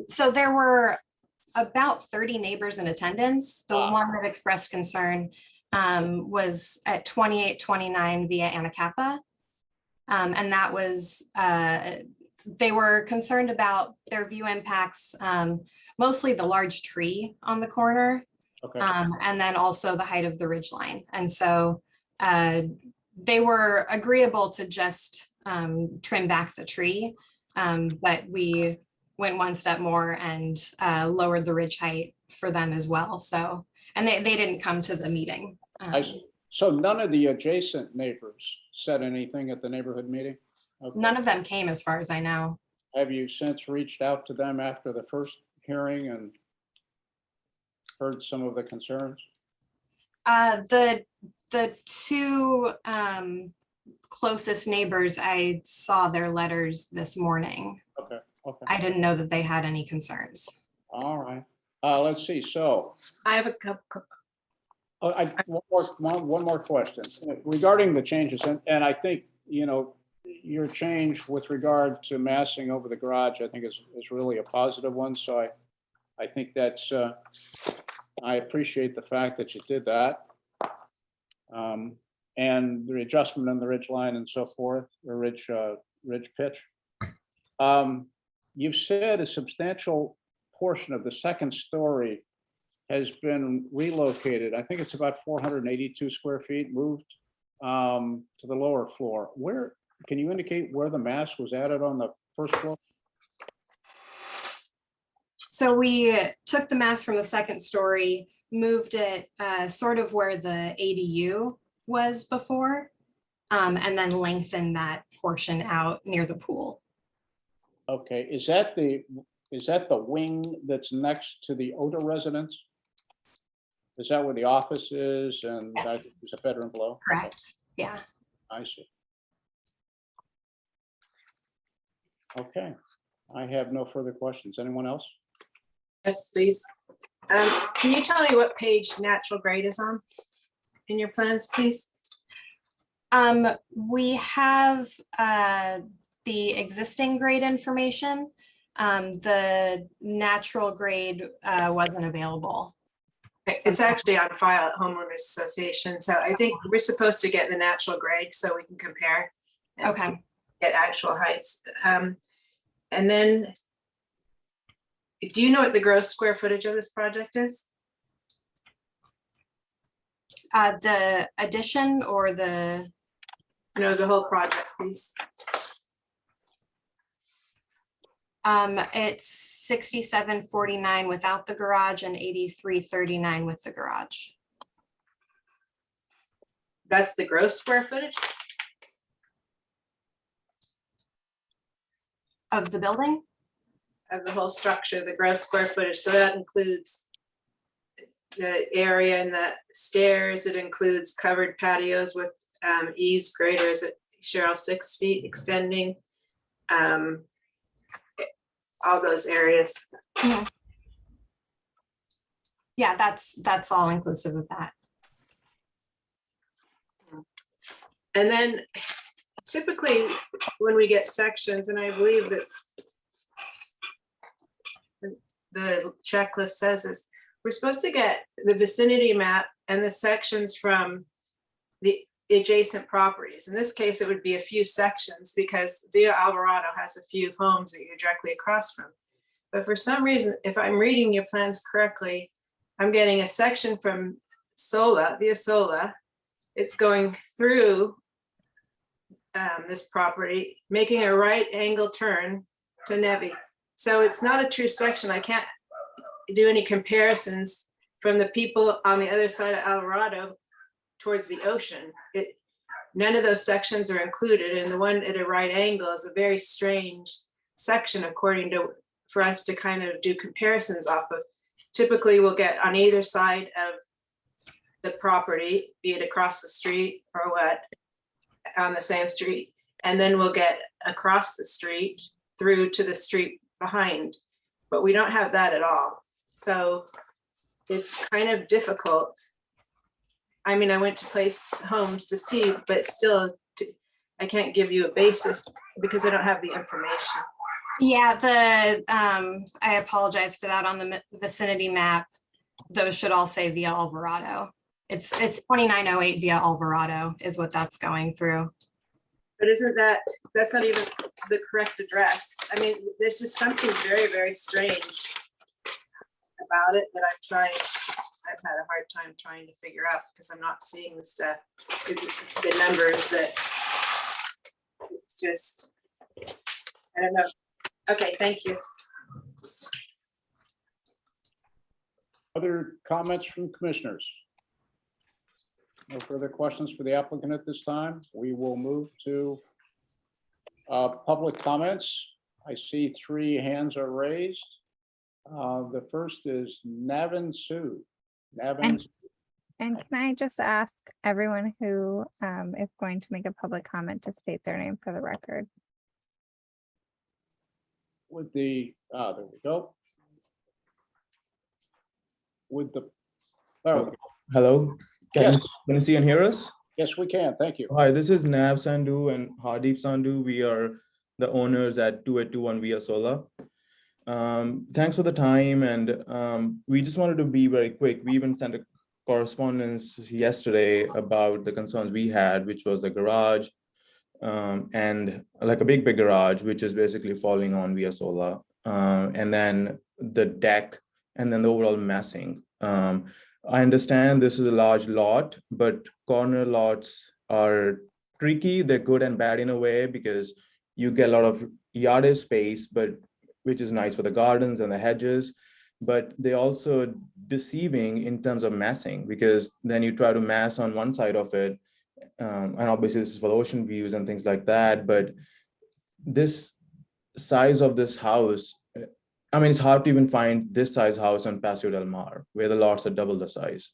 So there were about 30 neighbors in attendance. The one that expressed concern was at 2829 Via Anacapa. And that was, they were concerned about their view impacts, mostly the large tree on the corner, Okay. and then also the height of the ridge line. And so they were agreeable to just trim back the tree, but we went one step more and lowered the ridge height for them as well. So, and they didn't come to the meeting. So none of the adjacent neighbors said anything at the neighborhood meeting? Okay. None of them came as far as I know. Have you since reached out to them after the first hearing and heard some of the concerns? The 2 closest neighbors, I saw their letters this morning. Okay, okay. I didn't know that they had any concerns. All right. Let's see. So I have a couple. one more question regarding the changes, and I think, your change with regard to massing over the garage, I think is really a positive one. So I think that's, I appreciate the fact that you did that. And the adjustment in the ridge line and so forth, or ridge pitch. You've said a substantial portion of the second story has been relocated. I think it's about 482 square feet moved to the lower floor. Where, can you indicate where the mass was added on the first floor? So we took the mass from the second story, moved it sort of where the ADU was before, and then lengthened that portion out near the pool. Okay, is that the wing that's next to the Oda residence? Is that where the office is and that Yes. is a bedroom below? Correct. Yeah. I see. Okay, I have no further questions. Anyone else? Yes, please. Can you tell me what page natural grade is on in your plans, please? We have the existing grade information. The natural grade wasn't available. It's actually on file at homeowners association. So I think we're supposed to get the natural grade so we can compare. and Okay. Get actual heights. And then, do you know what the gross square footage of this project is? The addition or the? No, the whole project, please. It's 6749 without the garage and 8339 with the garage. That's the gross square footage Of the building? of the whole structure, the gross square footage. So that includes the area and the stairs. It includes covered patios with eaves greater, is it Cheryl, 6 feet extending? All those areas. Yeah, that's all inclusive of that. And then typically when we get sections, and I believe that the checklist says this, we're supposed to get the vicinity map and the sections from the adjacent properties. In this case, it would be a few sections because Villa Alvarado has a few homes that you're directly across from. But for some reason, if I'm reading your plans correctly, I'm getting a section from Sola, Villa Sola. It's going through this property, making a right angle turn to Nevi. So it's not a true section. I can't do any comparisons from the people on the other side of Alvarado towards the ocean. None of those sections are included, and the one at a right angle is a very strange section according to, for us to kind of do comparisons off of. Typically we'll get on either side of the property, be it across the street or what, on the same street, and then we'll get across the street through to the street behind, but we don't have that at all. So it's kind of difficult. I mean, I went to place homes to see, but still I can't give you a basis because I don't have the information. Yeah, I apologize for that. On the vicinity map, those should all say Villa Alvarado. It's 2908 Villa Alvarado is what that's going through. But isn't that's not even the correct address. I mean, there's just something very, very strange about it that I've had a hard time trying to figure out because I'm not seeing the stuff, the numbers that it's just, I don't know. Okay, thank you. Other comments from commissioners? No further questions for the applicant at this time. We will move to public comments. I see 3 hands are raised. The first is Navin Sue. Navin. And can I just ask everyone who is going to make a public comment to state their name for the record? With the, there we go. With the, oh, Hello, Yes. can you see and hear us? yes, we can. Thank you. Hi, this is Nav Sandhu and Hardeep Sandhu. We are the owners at 2821 Villa Sola. Thanks for the time, and we just wanted to be very quick. We even sent a correspondence yesterday about the concerns we had, which was the garage, and like a big garage, which is basically falling on Villa Sola, and then the deck, and then the overall massing. I understand this is a large lot, but corner lots are tricky. They're good and bad in a way because you get a lot of yardage space, but which is nice for the gardens and the hedges. But they also deceiving in terms of massing, because then you try to mass on one side of it. And obviously this is for ocean views and things like that. But this size of this house, I mean, it's hard to even find this size house on Paseo del Mar, where the lots are double the size.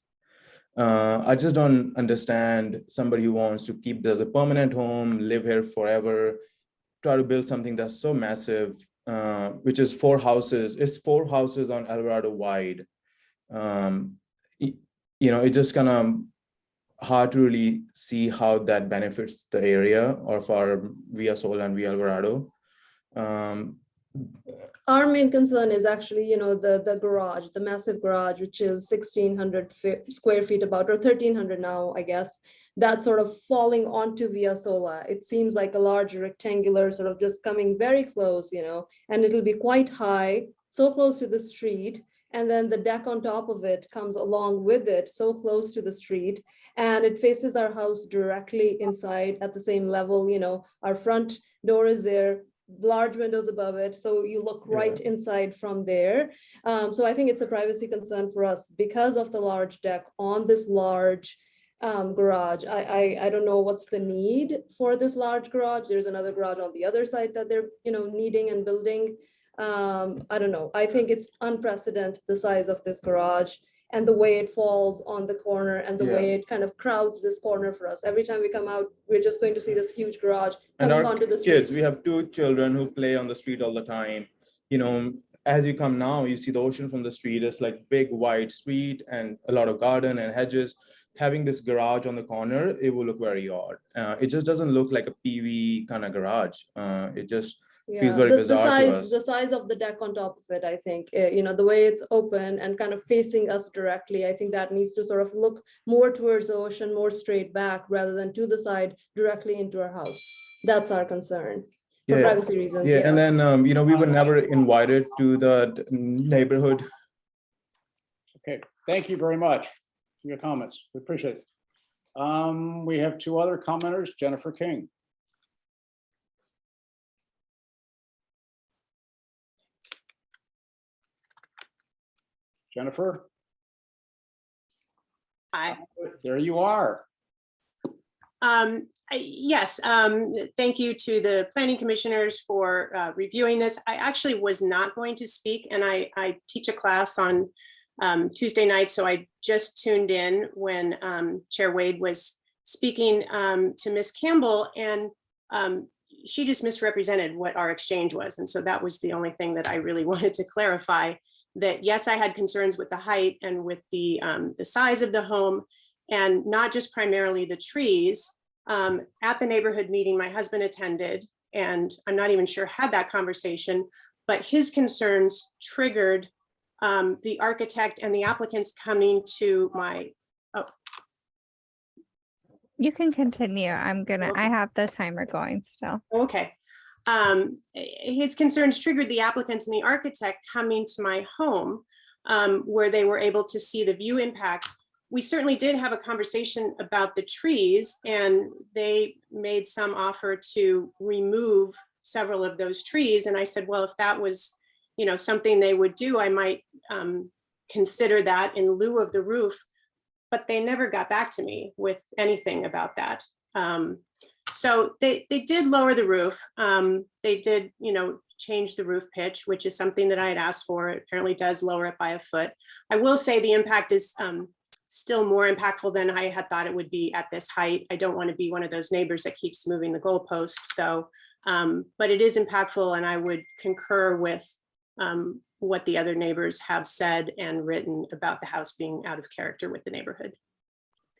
I just don't understand somebody who wants to keep this as a permanent home, live here forever, try to build something that's so massive, which is 4 houses. It's 4 houses on Alvarado wide. It's just kind of hard to really see how that benefits the area of our Villa Sol and Villa Alvarado. Our main concern is actually, the garage, the massive garage, which is 1,600 square feet about, or 1,300 now, I guess. That's sort of falling onto Via Sola. It seems like a large rectangular sort of just coming very close, and it'll be quite high, so close to the street. And then the deck on top of it comes along with it, so close to the street. And it faces our house directly inside at the same level. Our front door is there, large windows above it, so you look right inside from there. So I think it's a privacy concern for us because of the large deck on this large garage. I don't know what's the need for this large garage. There's another garage on the other side that they're needing and building. I don't know. I think it's unprecedented, the size of this garage and the way it falls on the corner and the way it kind of crowds this corner for us. Every time we come out, we're just going to see this huge garage And coming our onto the street. kids, we have 2 children who play on the street all the time. As you come now, you see the ocean from the street. It's like big wide street and a lot of garden and hedges. Having this garage on the corner, it will look very odd. It just doesn't look like a PV kind of garage. It just feels very bizarre to us. The size of the deck on top of it, I think, the way it's open and kind of facing us directly, I think that needs to sort of look more towards the ocean, more straight back rather than to the side directly into our house. That's our concern for privacy reasons. Yeah, and then, we were never invited to the neighborhood. Okay, thank you very much for your comments. We appreciate it. We have 2 other commenters, Jennifer King. Jennifer? Hi. There you are. Yes, thank you to the planning commissioners for reviewing this. I actually was not going to speak, and I teach a class on Tuesday night, so I just tuned in when Chair Wade was speaking to Ms. Campbell, and she just misrepresented what our exchange was. And so that was the only thing that I really wanted to clarify, that yes, I had concerns with the height and with the size of the home, and not just primarily the trees. At the neighborhood meeting my husband attended, and I'm not even sure had that conversation, but his concerns triggered the architect and the applicants coming to my, You can continue. I have the timer going still. Okay. His concerns triggered the applicants and the architect coming to my home, where they were able to see the view impacts. We certainly did have a conversation about the trees, and they made some offer to remove several of those trees. And I said, well, if that was, something they would do, I might consider that in lieu of the roof. But they never got back to me with anything about that. So they did lower the roof. They did, change the roof pitch, which is something that I had asked for. It apparently does lower it by a foot. I will say the impact is still more impactful than I had thought it would be at this height. I don't want to be one of those neighbors that keeps moving the goalpost though. But it is impactful, and I would concur with what the other neighbors have said and written about the house being out of character with the neighborhood.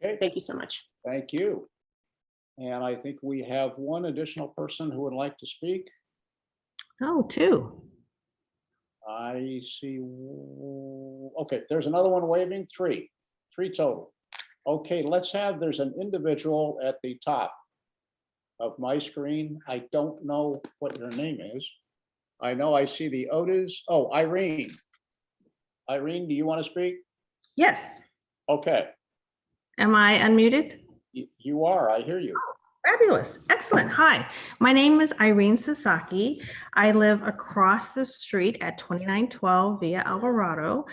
Okay. Thank you so much. Thank you. And I think we have one additional person who would like to speak. Oh, 2. I see. Okay, there's another one waving. 3 total. Okay, there's an individual at the top of my screen. I don't know what your name is. I know I see the Otis. Oh, Irene. Irene, do you want to speak? Yes. Okay. Am I unmuted? You are, I hear you. Fabulous. Excellent. Hi, my name is Irene Sasaki. I live across the street at 2912 Via Alvarado.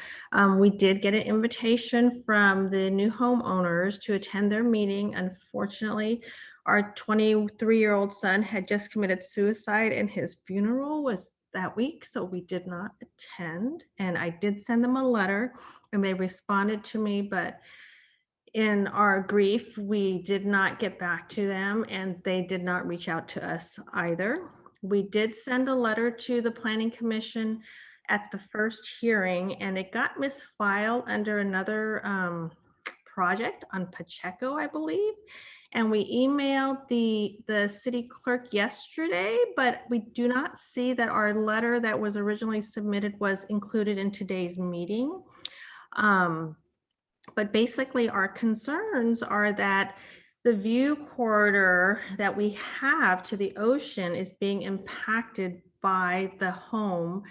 We did get an invitation from the new homeowners to attend their meeting. Unfortunately, our 23-year-old son had just committed suicide and his funeral was that week, so we did not attend. And I did send them a letter and they responded to me, but in our grief, we did not get back to them and they did not reach out to us either. We did send a letter to the Planning Commission at the first hearing and it got misfiled under another project on Pacheco, I believe. And we emailed the city clerk yesterday, but we do not see that our letter that was originally submitted was included in today's meeting. But basically our concerns are that the view corridor that we have to the ocean is being impacted by the home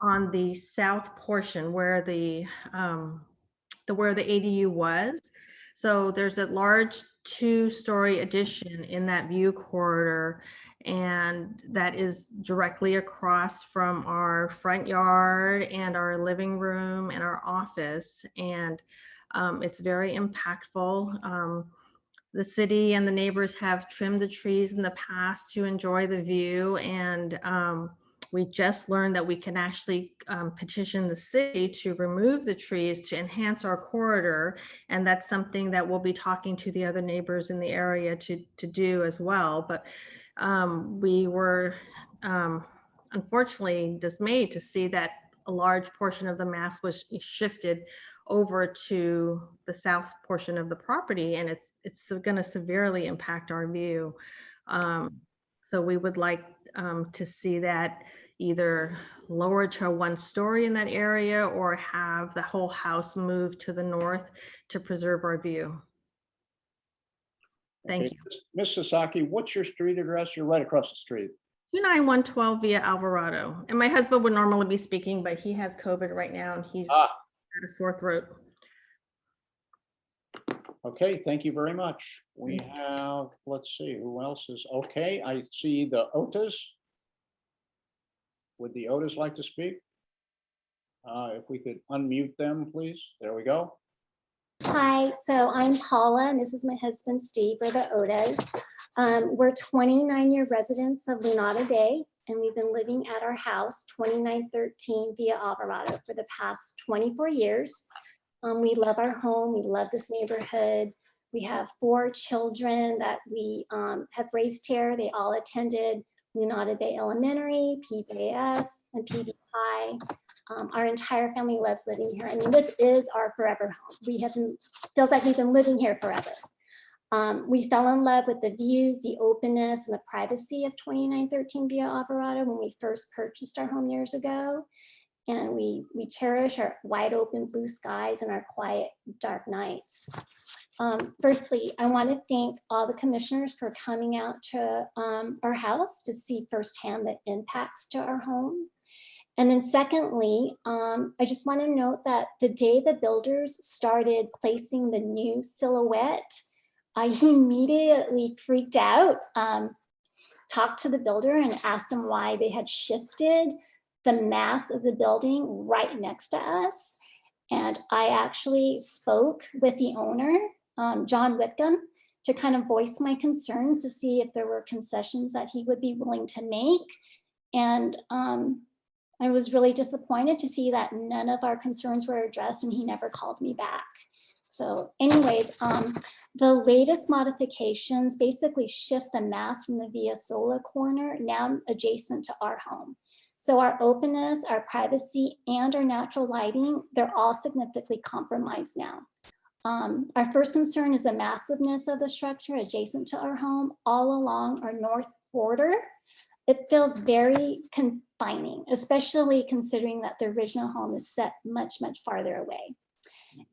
on the south portion where the ADU was. So there's a large 2-story addition in that view corridor, and that is directly across from our front yard and our living room and our office. And it's very impactful. The city and the neighbors have trimmed the trees in the past to enjoy the view. And we just learned that we can actually petition the city to remove the trees to enhance our corridor. And that's something that we'll be talking to the other neighbors in the area to do as well. But we were unfortunately dismayed to see that a large portion of the mass was shifted over to the south portion of the property, and it's going to severely impact our view. So we would like to see that either lowered to a 1-story in that area or have the whole house moved to the north to preserve our view. Thank you. Ms. Sasaki, what's your street address? You're right across the street. 29112 Via Alvarado. And my husband would normally be speaking, but he has COVID right now and he's got a sore throat. Okay, thank you very much. We have, let's see, who else is, okay, I see the Otas. Would the Otas like to speak? If we could unmute them, please. There we go. Hi, so I'm Paula, and this is my husband, Steve, we're the Odas. We're 29-year residents of Lunada Bay, and we've been living at our house, 2913 Via Alvarado, for the past 24 years. We love our home, we love this neighborhood. We have 4 children that we have raised here. They all attended Lunada Bay Elementary, PBAS, and PB High. Our entire family loves living here. I mean, this is our forever home. Feels like we've been living here forever. We fell in love with the views, the openness, and the privacy of 2913 Via Alvarado when we first purchased our home years ago. And we cherish our wide open blue skies and our quiet dark nights. Firstly, I want to thank all the commissioners for coming out to our house to see firsthand the impacts to our home. And then secondly, I just want to note that the day the builders started placing the new silhouette, I immediately freaked out, talked to the builder and asked them why they had shifted the mass of the building right next to us. And I actually spoke with the owner, John Whitcomb, to kind of voice my concerns to see if there were concessions that he would be willing to make. And I was really disappointed to see that none of our concerns were addressed and he never called me back. So anyways, the latest modifications basically shift the mass from the Via Sola corner now adjacent to our home. So our openness, our privacy, and our natural lighting, they're all significantly compromised now. Our first concern is the massiveness of the structure adjacent to our home all along our north border. It feels very confining, especially considering that the original home is set much, much farther away.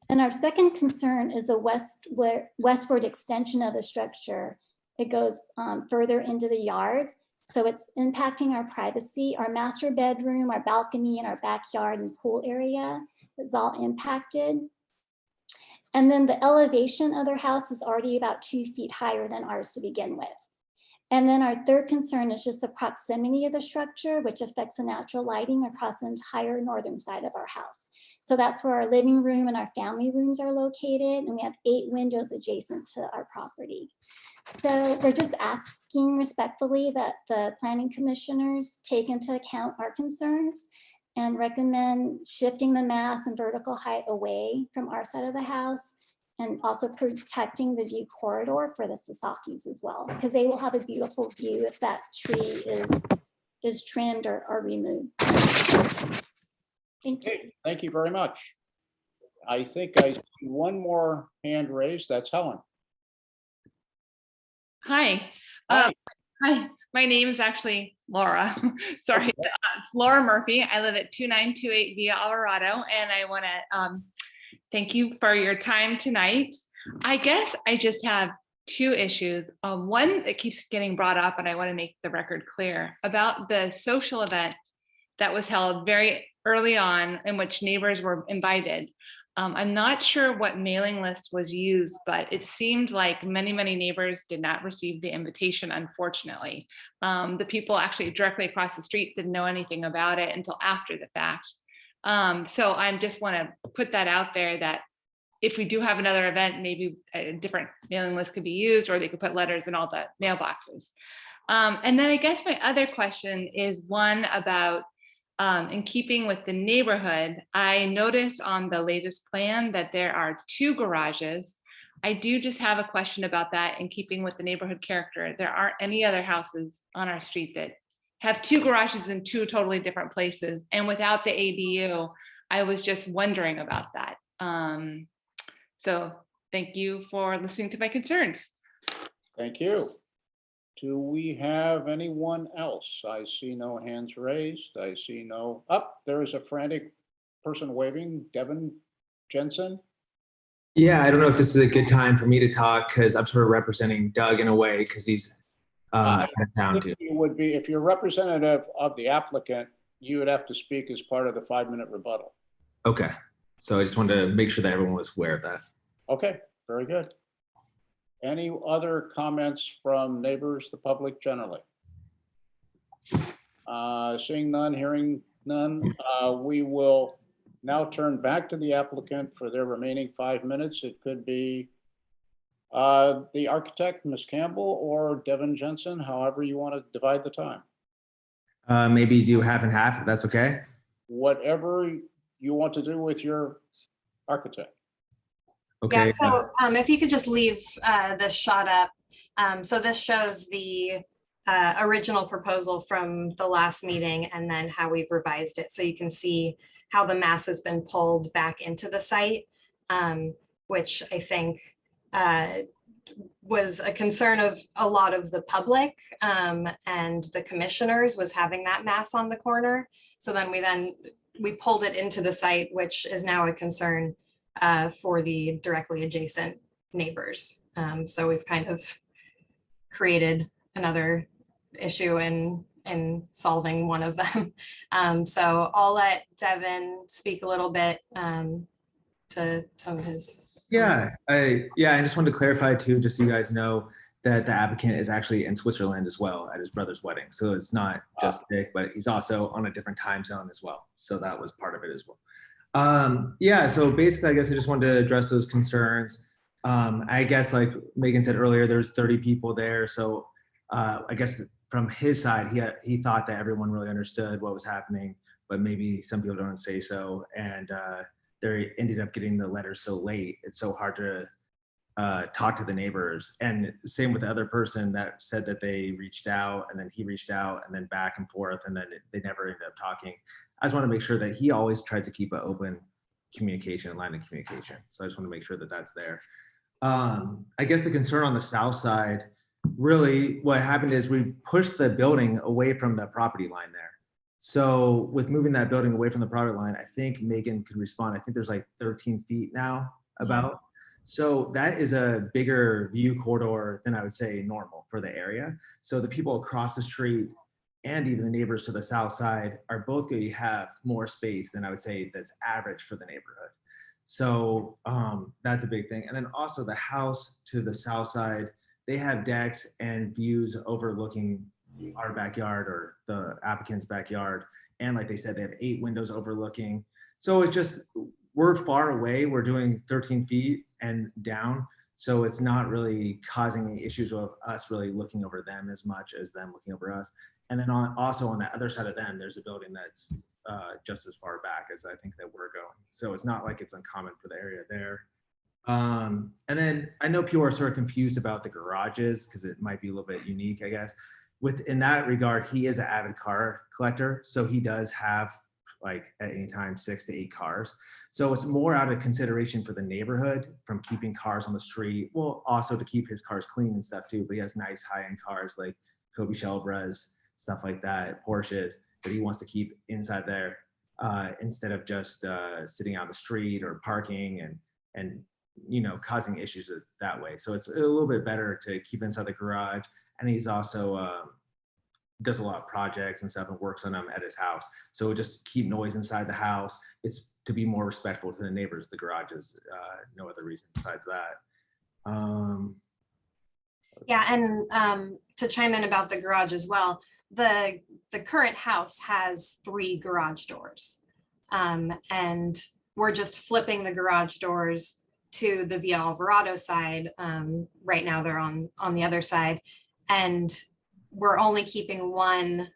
And our second concern is the westward extension of the structure. It goes further into the yard. So it's impacting our privacy, our master bedroom, our balcony, and our backyard and pool area is all impacted. And then the elevation of their house is already about 2 feet higher than ours to begin with. And then our third concern is just the proximity of the structure, which affects the natural lighting across the entire northern side of our house. So that's where our living room and our family rooms are located. And we have 8 windows adjacent to our property. So we're just asking respectfully that the planning commissioners take into account our concerns and recommend shifting the mass and vertical height away from our side of the house, and also protecting the view corridor for the Sasakis as well, because they will have a beautiful view if that tree is trimmed or removed. Thank you. Okay, thank you very much. I think I see one more hand raised. That's Helen. Hi. Hi. Hi. My name is actually Laura. Sorry. It's Laura Murphy. I live at 2928 Via Alvarado, and I want to thank you for your time tonight. I guess I just have 2 issues. One that keeps getting brought up, and I want to make the record clear about the social event that was held very early on in which neighbors were invited. I'm not sure what mailing list was used, but it seemed like many neighbors did not receive the invitation, unfortunately. The people actually directly across the street didn't know anything about it until after the fact. So I just want to put that out there that if we do have another event, maybe a different mailing list could be used, or they could put letters in all the mailboxes. And then I guess my other question is one about in keeping with the neighborhood. I noticed on the latest plan that there are 2 garages. I do just have a question about that in keeping with the neighborhood character. There aren't any other houses on our street that have 2 garages in 2 totally different places. And without the ADU, I was just wondering about that. So thank you for listening to my concerns. Thank you. Do we have anyone else? I see no hands raised. I see no, there is a frantic person waving, Devin Jensen. Yeah, I don't know if this is a good time for me to talk because I'm sort of representing Doug in a way because he's out of town too. You would be, if you're representative of the applicant, you would have to speak as part of the 5-minute rebuttal. Okay, so I just wanted to make sure that everyone was aware of that. Okay, very good. Any other comments from neighbors, the public generally? Seeing none, hearing none, we will now turn back to the applicant for their remaining 5 minutes. It could be the architect, Ms. Campbell, or Devin Jensen, however you want to divide the time. Maybe do half and half, if that's okay. Whatever you want to do with your architect. Okay. Yeah, so if you could just leave this shot up. So this shows the original proposal from the last meeting and then how we've revised it. So you can see how the mass has been pulled back into the site, which I think was a concern of a lot of the public and the commissioners, was having that mass on the corner. So then we pulled it into the site, which is now a concern for the directly adjacent neighbors. So we've kind of created another issue in solving one of them. So I'll let Devin speak a little bit to some of his. Yeah, I just wanted to clarify too, just so you guys know that the applicant is actually in Switzerland as well at his brother's wedding. So it's not just Dick, but he's also on a different time zone as well. So that was part of it as well. Yeah, so basically, I guess I just wanted to address those concerns. I guess like Megan said earlier, there's 30 people there. So I guess from his side, he thought that everyone really understood what was happening, but maybe some people don't say so. And they ended up getting the letter so late. It's so hard to talk to the neighbors. And same with the other person that said that they reached out and then he reached out and then back and forth and then they never ended up talking. I just want to make sure that he always tried to keep an open communication, line of communication. So I just want to make sure that that's there. I guess the concern on the south side, really what happened is we pushed the building away from the property line there. So with moving that building away from the property line, I think Megan could respond. I think there's like 13 feet now about. So that is a bigger view corridor than I would say normal for the area. So the people across the street and even the neighbors to the south side are both going to have more space than I would say that's average for the neighborhood. So that's a big thing. And then also the house to the south side, they have decks and views overlooking our backyard or the applicant's backyard. And like they said, they have 8 windows overlooking. So it's just, we're far away. We're doing 13 feet and down. So it's not really causing any issues of us really looking over them as much as them looking over us. And then also on the other side of them, there's a building that's just as far back as I think that we're going. So it's not like it's uncommon for the area there. And then I know people are sort of confused about the garages because it might be a little bit unique, I guess. In that regard, he is an avid car collector. So he does have, like, at any time 6 to 8 cars. So it's more out of consideration for the neighborhood from keeping cars on the street. Well, also to keep his cars clean and stuff too, but he has nice high-end cars like Kobe Shelbras, stuff like that, Porsches, that he wants to keep inside there instead of just sitting out the street or parking and you know, causing issues that way. So it's a little bit better to keep inside the garage. And he's also does a lot of projects and stuff and works on them at his house. So just keep noise inside the house. It's to be more respectful to the neighbors. The garage is no other reason besides that. Yeah, and to chime in about the garage as well, the current house has 3 garage doors. And we're just flipping the garage doors to the Via Alvarado side. Right now they're on the other side. And we're only keeping 1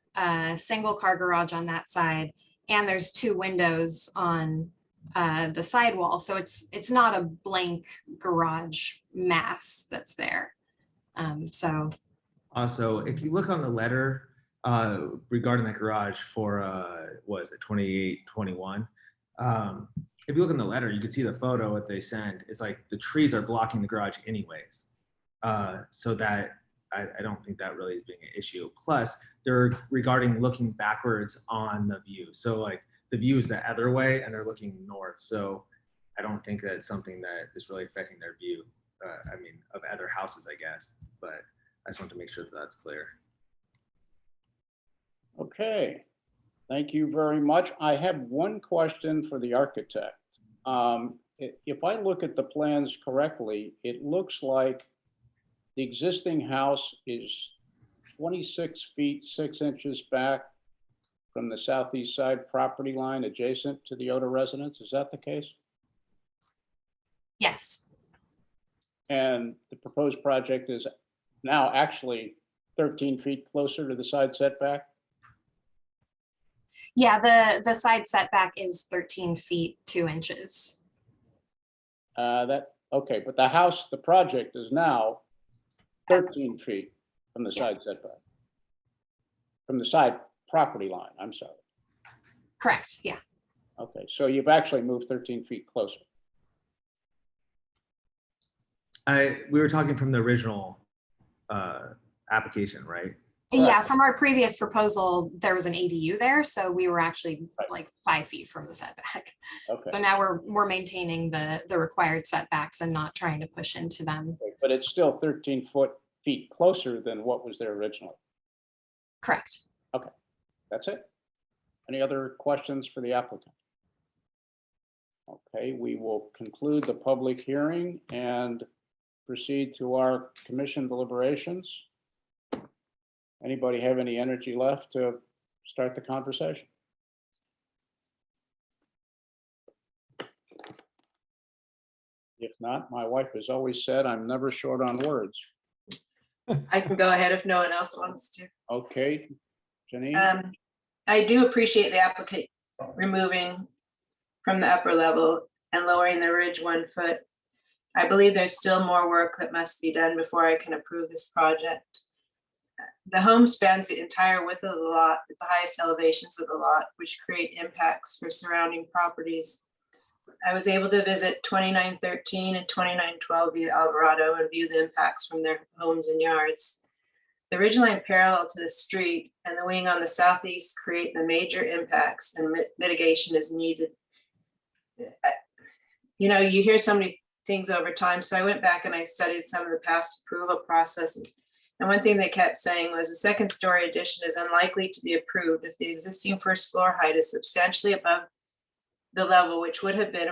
single car garage on that side. And there's 2 windows on the sidewall. So it's not a blank garage mass that's there. So also, if you look on the letter regarding the garage for what is it, 2821, if you look in the letter, you can see the photo that they sent. It's like the trees are blocking the garage anyways. So that I don't think that really is being an issue. Plus, they're regarding looking backwards on the view. So like the view is the other way and they're looking north. So I don't think that it's something that is really affecting their view. I mean, of other houses, I guess, but I just want to make sure that that's clear. Okay, thank you very much. I have one question for the architect. If I look at the plans correctly, it looks like the existing house is 26 feet 6 inches back from the southeast side property line adjacent to the Oda residence. Is that the case? yes. And the proposed project is now actually 13 feet closer to the side setback? Yeah, the side setback is 13 feet 2 inches. Okay, but the house, the project is now 13 feet from the side setback. From the side property line, I'm sorry. Correct, yeah. Okay, so you've actually moved 13 feet closer. We were talking from the original application, right? Yeah, from our previous proposal, there was an ADU there, so we were actually like 5 feet from the setback. Okay. So now we're maintaining the required setbacks and not trying to push into them. But it's still 13 feet closer than what was there originally. Correct. Okay, that's it. Any other questions for the applicant? Okay, we will conclude the public hearing and proceed to our commission deliberations. Anybody have any energy left to start the conversation? If not, my wife has always said, I'm never short on words. I can go ahead if no one else wants to. Okay, Janine? I do appreciate the applicant removing from the upper level and lowering the ridge 1 foot. I believe there's still more work that must be done before I can approve this project. The home spans the entire width of the lot at the highest elevations of the lot, which create impacts for surrounding properties. I was able to visit 2913 and 2912 Via Alvarado and view the impacts from their homes and yards. The ridgeline parallel to the street and the wing on the southeast create the major impacts, and mitigation is needed. You know, you hear so many things over time, so I went back and I studied some of the past approval processes. And one thing they kept saying was a second story addition is unlikely to be approved if the existing first floor height is substantially above the level which would have been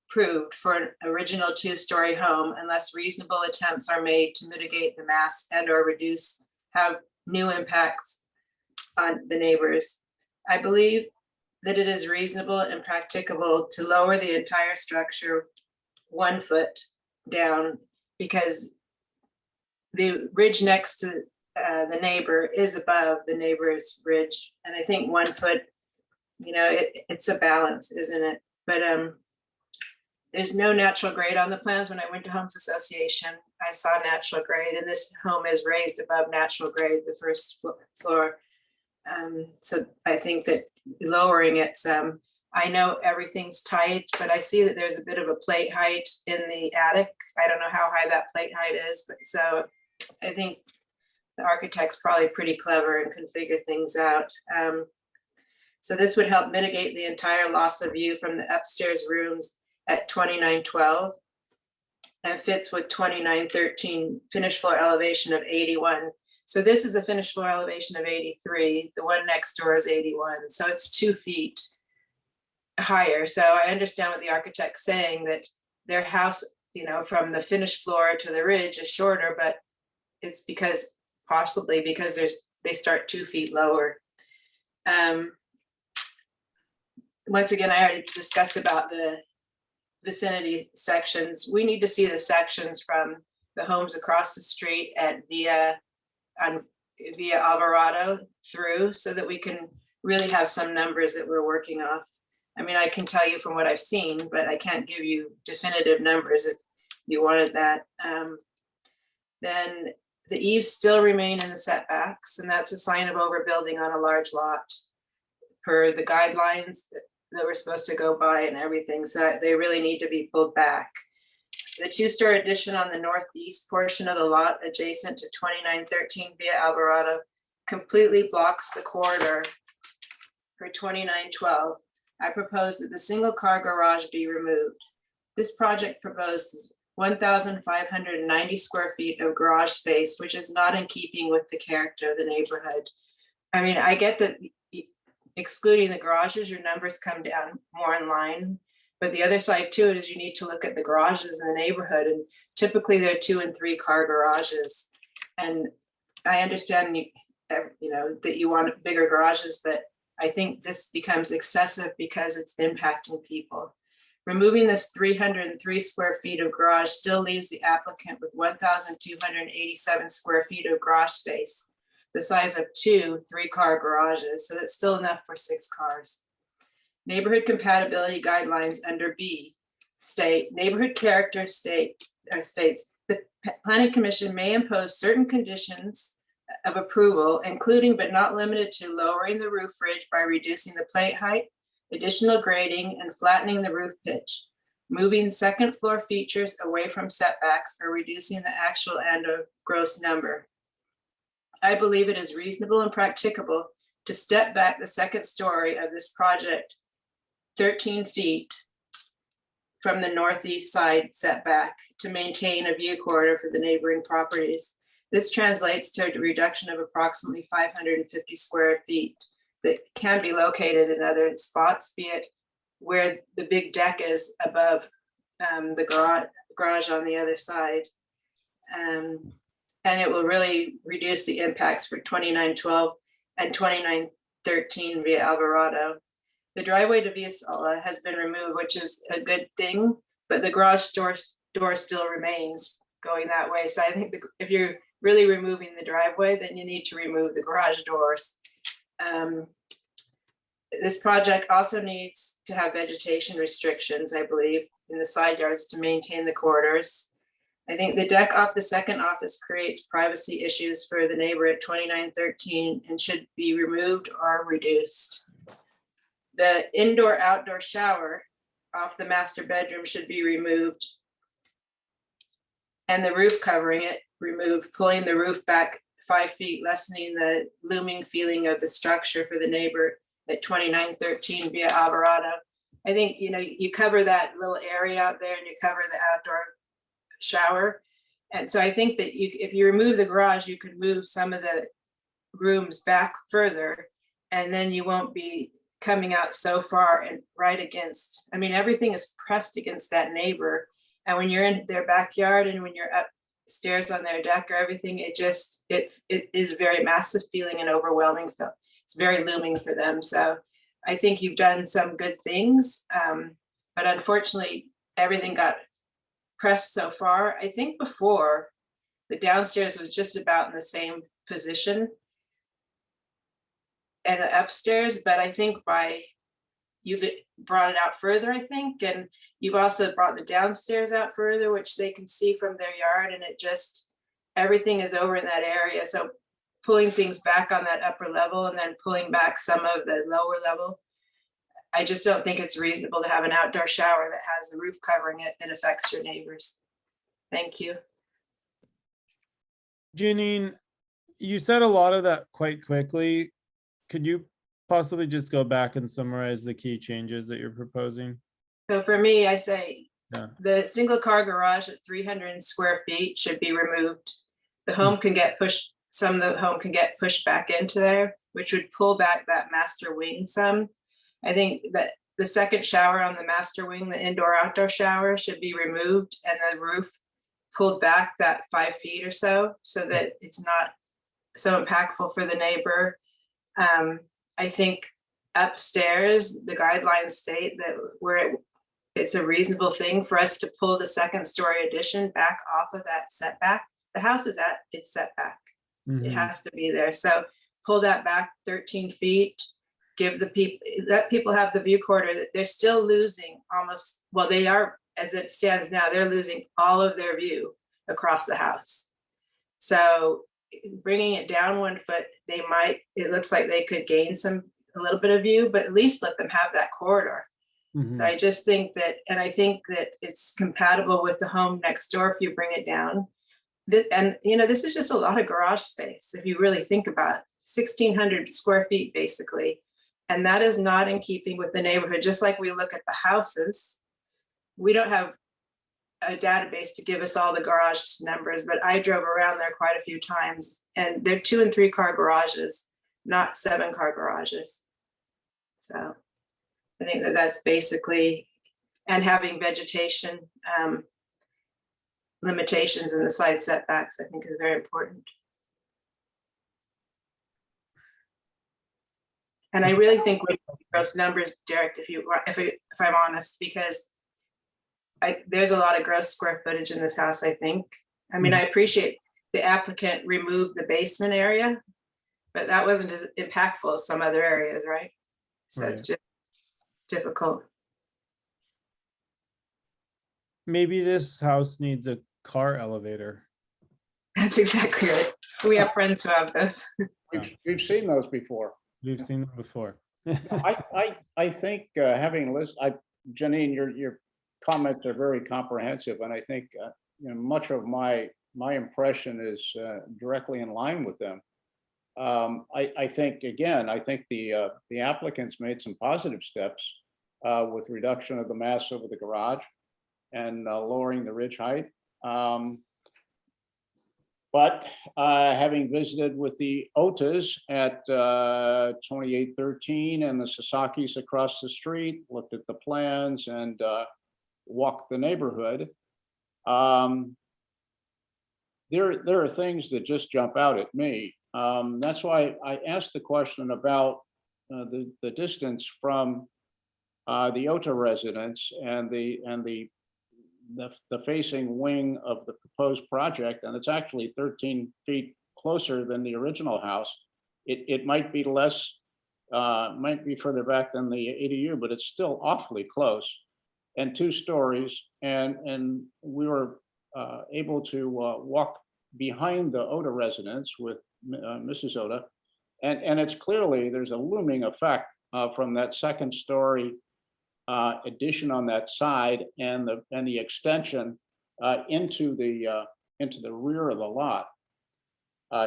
approved for an original two-story home unless reasonable attempts are made to mitigate the mass and or have new impacts on the neighbors. I believe that it is reasonable and practicable to lower the entire structure 1 foot down because the ridge next to the neighbor is above the neighbor's ridge. And I think 1 foot, it's a balance, isn't it? But there's no natural grade on the plans. When I went to Homes Association, I saw natural grade, and this home is raised above natural grade, the first floor. So I think that lowering it some, I know everything's tight, but I see that there's a bit of a plate height in the attic. I don't know how high that plate height is, but so I think the architect's probably pretty clever and can figure things out. So this would help mitigate the entire loss of view from the upstairs rooms at 2912 and fits with 2913 finished floor elevation of 81. So this is a finished floor elevation of 83. The one next door is 81. So it's 2 feet higher. So I understand what the architect's saying, that their house, from the finished floor to the ridge is shorter, but it's possibly because they start 2 feet lower. Once again, I already discussed about the vicinity sections. We need to see the sections from the homes across the street at Via Alvarado through, so that we can really have some numbers that we're working off. I mean, I can tell you from what I've seen, but I can't give you definitive numbers if you wanted that. Then the eaves still remain in the setbacks, and that's a sign of overbuilding on a large lot per the guidelines that we're supposed to go by and everything. So they really need to be pulled back. The two-story addition on the northeast portion of the lot adjacent to 2913 Via Alvarado completely blocks the corridor for 2912. I propose that the single car garage be removed. This project proposes 1,590 square feet of garage space, which is not in keeping with the character of the neighborhood. I mean, I get that excluding the garages, your numbers come down more in line. But the other side to it is you need to look at the garages in the neighborhood, and typically they're 2 and 3 car garages. And I understand that you want bigger garages, but I think this becomes excessive because it's impacting people. Removing this 303 square feet of garage still leaves the applicant with 1,287 square feet of garage space, the size of 2 3-car garages. So that's still enough for 6 cars. Neighborhood compatibility guidelines under B state neighborhood character states the Planning Commission may impose certain conditions of approval, including but not limited to lowering the roof ridge by reducing the plate height, additional grading, and flattening the roof pitch, moving second floor features away from setbacks, or reducing the actual and or gross number. I believe it is reasonable and practicable to step back the second story of this project 13 feet from the northeast side setback to maintain a view corridor for the neighboring properties. This translates to a reduction of approximately 550 square feet that can be located in other spots, be it where the big deck is above the garage on the other side. And it will really reduce the impacts for 2912 and 2913 Via Alvarado. The driveway to Via Sola has been removed, which is a good thing, but the garage door still remains going that way. So I think if you're really removing the driveway, then you need to remove the garage doors. This project also needs to have vegetation restrictions, I believe, in the side yards to maintain the corridors. I think the deck off the second office creates privacy issues for the neighbor at 2913 and should be removed or reduced. The indoor-outdoor shower off the master bedroom should be removed, and the roof covering it removed, pulling the roof back 5 feet, lessening the looming feeling of the structure for the neighbor at 2913 Via Alvarado. I think, you cover that little area out there and you cover the outdoor shower. And so I think that if you remove the garage, you could move some of the rooms back further, and then you won't be coming out so far and right against, I mean, everything is pressed against that neighbor. And when you're in their backyard and when you're upstairs on their deck or everything, it is very massive feeling and overwhelming. It's very looming for them. So I think you've done some good things. But unfortunately, everything got pressed so far. I think before the downstairs was just about in the same position and the upstairs, but I think you've brought it out further, I think, and you've also brought the downstairs out further, which they can see from their yard, and everything is over in that area. So pulling things back on that upper level and then pulling back some of the lower level, I just don't think it's reasonable to have an outdoor shower that has the roof covering it that affects your neighbors. Thank you. Janine, you said a lot of that quite quickly. Could you possibly just go back and summarize the key changes that you're proposing? So for me, I say Yeah. the single car garage at 300 square feet should be removed. The home can get pushed, some of the home can get pushed back into there, which would pull back that master wing some. I think that the second shower on the master wing, the indoor-outdoor shower, should be removed and the roof pulled back that 5 feet or so that it's not so impactful for the neighbor. I think upstairs, the guidelines state that it's a reasonable thing for us to pull the second story addition back off of that setback. The house is at its setback. It has to be there. So pull that back 13 feet, let people have the view corridor. That they're still losing almost, well, they are, as it stands now, they're losing all of their view across the house. So bringing it down 1 foot, it looks like they could gain a little bit of view, but at least let them have that corridor. So I just think that, and I think that it's compatible with the home next door if you bring it down. And this is just a lot of garage space if you really think about it. 1,600 square feet basically. And that is not in keeping with the neighborhood. Just like we look at the houses, we don't have a database to give us all the garage numbers, but I drove around there quite a few times and they're 2 and 3 car garages, not 7 car garages. So I think that's basically, and having vegetation limitations in the side setbacks, I think is very important. And I really think we gross numbers, Derek, if I'm honest, because there's a lot of gross square footage in this house, I think. I mean, I appreciate the applicant removed the basement area, but that wasn't as impactful as some other areas, right? So it's just difficult. Maybe this house needs a car elevator. That's exactly right. We have friends who have those. We've seen those before. We've seen them before. I think having listened, Janine, your comments are very comprehensive, and I think much of my impression is directly in line with them. I think the applicants made some positive steps with reduction of the mass over the garage and lowering the ridge height. But having visited with the Otas at 2813 and the Sasakis across the street, looked at the plans and walked the neighborhood, there are things that just jump out at me. That's why I asked the question about the distance from the Ota residence and the facing wing of the proposed project, and it's actually 13 feet closer than the original house. It might be less, might be further back than the ADU, but it's still awfully close, and 2 stories. And we were able to walk behind the Ota residence with Mrs. Ota, and it's clearly there's a looming effect from that 2nd story addition on that side and the extension into the rear of the lot.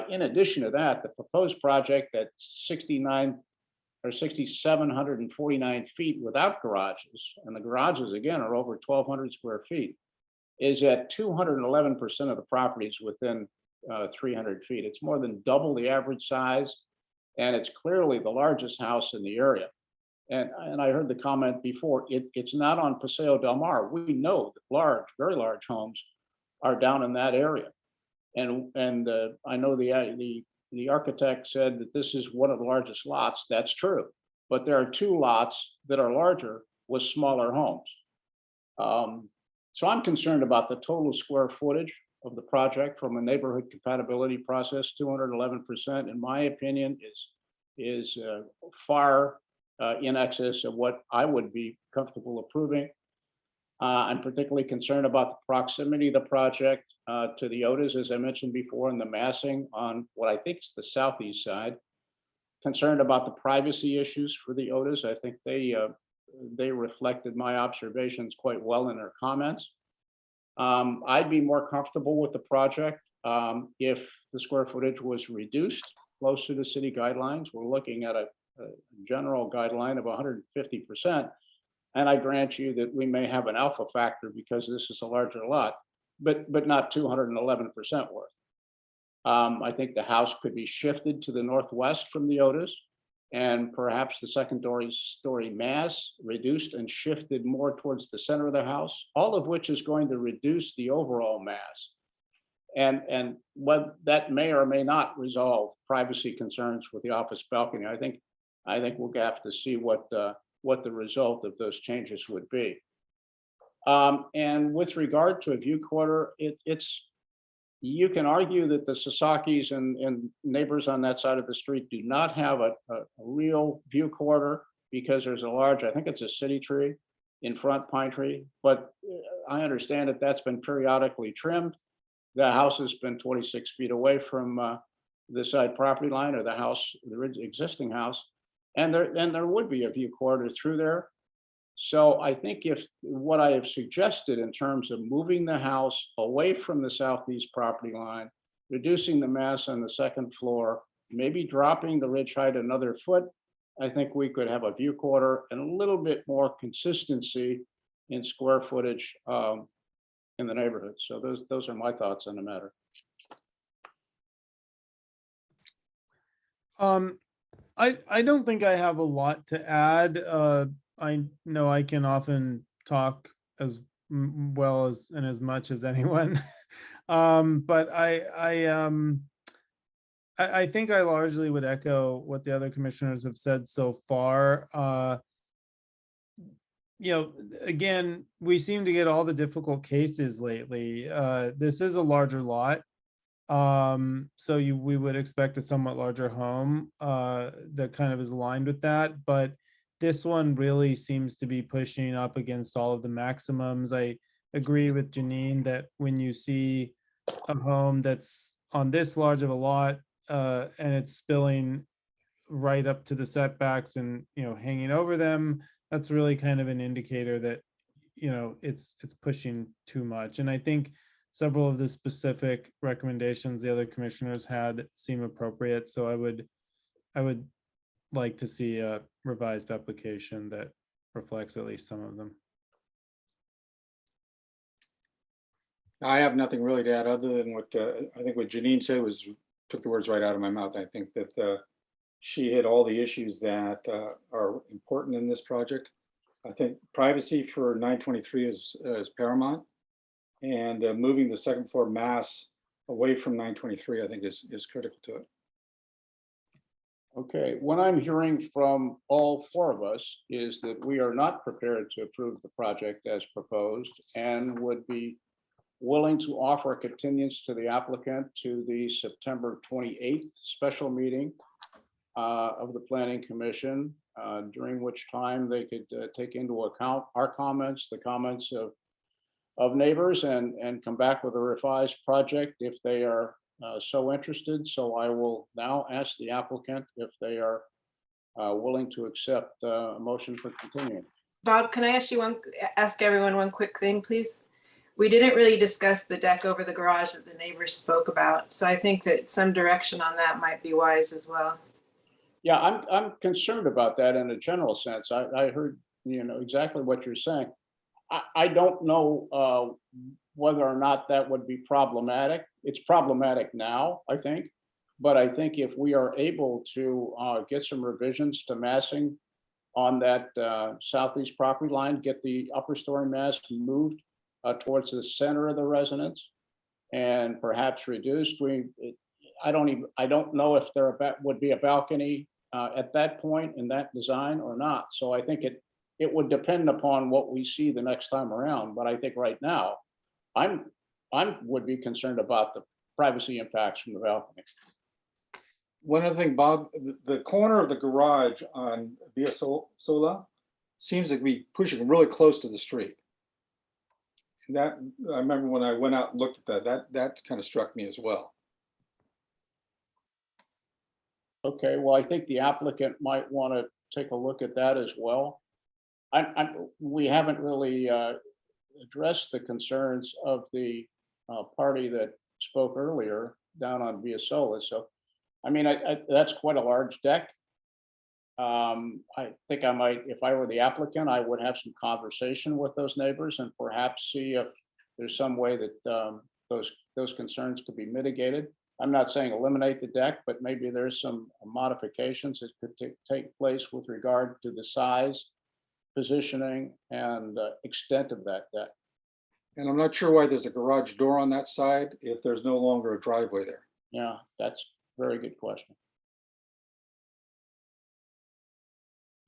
In addition to that, the proposed project at 6,749 feet without garages, and the garages again are over 1,200 square feet, is at 211% of the properties within 300 feet. It's more than double the average size, and it's clearly the largest house in the area. and I heard the comment before, it's not on Paseo del Mar. We know that large, very large homes are down in that area. And I know the architect said that this is one of the largest lots. That's true. But there are 2 lots that are larger with smaller homes. So I'm concerned about the total square footage of the project from a neighborhood compatibility process. 211%, in my opinion, is far in excess of what I would be comfortable approving. I'm particularly concerned about the proximity of the project to the Otis, as I mentioned before, and the massing on what I think is the southeast side. Concerned about the privacy issues for the Otis. I think they reflected my observations quite well in their comments. I'd be more comfortable with the project if the square footage was reduced close to the city guidelines. We're looking at a general guideline of 150%. And I grant you that we may have an alpha factor because this is a larger lot, but not 211% worth. I think the house could be shifted to the northwest from the Otis, and perhaps the second-story mass reduced and shifted more towards the center of the house, all of which is going to reduce the overall mass. And what that may or may not resolve privacy concerns with the office balcony. I think we'll have to see what the result of those changes would be. And with regard to a view quarter, you can argue that the Sasakis and neighbors on that side of the street do not have a real view quarter because there's a large, I think it's a city tree in front, pine tree, but I understand that that's been periodically trimmed. The house has been 26 feet away from the side property line or the house, the existing house. And there would be a view corridor through there. So I think if what I have suggested in terms of moving the house away from the southeast property line, reducing the mass on the second floor, maybe dropping the ridge height another foot, I think we could have a view quarter and a little bit more consistency in square footage in the neighborhood. So those are my thoughts on the matter. I don't think I have a lot to add. I know I can often talk as well as and as much as anyone, but I think I largely would echo what the other commissioners have said so far. Again, we seem to get all the difficult cases lately. This is a larger lot. So we would expect a somewhat larger home that kind of is aligned with that, but this one really seems to be pushing up against all of the maximums. I agree with Janine that when you see a home that's on this large of a lot and it's spilling right up to the setbacks and hanging over them, that's really kind of an indicator that it's pushing too much. And I think several of the specific recommendations the other commissioners had seem appropriate. So I would like to see a revised application that reflects at least some of them. I have nothing really to add other than what I think what Janine said took the words right out of my mouth. I think that she hit all the issues that are important in this project. I think privacy for 923 is paramount, and moving the second floor mass away from 923, I think is critical to it. Okay, what I'm hearing from all 4 of us is that we are not prepared to approve the project as proposed and would be willing to offer a continuance to the applicant to the September 28th special meeting of the Planning Commission, during which time they could take into account our comments, the comments of neighbors, and come back with a revised project if they are so interested. So I will now ask the applicant if they are willing to accept a motion for continuing. Bob, can I ask everyone one quick thing, please? We didn't really discuss the deck over the garage that the neighbors spoke about. So I think that some direction on that might be wise as well. Yeah, I'm concerned about that in a general sense. I heard exactly what you're saying. I don't know whether or not that would be problematic. It's problematic now, I think, but I think if we are able to get some revisions to massing on that southeast property line, get the upper story mass moved towards the center of the residence and perhaps reduced. I don't know if there would be a balcony at that point in that design or not. So I think it would depend upon what we see the next time around. But I think right now, would be concerned about the privacy impacts from the balcony. One other thing, Bob, the corner of the garage on Via Sola seems to be pushing really close to the street. And that, I remember when I went out and looked at that kind of struck me as well. Okay, well, I think the applicant might want to take a look at that as well. We haven't really addressed the concerns of the party that spoke earlier down on Via Sola. So, I mean, that's quite a large deck. I think I might, if I were the applicant, I would have some conversation with those neighbors and perhaps see if there's some way that those concerns could be mitigated. I'm not saying eliminate the deck, but maybe there's some modifications that could take place with regard to the size, positioning, and extent of that deck. And I'm not sure why there's a garage door on that side if there's no longer a driveway there. Yeah, that's a very good question.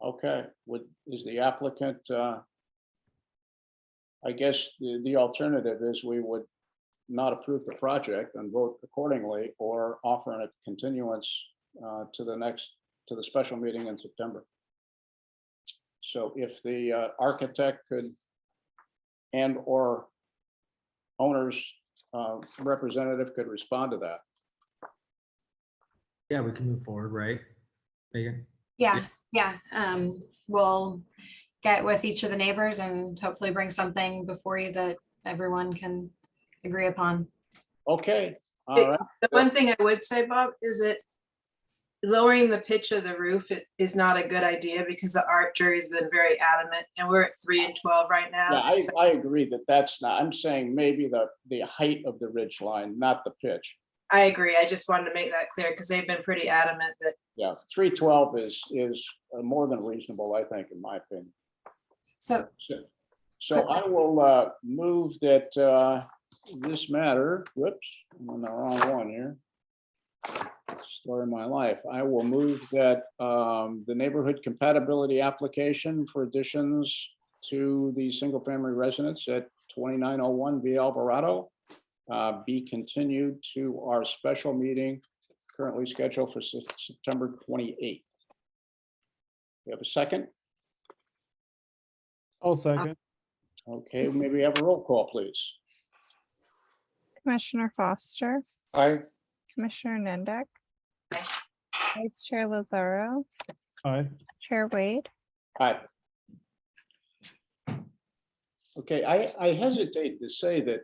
Okay, is the applicant, I guess the alternative is we would not approve the project and vote accordingly, or offer a continuance to the special meeting in September. So if the architect could and/or owner's representative could respond to that. Yeah, we can move forward, right, Megan? Yeah. We'll get with each of the neighbors and hopefully bring something before you that everyone can agree upon. Okay, all right. The one thing I would say, Bob, is that lowering the pitch of the roof is not a good idea because the art jury has been very adamant, and we're at 3 and 12 right now. Yeah, I agree that that's not, I'm saying maybe the height of the ridge line, not the pitch. I agree. I just wanted to make that clear because they've been pretty adamant that. Yeah, 312 is more than reasonable, I think, in my opinion. So I will move that this matter, whoops, I'm on the wrong one here. Story of my life. I will move that the neighborhood compatibility application for additions to the single family residence at 2901 Via Alvarado be continued to our special meeting currently scheduled for September 28th. We have a second? I'll second. Okay, maybe have a roll call, please. Commissioner Foster, Aye. Commissioner Nendek, Vice Chair Lazaro, Aye. Chair Wade. Aye. Okay, I hesitate to say that,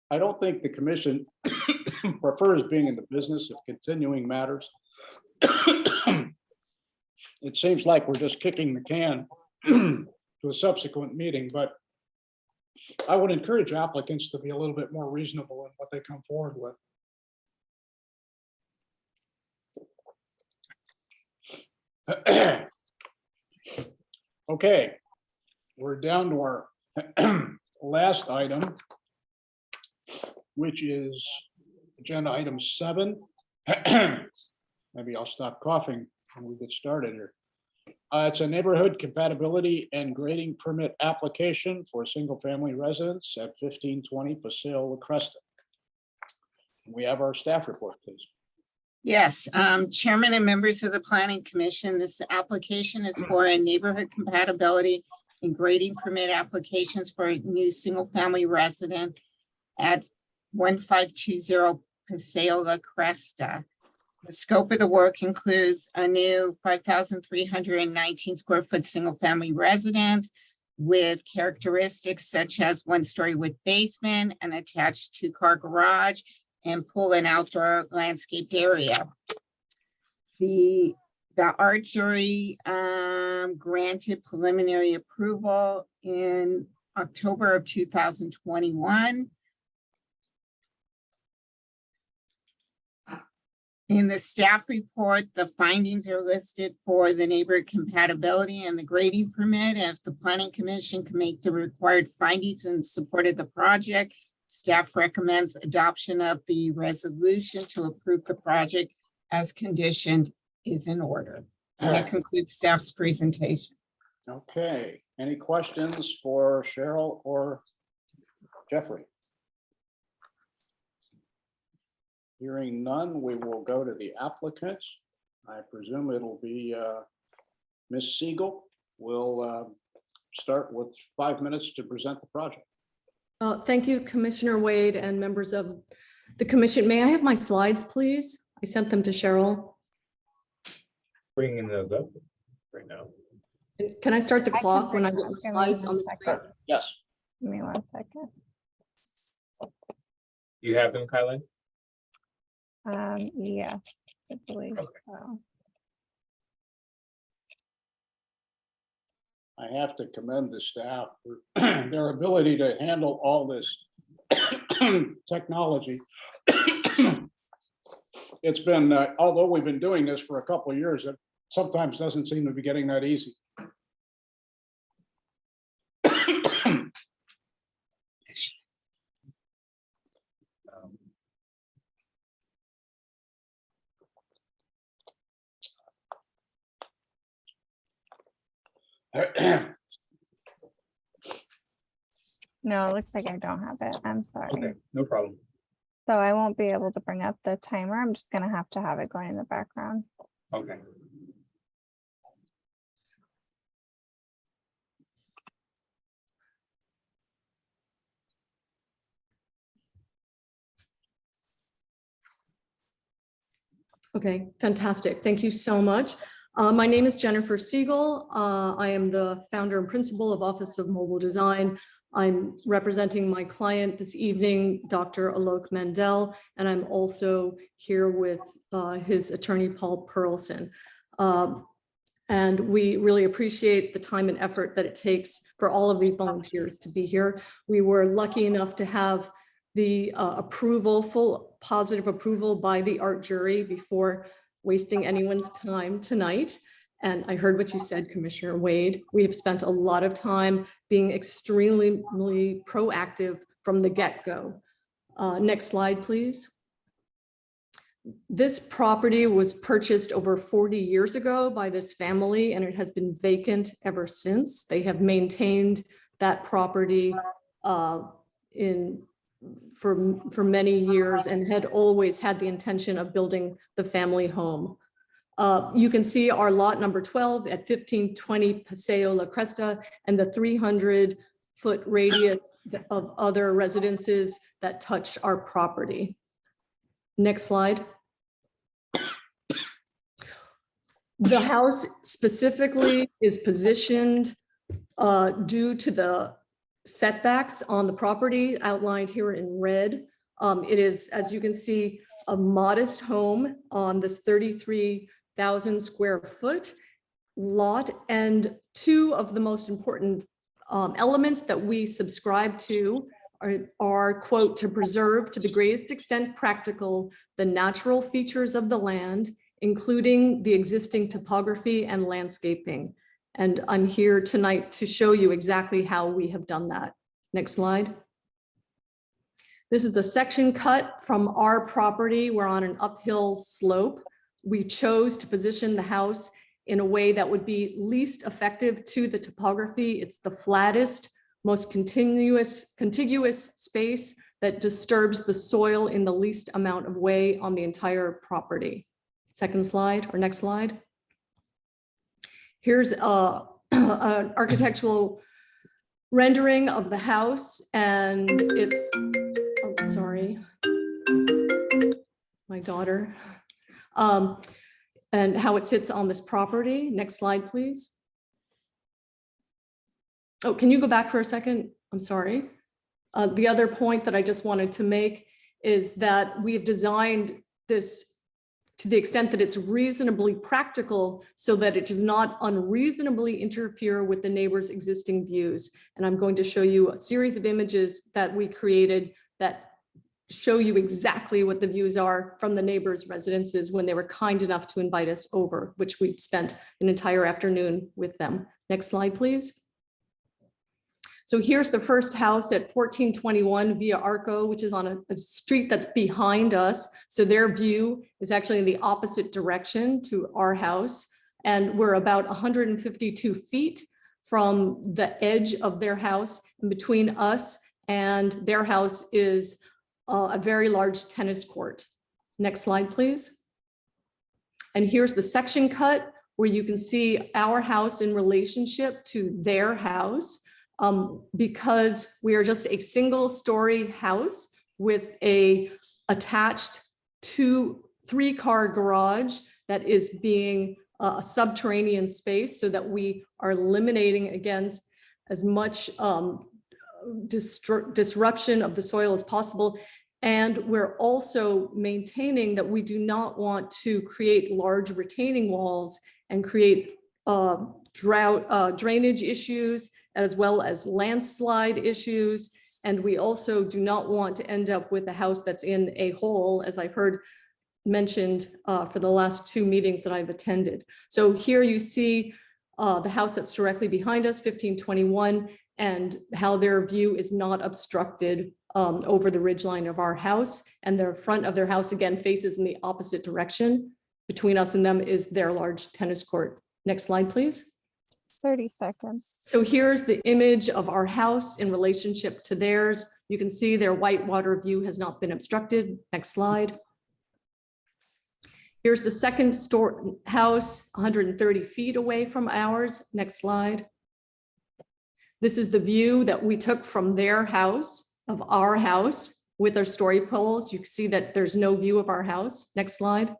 I don't think the commission prefers being in the business of continuing matters. It seems like we're just kicking the can to a subsequent meeting, but I would encourage applicants to be a little bit more reasonable in what they come forward with. Okay, we're down to our last item, which is agenda item 7. Maybe I'll stop coughing when we get started here. It's a neighborhood compatibility and grading permit application for a single family residence at 1520 Paseo La Cresta. We have our staff report, please. Yes, Chairman and members of the Planning Commission, this application is for a neighborhood compatibility and grading permit applications for a new single-family resident at 1520 Paseo La Cresta. The scope of the work includes a new 5,319 square foot single-family residence with characteristics such as 1-story with basement, an attached 2-car garage, and pool and outdoor landscaped area. The art jury granted preliminary approval in October of 2021. In the staff report, the findings are listed for the neighborhood compatibility and the grading permit. If the planning commission can make the required findings in support of the project, staff recommends adoption of the resolution to approve the project as conditioned is in order. And that concludes staff's presentation. Okay, any questions for Cheryl or Jeffrey? Hearing none, we will go to the applicant. I presume it'll be Ms. Siegel. We'll start with 5 minutes to present the project. Thank you, Commissioner Wade and members of the commission. May I have my slides, please? I sent them to Cheryl. Bringing those up right now. Can I start the I clock can when I bring get them. the Give me slides one on the screen? second. Yes. Give me 1 second. You have them, Kylie? Yes, I believe so. I have to commend the staff for their ability to handle all this technology. It's been, although we've been doing this for a couple of years, it sometimes doesn't seem to be getting that easy. No, it looks like I don't have it. I'm sorry. Okay, no problem. So I won't be able to bring up the timer. I'm just gonna have to have it going in the background. Okay. Okay, fantastic. Thank you so much. My name is Jennifer Siegel. I am the founder and principal of Office of Mobile Design. I'm representing my client this evening, Dr. Alok Mandel, and I'm also here with his attorney, Paul Perlson. And we really appreciate the time and effort that it takes for all of these volunteers to be here. We were lucky enough to have the approval, full positive approval by the art jury before wasting anyone's time tonight. And I heard what you said, Commissioner Wade. We have spent a lot of time being extremely proactive from the get-go. Next slide, please. This property was purchased over 40 years ago by this family, and it has been vacant ever since. They have maintained that property for many years and had always had the intention of building the family home. You can see our lot number 12 at 1520 Paseo La Cresta and the 300-foot radius of other residences that touch our property. Next slide. The house specifically is positioned due to the setbacks on the property outlined here in red. It is, as you can see, a modest home on this 33,000 square foot lot. And two of the most important elements that we subscribe to are, quote, to preserve to the greatest extent practical the natural features of the land, including the existing topography and landscaping. And I'm here tonight to show you exactly how we have done that. Next slide. This is a section cut from our property. We're on an uphill slope. We chose to position the house in a way that would be least effective to the topography. It's the flattest, most contiguous space that disturbs the soil in the least amount of way on the entire property. Second slide or next slide. Here's an architectural rendering of the house, and it's, oh, sorry, my daughter, and how it sits on this property. Next slide, please. Oh, can you go back for a second? I'm sorry. The other point that I just wanted to make is that we have designed this to the extent that it's reasonably practical so that it does not unreasonably interfere with the neighbor's existing views. And I'm going to show you a series of images that we created that show you exactly what the views are from the neighbors' residences when they were kind enough to invite us over, which we spent an entire afternoon with them. Next slide, please. So here's the first house at 1421 Via Arco, which is on a street that's behind us. So their view is actually in the opposite direction to our house. And we're about 152 feet from the edge of their house. And between us and their house is a very large tennis court. Next slide, please. And here's the section cut where you can see our house in relationship to their house. Because we are just a single-story house with a attached 3-car garage that is being a subterranean space, so that we are eliminating against as much disruption of the soil as possible. And we're also maintaining that we do not want to create large retaining walls and create drainage issues, as well as landslide issues. And we also do not want to end up with a house that's in a hole, as I've heard mentioned for the last 2 meetings that I've attended. So here you see the house that's directly behind us, 1521, and how their view is not obstructed over the ridgeline of our house. And the front of their house, again, faces in the opposite direction. Between us and them is their large tennis court. Next slide, please. 30 seconds. So here's the image of our house in relationship to theirs. You can see their whitewater view has not been obstructed. Next slide. Here's the second house, 130 feet away from ours. Next slide. This is the view that we took from their house, of our house, with our story poles. You can see that there's no view of our house. Next slide.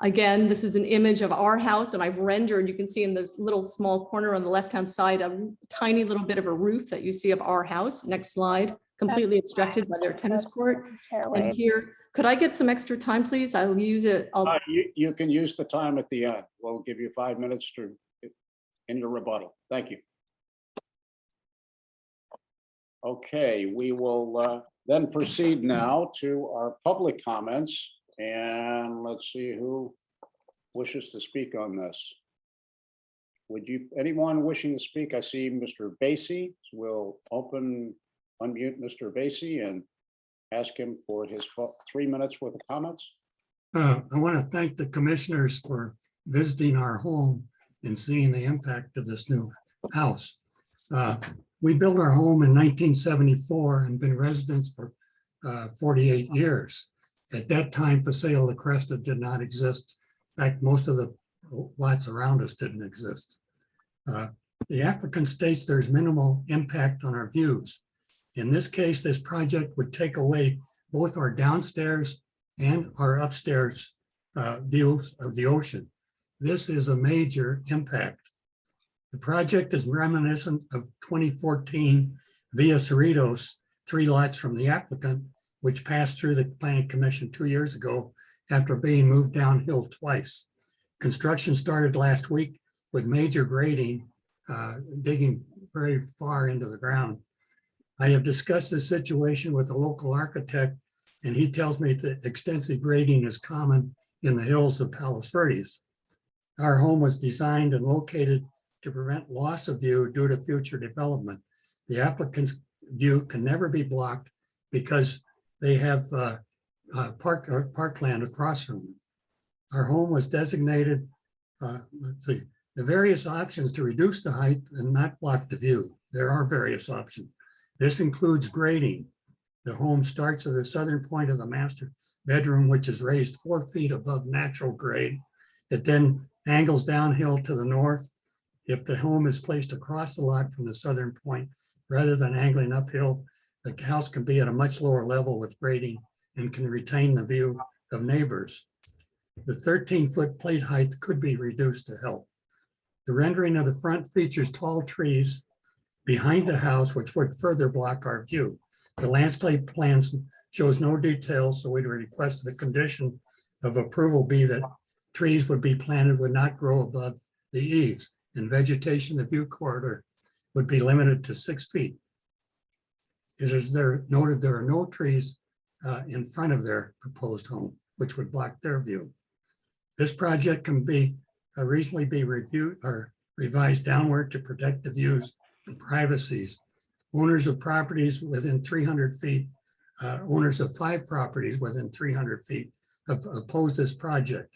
Again, this is an image of our house, and I've rendered, you can see in this little small corner on the left-hand side, a tiny little bit of a roof that you see of our house. Next slide, completely obstructed by their tennis court. And here, could I get some extra time, please? I'll use it. You can use the time at the end. We'll give you 5 minutes in your rebuttal. Thank you. Okay, we will then proceed now to our public comments. And let's see who wishes to speak on this. Anyone wishing to speak? I see Mr. Basie. We'll unmute Mr. Basie and ask him for his 3 minutes worth of comments. I want to thank the commissioners for visiting our home and seeing the impact of this new house. We built our home in 1974 and been residents for 48 years. At that time, Paseo La Cresta did not exist. In fact, most of the lots around us didn't exist. The applicant states there's minimal impact on our views. In this case, this project would take away both our downstairs and our upstairs views of the ocean. This is a major impact. The project is reminiscent of 2014 Via Cerritos, 3 lots from the applicant, which passed through the Planning Commission 2 years ago after being moved downhill twice. Construction started last week with major grading, digging very far into the ground. I have discussed this situation with a local architect, and he tells me that extensive grading is common in the hills of Palos Verdes. Our home was designed and located to prevent loss of view due to future development. The applicant's view can never be blocked because they have parkland across from them. Our home was designated, let's see, the various options to reduce the height and not block the view. There are various options. This includes grading. The home starts at the southern point of the master bedroom, which is raised 4 feet above natural grade. It then angles downhill to the north. If the home is placed across the lot from the southern point, rather than angling uphill, the house can be at a much lower level with grading and can retain the view of neighbors. The 13-foot plate height could be reduced to help. The rendering of the front features tall trees behind the house, which would further block our view. The landscape plans shows no details, so we'd request the condition of approval be that trees would be planted would not grow above the eaves, and vegetation, the view corridor would be limited to 6 feet. It is there noted there are no trees in front of their proposed home, which would block their view. This project can be reasonably be reviewed or revised downward to protect the views and privacies. Owners of properties within 300 feet, owners of 5 properties within 300 feet have opposed this project.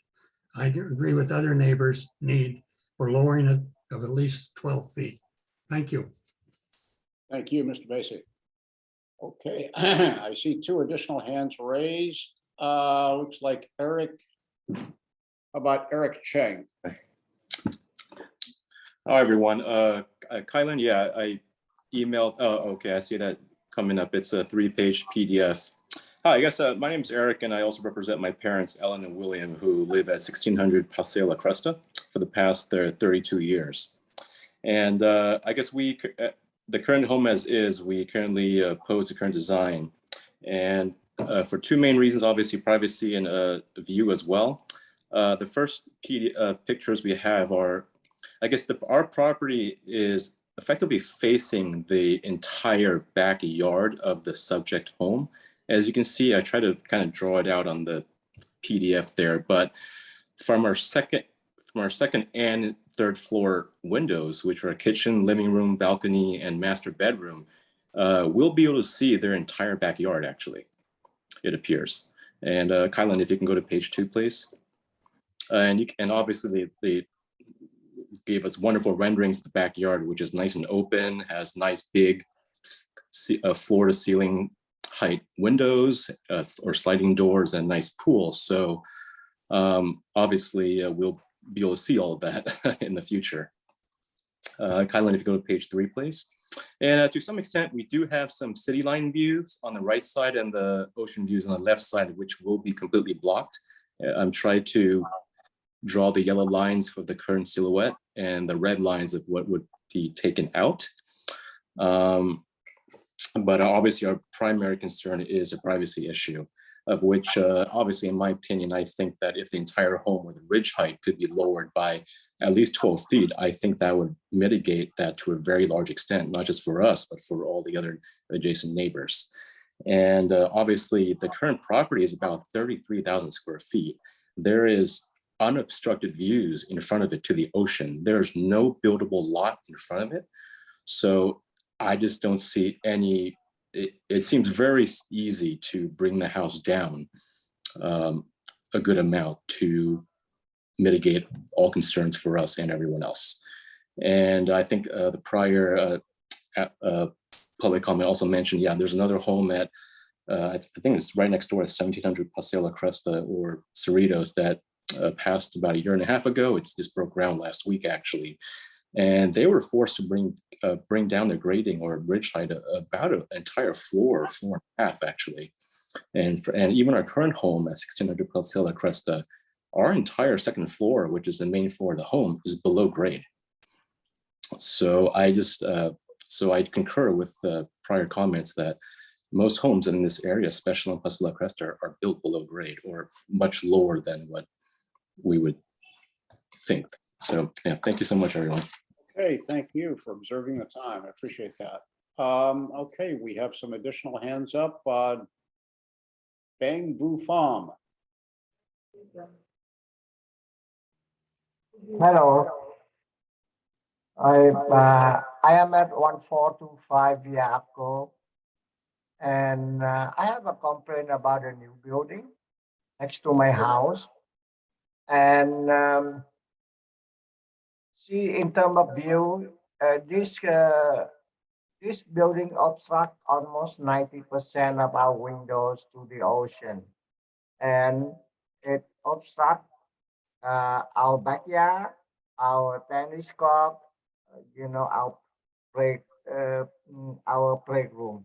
I agree with other neighbors' need for lowering it of at least 12 feet. Thank you. Thank you, Mr. Basie. Okay, I see 2 additional hands raised. Looks like Eric. How about Eric Cheng? Hi, everyone. Kylan, yeah, I emailed, oh, okay, I see that coming up. It's a 3-page PDF. Hi, I guess my name is Eric, and I also represent my parents, Ellen and William, who live at 1600 Paseo La Cresta for the past 32 years. And I guess the current home as is, we currently oppose the current design. And for 2 main reasons, obviously privacy and view as well. The first pictures we have are, I guess our property is effectively facing the entire backyard of the subject home. As you can see, I try to kind of draw it out on the PDF there, but from our second and third floor windows, which are kitchen, living room, balcony, and master bedroom, we'll be able to see their entire backyard, actually, it appears. And Kylan, if you can go to page 2, please. And obviously they gave us wonderful renderings of the backyard, which is nice and open, has nice big floor to ceiling height windows or sliding doors and nice pools. So obviously we'll be able to see all of that in the future. Kylan, if you go to page 3, please. And to some extent, we do have some city line views on the right side and the ocean views on the left side, which will be completely blocked. I'm trying to draw the yellow lines for the current silhouette and the red lines of what would be taken out. But obviously our primary concern is a privacy issue, of which obviously, in my opinion, I think that if the entire home or the ridge height could be lowered by at least 12 feet, I think that would mitigate that to a very large extent, not just for us, but for all the other adjacent neighbors. And obviously the current property is about 33,000 square feet. There is unobstructed views in front of it to the ocean. There's no buildable lot in front of it. So I just don't see any, it seems very easy to bring the house down a good amount to mitigate all concerns for us and everyone else. And I think the prior public comment also mentioned, yeah, there's another home at, I think it's right next door at 1700 Paseo La Cresta or Cerritos that passed about 1.5 years ago. It just broke ground last week, actually. And they were forced to bring down the grading or ridge height about an entire floor, 4.5 actually. And even our current home at 1600 Paseo La Cresta, our entire second floor, which is the main floor of the home, is below grade. So I just, so I concur with the prior comments that most homes in this area, especially in Paseo La Cresta, are built below grade or much lower than what we would think. So yeah, thank you so much, everyone. Okay, thank you for observing the time. I appreciate that. Okay, we have some additional hands up. Bang Vu Pham. Hello. I am at 1425 Via Apco, and I have a complaint about a new building next to my house. And see, in terms of view, this building obstructs almost 90% of our windows to the ocean, and it obstructs our backyard, our tennis court, you know, our playroom.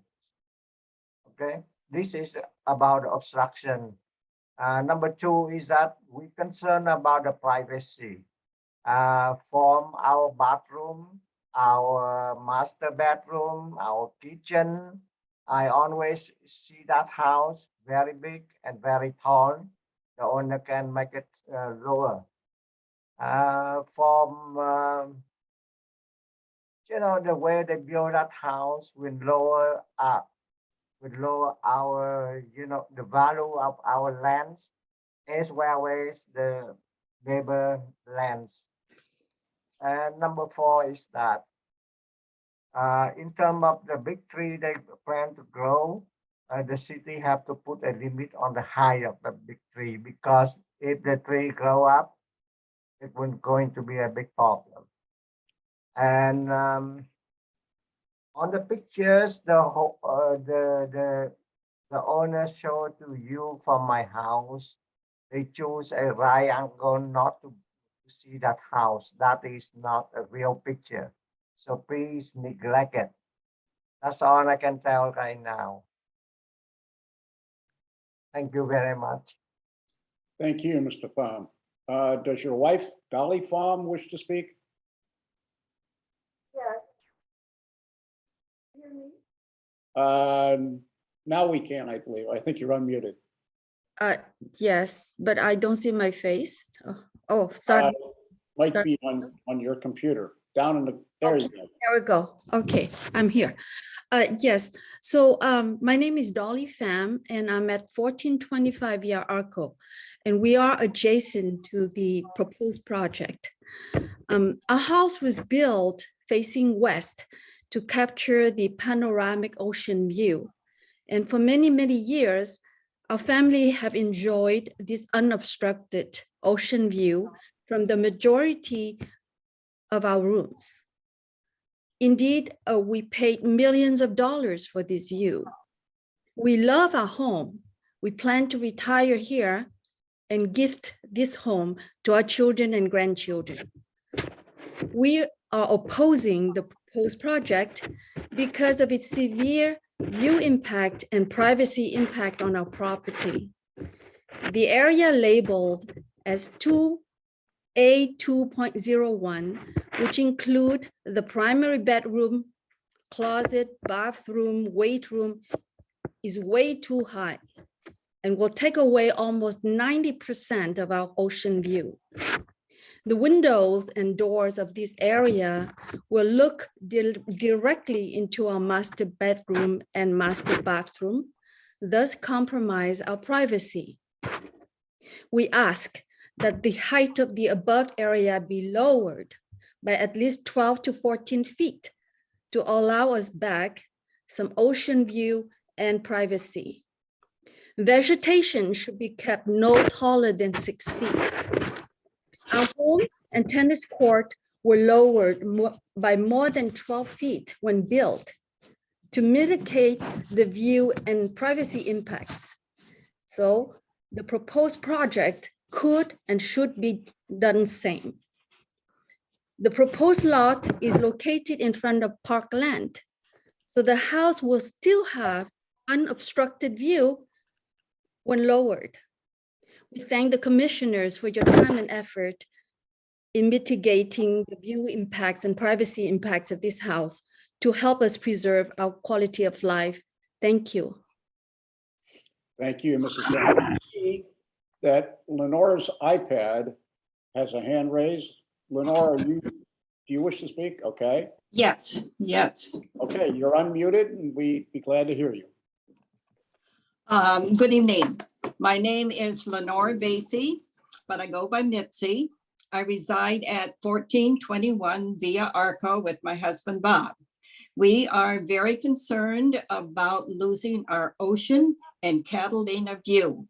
Okay, this is about obstruction. Number 2 is that we're concerned about the privacy from our bathroom, our master bedroom, our kitchen. I always see that house very big and very tall. The owner can make it lower. You know, the way they build that house will lower would lower our, the value of our lands as well as the neighbor lands. And number 4 is that in terms of the big tree they plan to grow, the city have to put a limit on the height of the big tree, because if the tree grow up, it will going to be a big problem. And on the pictures, the owner showed to you from my house, they choose a right angle not to see that house. That is not a real picture. So please neglect it. That's all I can tell right now. Thank you very much. Thank you, Mr. Pham. Does your wife, Dolly Pham, wish to speak? Yes. Hear me? Now we can, I believe. I think you're unmuted. Yes, but I don't see my face. Oh, sorry. Might be on your computer, down in the, there you go. There we go. Okay, I'm here. Yes, so my name is Dolly Pham, and I'm at 1425 Via Arco, and we are adjacent to the proposed project. Our house was built facing west to capture the panoramic ocean view. And for many, many years, our family have enjoyed this unobstructed ocean view from the majority of our rooms. Indeed, we paid millions of dollars for this view. We love our home. We plan to retire here and gift this home to our children and grandchildren. We are opposing the proposed project because of its severe view impact and privacy impact on our property. The area labeled as 2A2.01, which include the primary bedroom, closet, bathroom, weight room, is way too high and will take away almost 90% of our ocean view. The windows and doors of this area will look directly into our master bedroom and master bathroom, thus compromise our privacy. We ask that the height of the above area be lowered by at least 12 to 14 feet to allow us back some ocean view and privacy. Vegetation should be kept no taller than 6 feet. Our home and tennis court were lowered by more than 12 feet when built to mitigate the view and privacy impacts. So the proposed project could and should be done same. The proposed lot is located in front of parkland, so the house will still have unobstructed view when lowered. We thank the commissioners for your time and effort in mitigating the view impacts and privacy impacts of this house to help us preserve our quality of life. Thank you. Thank you, Mrs. Pham. I see that Lenora's iPad has a hand raised. Lenora, do you wish to speak? Okay. Yes, yes. Okay, you're unmuted and we'd be glad to hear you. Good evening. My name is Lenore Vasey, but I go by Mitzi. I reside at 1421 Via Arco with my husband, Bob. We are very concerned about losing our ocean and Catalina view.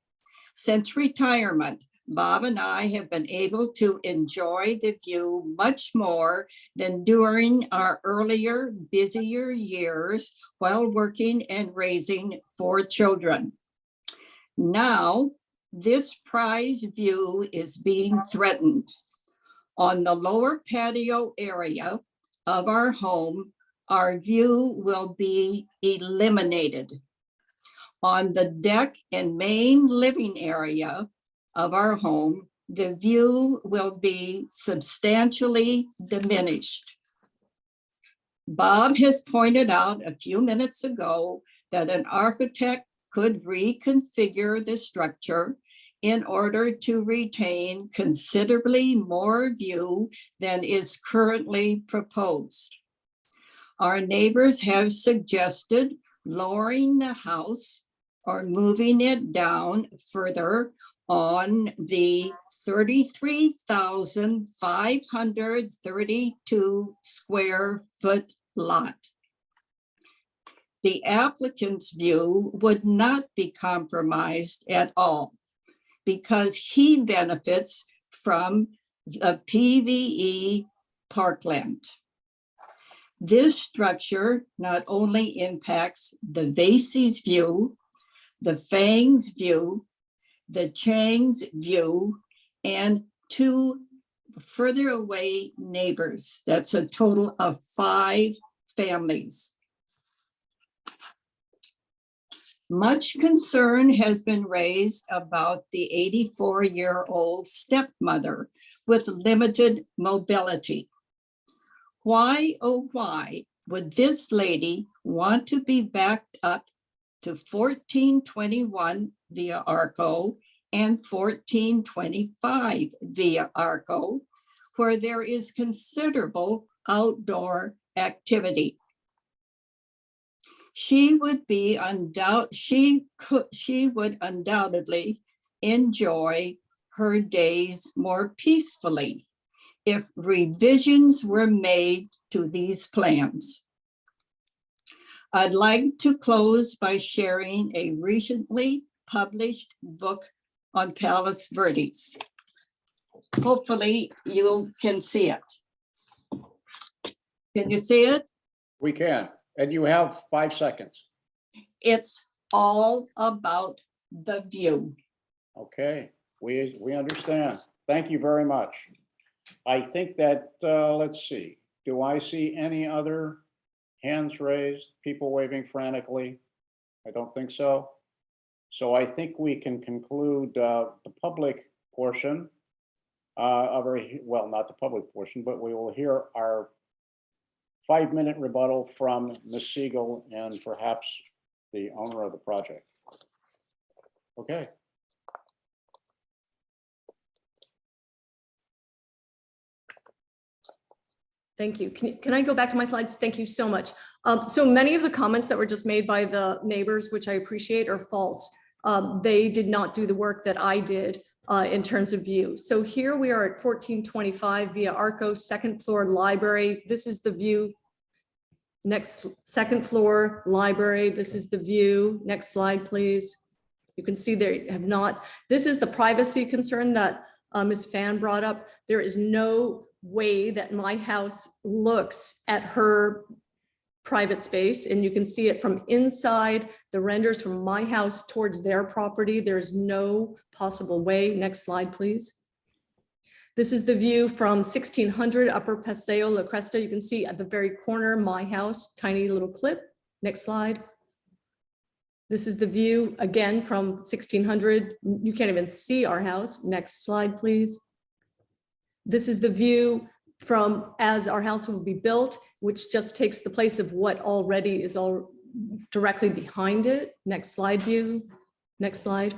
Since retirement, Bob and I have been able to enjoy the view much more than during our earlier, busier years while working and raising 4 children. Now, this prize view is being threatened. On the lower patio area of our home, our view will be eliminated. On the deck and main living area of our home, the view will be substantially diminished. Bob has pointed out a few minutes ago that an architect could reconfigure the structure in order to retain considerably more view than is currently proposed. Our neighbors have suggested lowering the house or moving it down further on the 33,532 square foot lot. The applicant's view would not be compromised at all because he benefits from the PVE parkland. This structure not only impacts the Vasey's view, the Fang's view, the Chang's view, and 2 further away neighbors. That's a total of 5 families. Much concern has been raised about the 84-year-old stepmother with limited mobility. Why, oh why, would this lady want to be backed up to 1421 via Arco and 1425 via Arco, where there is considerable outdoor activity? She would undoubtedly enjoy her days more peacefully if revisions were made to these plans. I'd like to close by sharing a recently published book on Palos Verdes. Hopefully you can see it. Can you see it? We can, and you have 5 seconds. It's all about the view. Okay, we understand. Thank you very much. I think that, let's see, do I see any other hands raised, people waving frantically? I don't think so. So I think we can conclude the public portion of our, well, not the public portion, but we will hear our 5-minute rebuttal from Ms. Siegel and perhaps the owner of the project. Okay. Thank you. Can I go back to my slides? Thank you so much. So many of the comments that were just made by the neighbors, which I appreciate, are false. They did not do the work that I did in terms of view. So here we are at 1425 via Arco, 2nd floor library. This is the view. Next, 2nd floor library. This is the view. Next slide, please. You can see they have not. This is the privacy concern that Ms. Fan brought up. There is no way that my house looks at her private space, and you can see it from inside the renders from my house towards their property. There's no possible way. Next slide, please. This is the view from 1600 Upper Paseo La Cresta. You can see at the very corner my house, tiny little clip. Next slide. This is the view again from 1600. You can't even see our house. Next slide, please. This is the view from as our house will be built, which just takes the place of what already is all directly behind it. Next slide view. Next slide.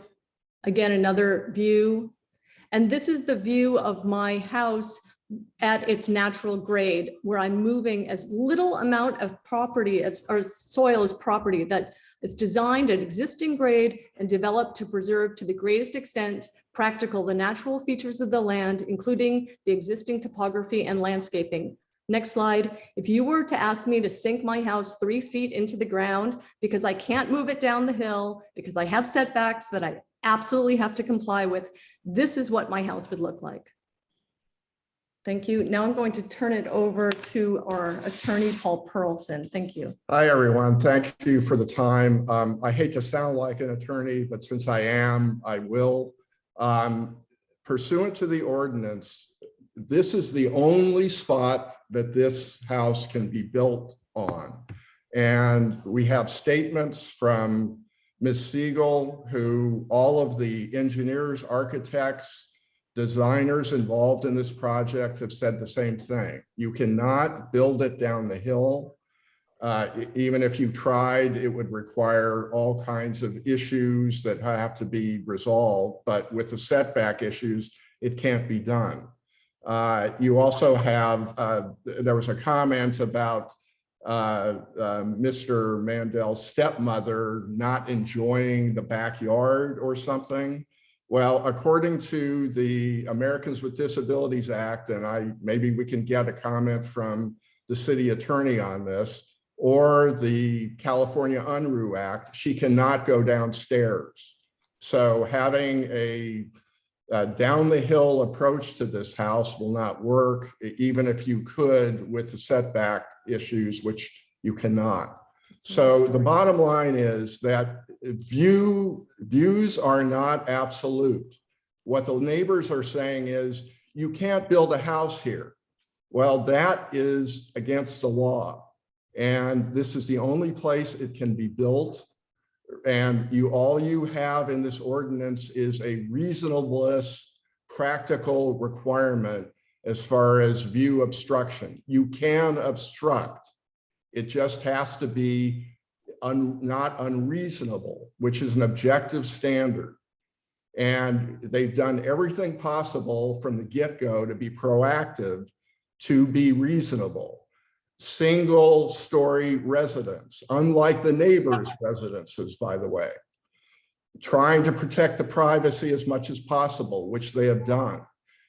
Again, another view. And this is the view of my house at its natural grade, where I'm moving as little amount of property as or soil as property, that it's designed at existing grade and developed to preserve to the greatest extent practical the natural features of the land, including the existing topography and landscaping. Next slide. If you were to ask me to sink my house 3 feet into the ground because I can't move it down the hill, because I have setbacks that I absolutely have to comply with, this is what my house would look like. Thank you. Now I'm going to turn it over to our attorney, Paul Pearlson. Thank you. Hi, everyone. Thank you for the time. I hate to sound like an attorney, but since I am, I will. Pursuant to the ordinance, this is the only spot that this house can be built on. And we have statements from Ms. Siegel, who all of the engineers, architects, designers involved in this project have said the same thing. You cannot build it down the hill. Even if you tried, it would require all kinds of issues that have to be resolved. But with the setback issues, it can't be done. You also have, there was a comment about Mr. Mandel's stepmother not enjoying the backyard or something. Well, according to the Americans with Disabilities Act, and maybe we can get a comment from the city attorney on this, or the California Unruh Act, she cannot go downstairs. So having a down the hill approach to this house will not work, even if you could with the setback issues, which you cannot. So the bottom line is that views are not absolute. What the neighbors are saying is, you can't build a house here. Well, that is against the law. And this is the only place it can be built. And all you have in this ordinance is a reasonableness, practical requirement as far as view obstruction. You can obstruct. It just has to be not unreasonable, which is an objective standard. And they've done everything possible from the get-go to be proactive, to be reasonable. Single-story residence, unlike the neighbors' residences, by the way, trying to protect the privacy as much as possible, which they have done.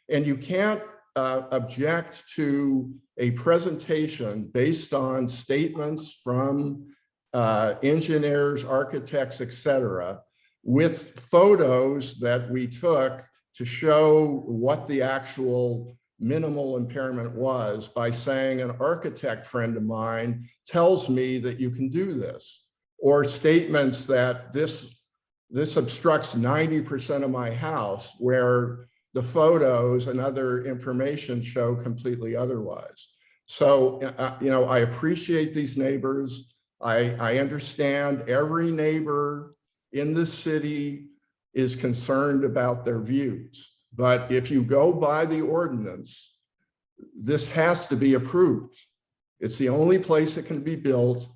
And you can't object to a presentation based on statements from engineers, architects, etc., with photos that we took to show what the actual minimal impairment was, by saying an architect friend of mine tells me that you can do this, or statements that this obstructs 90% of my house, where the photos and other information show completely otherwise. So, I appreciate these neighbors. I understand every neighbor in the city is concerned about their views. But if you go by the ordinance, this has to be approved. It's the only place it can be built,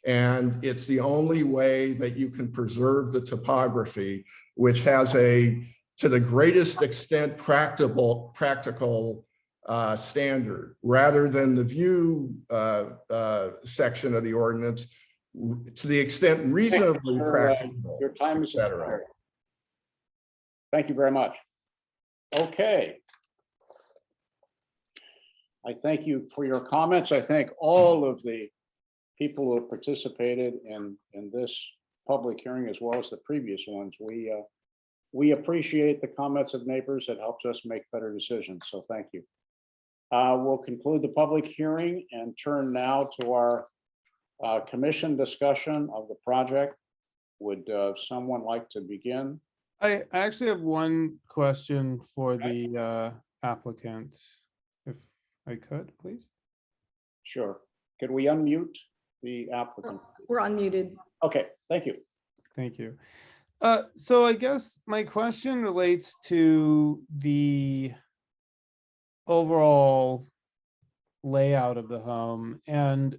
and it's the only way that you can preserve the topography, which has to the greatest extent, practical standard, rather than the view section of the ordinance, to the extent reasonably practical. Your time is expired. Thank you very much. Okay. I thank you for your comments. I thank all of the people who have participated in this public hearing, as well as the previous ones. We appreciate the comments of neighbors. It helps us make better decisions. So thank you. We'll conclude the public hearing and turn now to our commission discussion of the project. Would someone like to begin? I actually have one question for the applicant, if I could, please. Sure. Could we unmute the applicant? We're unmuted. Okay, thank you. Thank you. So I guess my question relates to the overall layout of the home. And,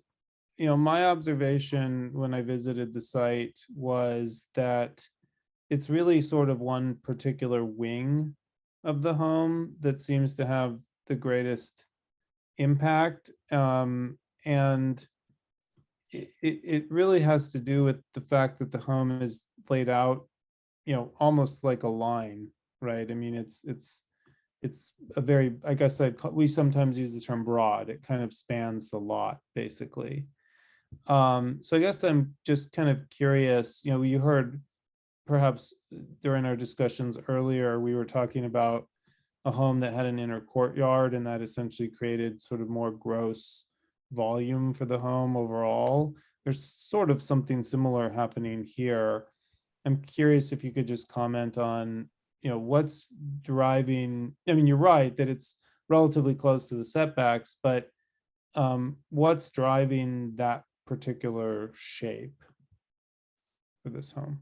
my observation when I visited the site was that it's really sort of one particular wing of the home that seems to have the greatest impact. And it really has to do with the fact that the home is laid out, almost like a line, right? I mean, it's a very, I guess we sometimes use the term broad. It kind of spans the lot, basically. So I guess I'm just kind of curious, you heard perhaps during our discussions earlier, we were talking about a home that had an inner courtyard, and that essentially created sort of more gross volume for the home overall. There's sort of something similar happening here. I'm curious if you could just comment on, what's driving, I mean, you're right that it's relatively close to the setbacks, but what's driving that particular shape for this home?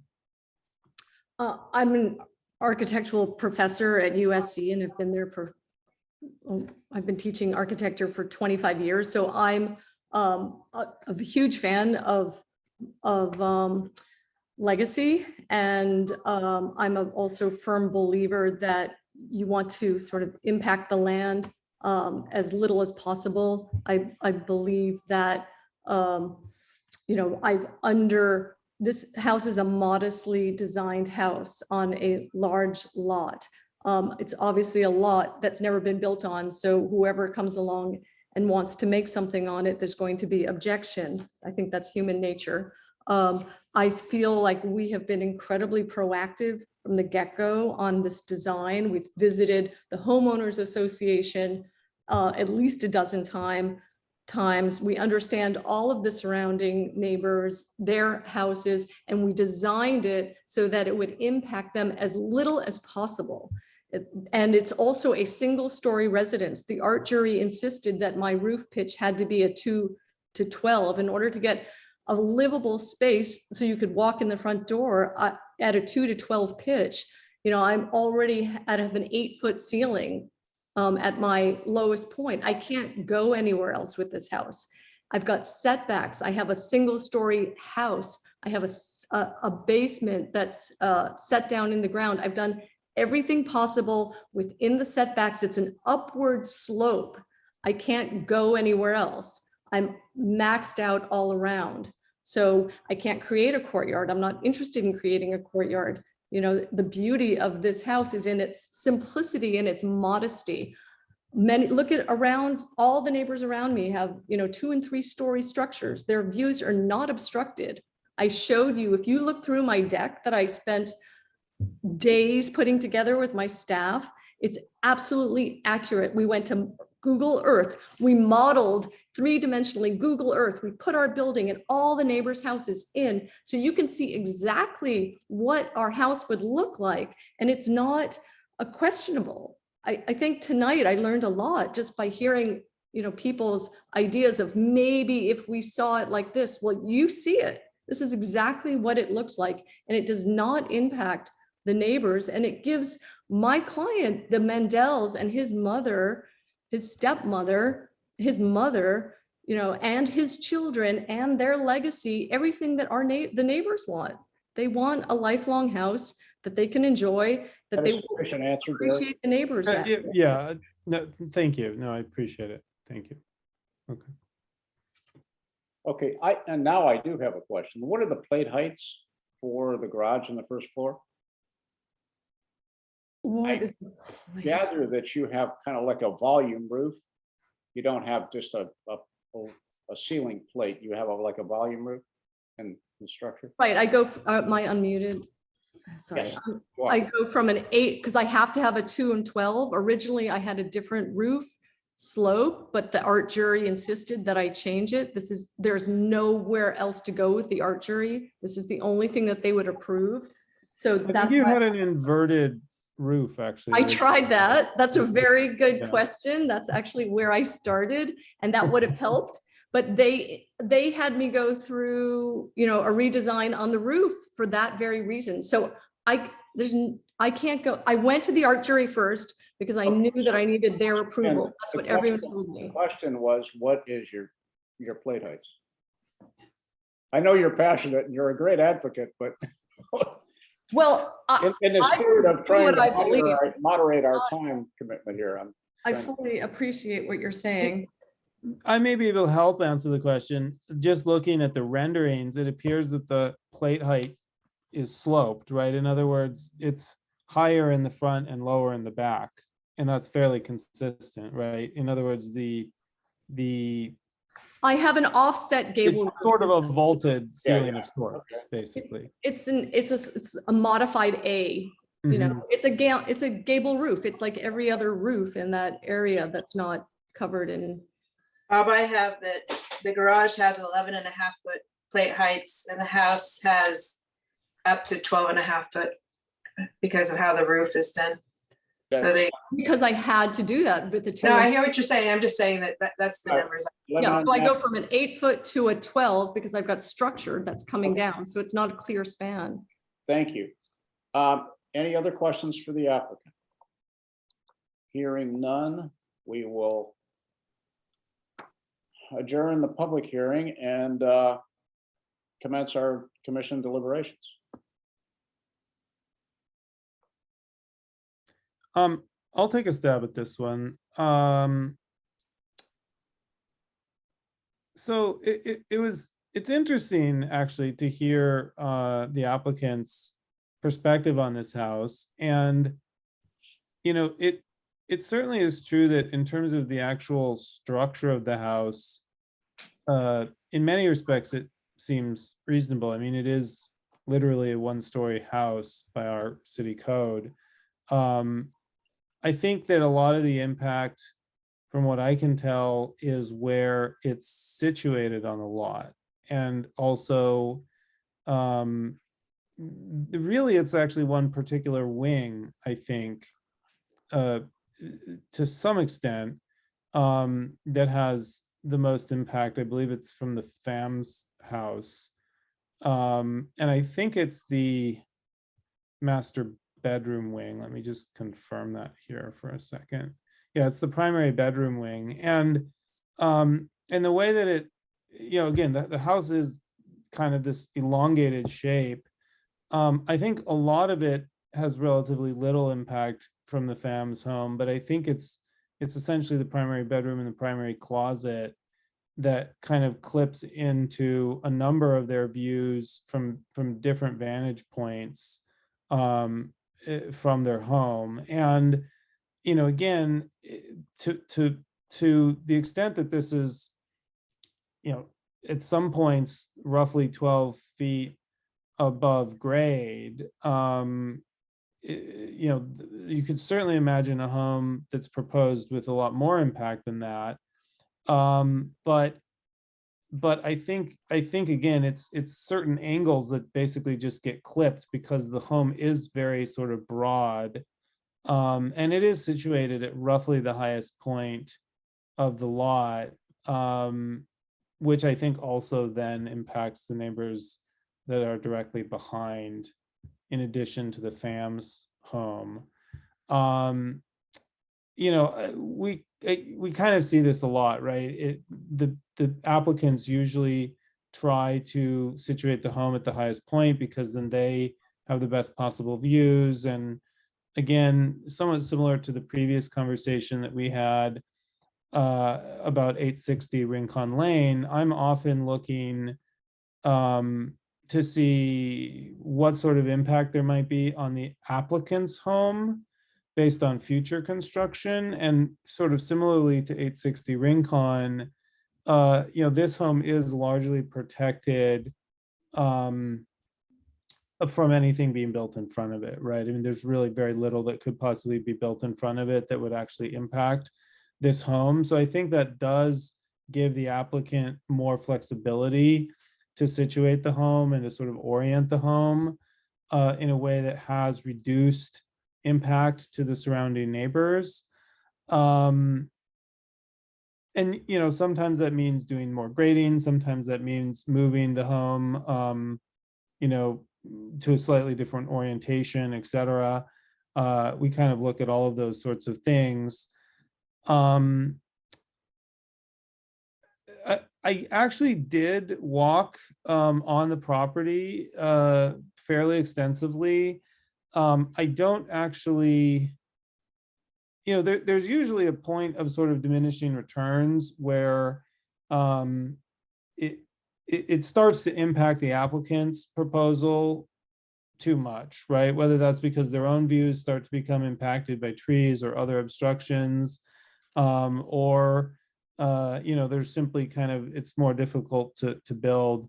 I'm an architectural professor at USC, and I've been there I've been teaching architecture for 25 years. So I'm a huge fan of legacy. And I'm also a firm believer that you want to sort of impact the land as little as possible. I believe that This house is a modestly designed house on a large lot. It's obviously a lot that's never been built on. So whoever comes along and wants to make something on it, there's going to be objection. I think that's human nature. I feel like we have been incredibly proactive from the get-go on this design. We've visited the homeowners association at least a dozen times. We understand all of the surrounding neighbors, their houses, and we designed it so that it would impact them as little as possible. And it's also a single-story residence. The art jury insisted that my roof pitch had to be a 2 to 12 in order to get a livable space so you could walk in the front door at a 2 to 12 pitch. I'm already at an 8-foot ceiling at my lowest point. I can't go anywhere else with this house. I've got setbacks. I have a single-story house. I have a basement that's set down in the ground. I've done everything possible within the setbacks. It's an upward slope. I can't go anywhere else. I'm maxed out all around. So I can't create a courtyard. I'm not interested in creating a courtyard. The beauty of this house is in its simplicity and its modesty. Look at around, all the neighbors around me have, 2 and 3 story structures. Their views are not obstructed. I showed you, if you look through my deck that I spent days putting together with my staff, it's absolutely accurate. We went to Google Earth. We modeled 3-dimensionally Google Earth. We put our building and all the neighbors' houses in, so you can see exactly what our house would look like. And it's not a questionable. I think tonight I learned a lot just by hearing, people's ideas of maybe if we saw it like this. Well, you see it. This is exactly what it looks like. And it does not impact the neighbors. And it gives my client, the Mendels, and his mother, his stepmother, his mother, and his children and their legacy, everything that the neighbors want. They want a lifelong house that they can enjoy, that they appreciate the neighbors. Yeah, no, thank you. No, I appreciate it. Thank you. Okay. Okay, and now I do have a question. What are the plate heights for the garage on the first floor? What is gather that you have kind of like a volume roof. You don't have just a ceiling plate. You have like a volume roof in the structure. Right, I go, my unmuted. Sorry, Yes. I go from an 8 because I have to have a 2 and 12. Originally, I had a different roof slope, but the art jury insisted that I change it. There's nowhere else to go with the art jury. This is the only thing that they would approve. So I think that's you why had an inverted roof, actually. I tried that. That's a very good question. That's actually where I started, and that would have helped. But they had me go through, a redesign on the roof for that very reason. So I can't go. I went to the art jury first because I knew that I needed their approval. That's what everyone told me. The question was, what is your plate heights? I know you're passionate and you're a great advocate, but well, in the spirit of trying believe. to moderate our time commitment here, I fully appreciate what you're saying. I may be able to help answer the question. Just looking at the renderings, it appears that the plate height is sloped, right? In other words, it's higher in the front and lower in the back, and that's fairly consistent, right? In other words, the I have an offset gable. It's sort of a vaulted ceiling of sorts, basically. It's a modified A. It's a gable roof. It's like every other roof in that area that's not covered in. Bob, I have that the garage has 11.5-foot plate heights and the house has up to 12.5-foot because of how the roof is done. So because I had to do that with the two. No, I hear what you're saying. I'm just saying that's the numbers. Yeah, so I go from an 8-foot to a 12 because I've got structure that's coming down. So it's not a clear span. Thank you. Any other questions for the applicant? Hearing none, we will adjourn the public hearing and commence our commission deliberations. I'll take a stab at this one. So it's interesting actually to hear the applicant's perspective on this house. And, you know, it certainly is true that in terms of the actual structure of the house, in many respects, it seems reasonable. I mean, it is literally a one-story house by our city code. I think that a lot of the impact, from what I can tell, is where it's situated on the lot. And also, really, it's actually one particular wing, I think, to some extent, that has the most impact. I believe it's from the FAM's house. And I think it's the master bedroom wing. Let me just confirm that here for a second. Yeah, it's the primary bedroom wing. And the way that it, you know, again, the house is kind of this elongated shape. I think a lot of it has relatively little impact from the FAM's home, but I think it's essentially the primary bedroom and the primary closet that kind of clips into a number of their views from different vantage points from their home. And, you know, again, to the extent that this is, you know, at some points roughly 12 feet above grade, you know, you could certainly imagine a home that's proposed with a lot more impact than that. But I think again, it's certain angles that basically just get clipped because the home is very sort of broad, and it is situated at roughly the highest point of the lot, which I think also then impacts the neighbors that are directly behind, in addition to the FAM's home. You know, we kind of see this a lot, right? The applicants usually try to situate the home at the highest point because then they have the best possible views. And again, somewhat similar to the previous conversation that we had about 860 Rincon Lane, I'm often looking to see what sort of impact there might be on the applicant's home based on future construction. And sort of similarly to 860 Rincon, you know, this home is largely protected from anything being built in front of it, right? I mean, there's really very little that could possibly be built in front of it that would actually impact this home. So I think that does give the applicant more flexibility to situate the home and to sort of orient the home in a way that has reduced impact to the surrounding neighbors. And, you know, sometimes that means doing more grading. Sometimes that means moving the home, you know, to a slightly different orientation, et cetera. We kind of look at all of those sorts of things. I actually did walk on the property fairly extensively. I don't actually, you know, there's usually a point of sort of diminishing returns where it starts to impact the applicant's proposal too much, right? Whether that's because their own views start to become impacted by trees or other obstructions, or you know, there's simply kind of, it's more difficult to build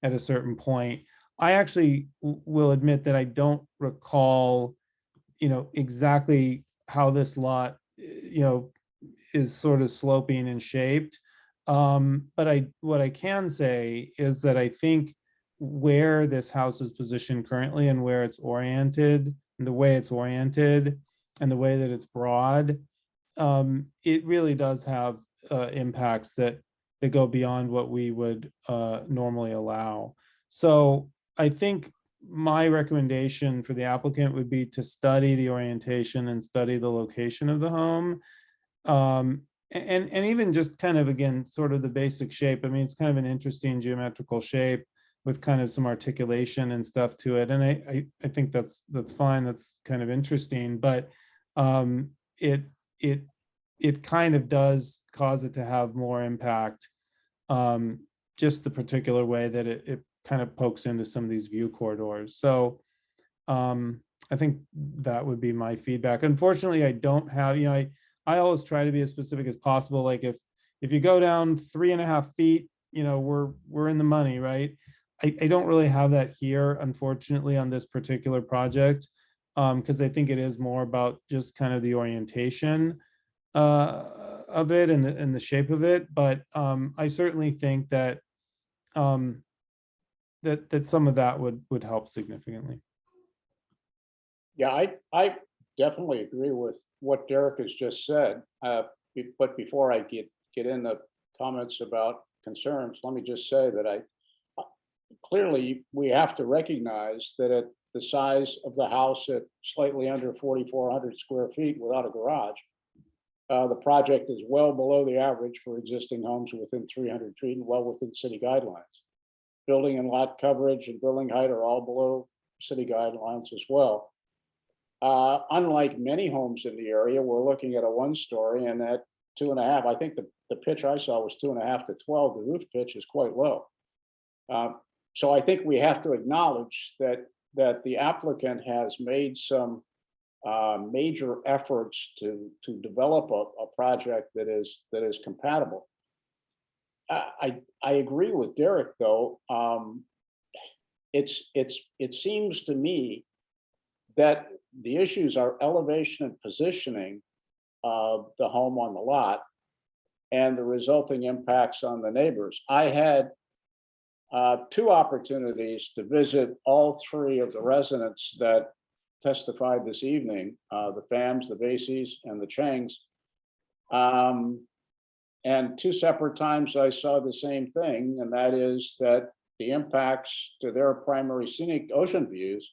at a certain point. I actually will admit that I don't recall, you know, exactly how this lot, you know, is sort of sloping and shaped. But what I can say is that I think where this house is positioned currently and where it's oriented, and the way it's oriented, and the way that it's broad, it really does have impacts that go beyond what we would normally allow. So I think my recommendation for the applicant would be to study the orientation and study the location of the home. And even just kind of, again, sort of the basic shape. I mean, it's kind of an interesting geometrical shape with kind of some articulation and stuff to it. And I think that's fine. That's kind of interesting, but it kind of does cause it to have more impact just the particular way that it kind of pokes into some of these view corridors. So I think that would be my feedback. Unfortunately, I don't have, I always try to be as specific as possible. Like if you go down 3.5 feet, we're in the money, right? I don't really have that here, unfortunately, on this particular project, because I think it is more about just kind of the orientation of it and the shape of it. But I certainly think that that some of that would help significantly. Yeah, I definitely agree with what Derek has just said. But before I get into comments about concerns, let me just say that clearly we have to recognize that at the size of the house at slightly under 4,400 square feet without a garage, the project is well below the average for existing homes within 300 feet and well within city guidelines. Building and lot coverage and building height are all below city guidelines as well. Unlike many homes in the area, we're looking at a 1-story, and at 2.5, I think the pitch I saw was 2.5 to 12. The roof pitch is quite low. So I think we have to acknowledge that the applicant has made some major efforts to develop a project that is compatible. I agree with Derek, though. It seems to me that the issues are elevation and positioning of the home on the lot and the resulting impacts on the neighbors. I had 2 opportunities to visit all 3 of the residents that testified this evening, the Phams, the Vacies, and the Changs. And 2 separate times I saw the same thing, and that is that the impacts to their primary scenic ocean views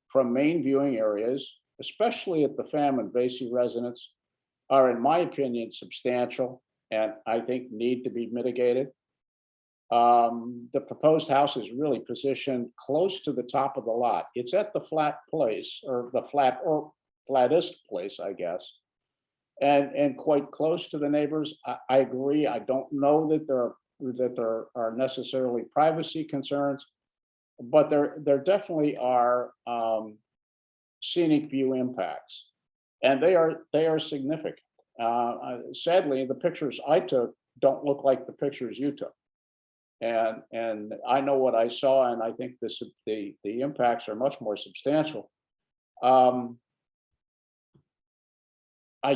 from main viewing areas, especially at the Pham and Vacy residence, are, in my opinion, substantial and I think need to be mitigated. The proposed house is really positioned close to the top of the lot. It's at the flat place, or the flattest place, I guess, and quite close to the neighbors. I agree. I don't know that there are necessarily privacy concerns, but there definitely are scenic view impacts, and they are significant. Sadly, the pictures I took don't look like the pictures you took. And I know what I saw, and I think the impacts are much more substantial. I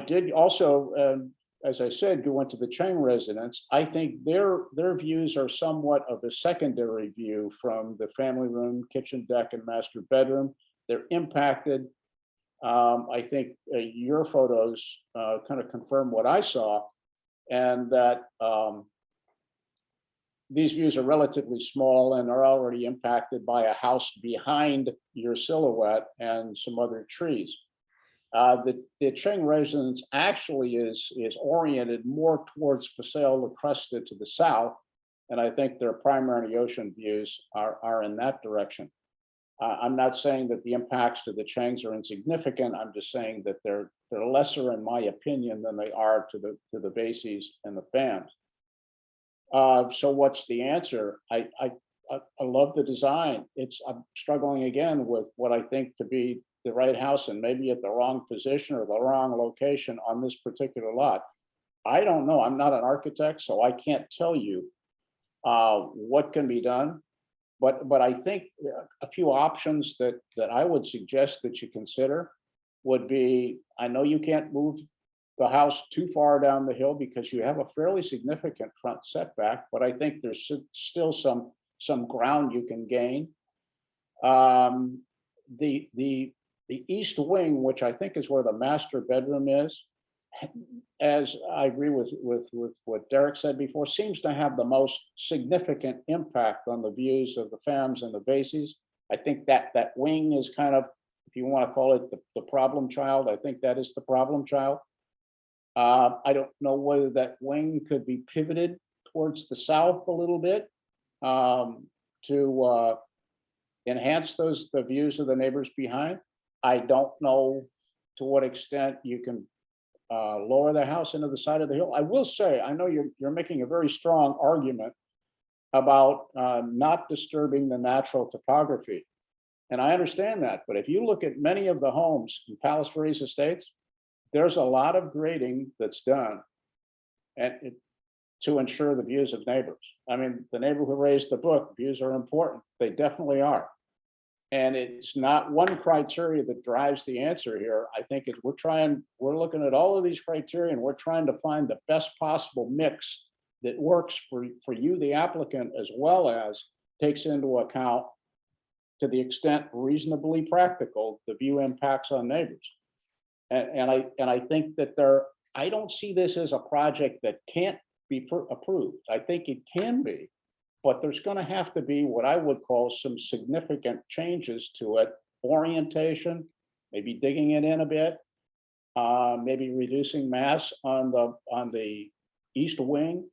did also, as I said, go into the Chang residence. I think their views are somewhat of a secondary view from the family room, kitchen, deck, and master bedroom. They're impacted. I think your photos kind of confirm what I saw, and that these views are relatively small and are already impacted by a house behind your silhouette and some other trees. The Chang residence actually is oriented more towards Paseo La Cresta to the south, and I think their primary ocean views are in that direction. I'm not saying that the impacts to the Changs are insignificant. I'm just saying that they're lesser, in my opinion, than they are to the Vacies and the Phams. So what's the answer? I love the design. I'm struggling again with what I think to be the right house, and maybe at the wrong position or the wrong location on this particular lot. I don't know. I'm not an architect, so I can't tell you what can be done. But I think a few options that I would suggest that you consider would be, I know you can't move the house too far down the hill because you have a fairly significant front setback, but I think there's still some ground you can gain. The east wing, which I think is where the master bedroom is, as I agree with what Derek said before, seems to have the most significant impact on the views of the Phams and the Vacies. I think that wing is kind of, if you want to call it the problem child, I think that is the problem child. I don't know whether that wing could be pivoted towards the south a little bit to enhance the views of the neighbors behind. I don't know to what extent you can lower the house into the side of the hill. I will say, I know you're making a very strong argument about not disturbing the natural topography. And I understand that, but if you look at many of the homes in Palos Verdes Estates, there's a lot of grading that's done to ensure the views of neighbors. I mean, the neighbor who raised the book, views are important. They definitely are. And it's not one criteria that drives the answer here. I think we're looking at all of these criteria and we're trying to find the best possible mix that works for you, the applicant, as well as takes into account, to the extent reasonably practical, the view impacts on neighbors. And I think that I don't see this as a project that can't be approved. I think it can be, but there's going to have to be what I would call some significant changes to it. Orientation, maybe digging it in a bit, maybe reducing mass on the east wing,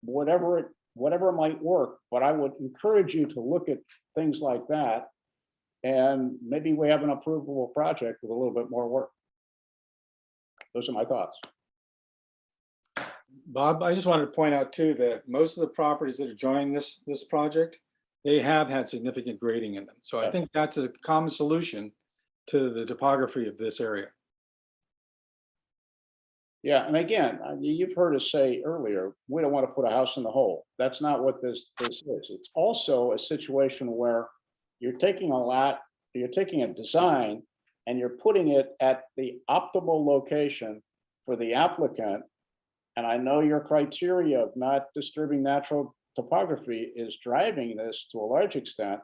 whatever might work. But I would encourage you to look at things like that, and maybe we have an approvable project with a little bit more work. Those are my thoughts. Bob, I just wanted to point out too that most of the properties that are joining this project, they have had significant grading in them. So I think that's a common solution to the topography of this area. Yeah, and again, you've heard us say earlier, we don't want to put a house in the hole. That's not what this is. It's also a situation where you're taking a design and you're putting it at the optimal location for the applicant. And I know your criteria of not disturbing natural topography is driving this to a large extent,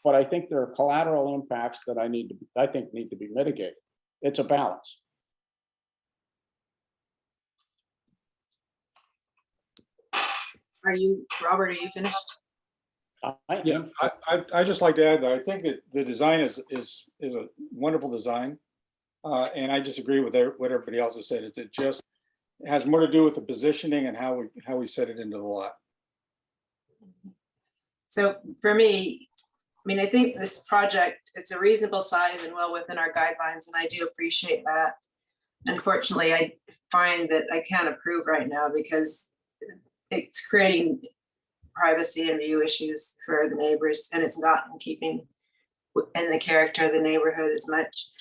but I think there are collateral impacts that I think need to be mitigated. It's a balance. Robert, are you finished? Yeah, I just like to add that I think that the design is a wonderful design. And I just agree with what everybody else has said. It just has more to do with the positioning and how we set it into the lot. So for me, I mean, I think this project, it's a reasonable size and well within our guidelines, and I do appreciate that. Unfortunately, I find that I can't approve right now because it's creating privacy and view issues for the neighbors, and it's not in keeping in the character of the neighborhood as much.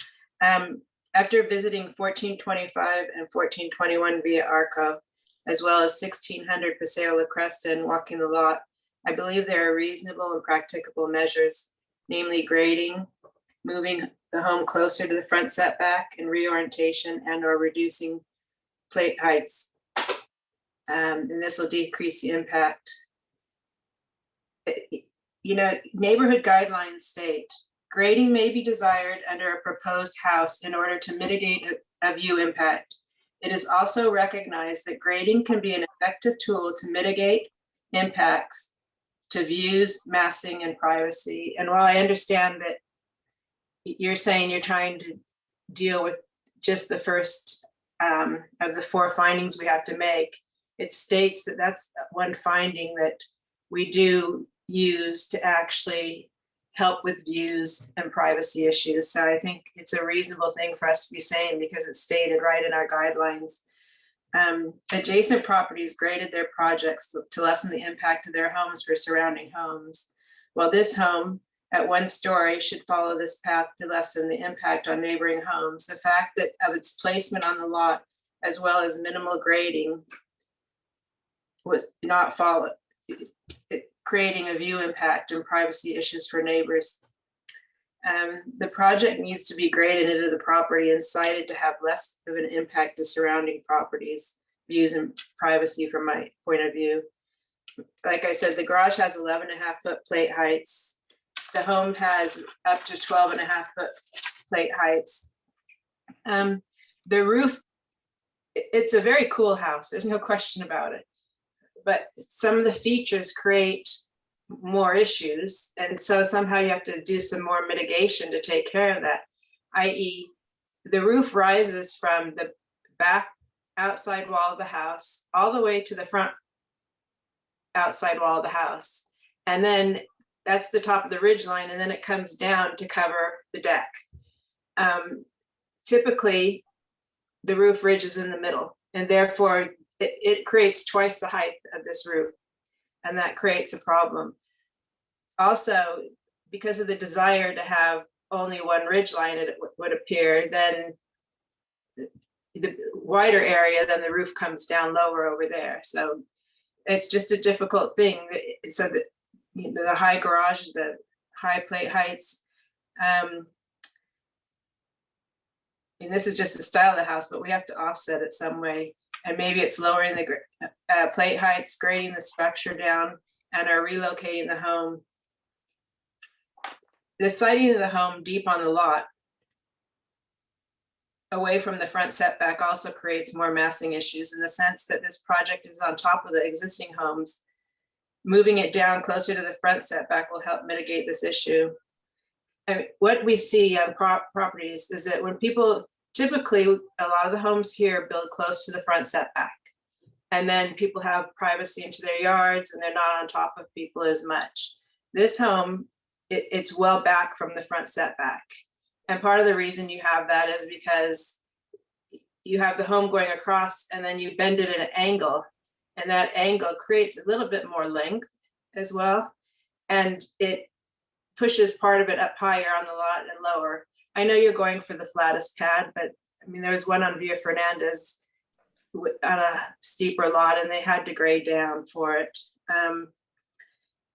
After visiting 1425 and 1421 Via Arco, as well as 1600 Paseo La Cresta and walking the lot, I believe there are reasonable and practicable measures, namely grading, moving the home closer to the front setback, and reorientation and or reducing plate heights. And this will decrease the impact. You know, neighborhood guidelines state, grading may be desired under a proposed house in order to mitigate a view impact. It is also recognized that grading can be an effective tool to mitigate impacts to views, massing, and privacy. And while I understand that you're saying you're trying to deal with just the first of the 4 findings we have to make, it states that that's one finding that we do use to actually help with views and privacy issues. So I think it's a reasonable thing for us to be saying because it's stated right in our guidelines. Adjacent properties graded their projects to lessen the impact of their homes for surrounding homes. While this home at 1 story should follow this path to lessen the impact on neighboring homes, the fact that of its placement on the lot, as well as minimal grading, was not followed, creating a view impact and privacy issues for neighbors. The project needs to be graded into the property and sited to have less of an impact to surrounding properties, views, and privacy from my point of view. Like I said, the garage has 11.5-foot plate heights. The home has up to 12.5-foot plate heights. The roof, it's a very cool house. There's no question about it. But some of the features create more issues. And so somehow you have to do some more mitigation to take care of that, i.e. the roof rises from the back outside wall of the house all the way to the front outside wall of the house. And then that's the top of the ridge line, and then it comes down to cover the deck. Typically, the roof ridge is in the middle, and therefore it creates twice the height of this roof, and that creates a problem. Also, because of the desire to have only one ridge line, it would appear, then the wider area, then the roof comes down lower over there. So it's just a difficult thing. So that, you know, the high garage, the high plate heights. And this is just the style of the house, but we have to offset it some way. And maybe it's lowering the plate heights, grading the structure down, and are relocating the home. The siting of the home deep on the lot away from the front setback also creates more massing issues in the sense that this project is on top of the existing homes. Moving it down closer to the front setback will help mitigate this issue. And what we see on properties is that when people, typically a lot of the homes here build close to the front setback. And then people have privacy into their yards and they're not on top of people as much. This home, it's well back from the front setback. And part of the reason you have that is because you have the home going across and then you bend it at an angle, and that angle creates a little bit more length as well. And it pushes part of it up higher on the lot and lower. I know you're going for the flattest pad, but I mean, there was one on Villa Fernandez on a steeper lot and they had to grade down for it.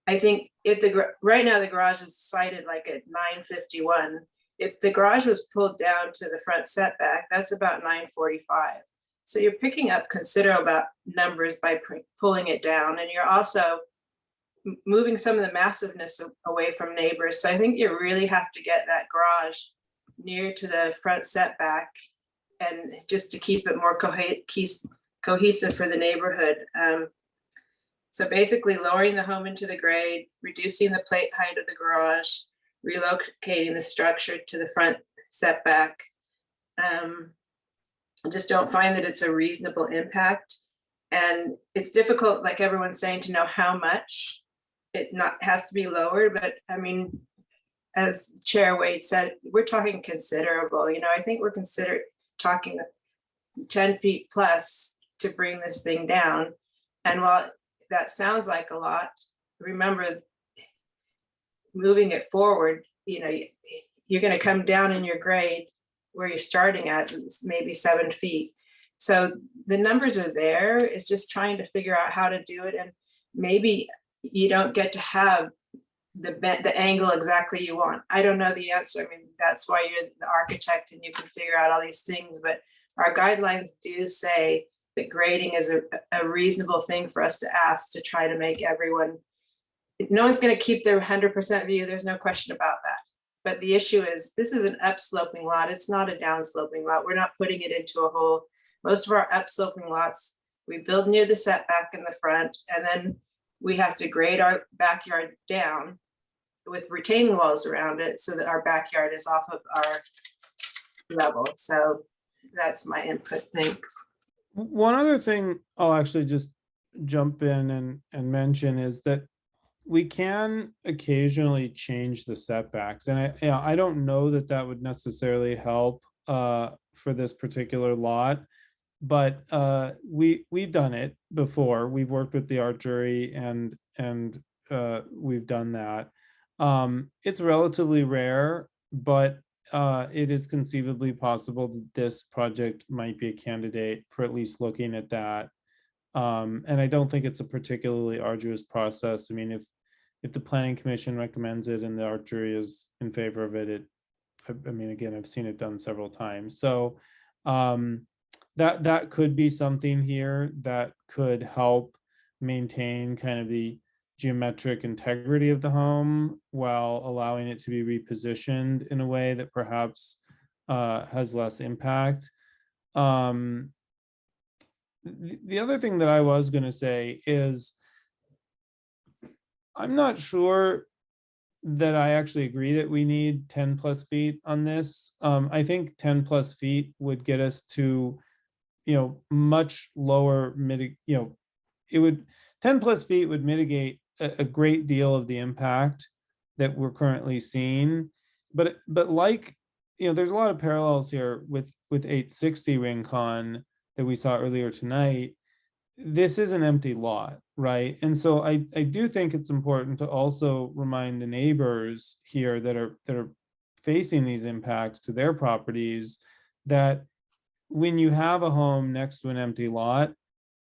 I think if right now the garage is sited like at 951. If the garage was pulled down to the front setback, that's about 945. So you're picking up considerable numbers by pulling it down, and you're also moving some of the massiveness away from neighbors. So I think you really have to get that garage near to the front setback, and just to keep it more cohesive for the neighborhood. So basically lowering the home into the grade, reducing the plate height of the garage, relocating the structure to the front setback. I just don't find that it's a reasonable impact. And it's difficult, like everyone's saying, to know how much it has to be lowered. But I mean, as Chair Wade said, we're talking considerable. You know, I think we're talking 10 feet plus to bring this thing down. And while that sounds like a lot, remember, moving it forward, you know, you're going to come down in your grade where you're starting at maybe 7 feet. So the numbers are there. It's just trying to figure out how to do it. And maybe you don't get to have the angle exactly you want. I don't know the answer. I mean, that's why you're the architect and you can figure out all these things. But our guidelines do say that grading is a reasonable thing for us to ask to try to make everyone. No one's going to keep their 100% view. There's no question about that. But the issue is, this is an upsloping lot. It's not a downsloping lot. We're not putting it into a hole. Most of our upsloping lots, we build near the setback in the front, and then we have to grade our backyard down with retaining walls around it so that our backyard is off of our level. So that's my input. Thanks. One other thing I'll actually just jump in and mention is that we can occasionally change the setbacks, and I don't know that that would necessarily help for this particular lot, but we've done it before. We've worked with the art jury and we've done that. It's relatively rare, but it is conceivably possible that this project might be a candidate for at least looking at that. And I don't think it's a particularly arduous process. I mean, if the planning commission recommends it and the art jury is in favor of it, I mean, again, I've seen it done several times. So that could be something here that could help maintain kind of the geometric integrity of the home while allowing it to be repositioned in a way that perhaps has less impact. The other thing that I was going to say is, I'm not sure that I actually agree that we need 10 plus feet on this. I think 10 plus feet would get us to, much lower 10 plus feet would mitigate a great deal of the impact that we're currently seeing. But like there's a lot of parallels here with 860 Rincon that we saw earlier tonight. This is an empty lot, right? And so I do think it's important to also remind the neighbors here that are facing these impacts to their properties, that when you have a home next to an empty lot,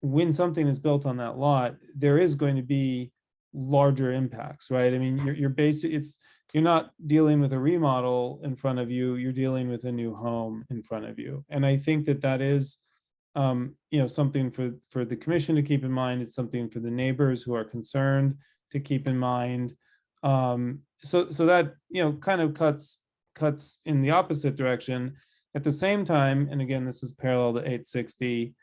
when something is built on that lot, there is going to be larger impacts, right? I mean, you're not dealing with a remodel in front of you, you're dealing with a new home in front of you. And I think that is something for the commission to keep in mind. It's something for the neighbors who are concerned to keep in mind. So that kind of cuts in the opposite direction. At the same time, and again, this is parallel to 860,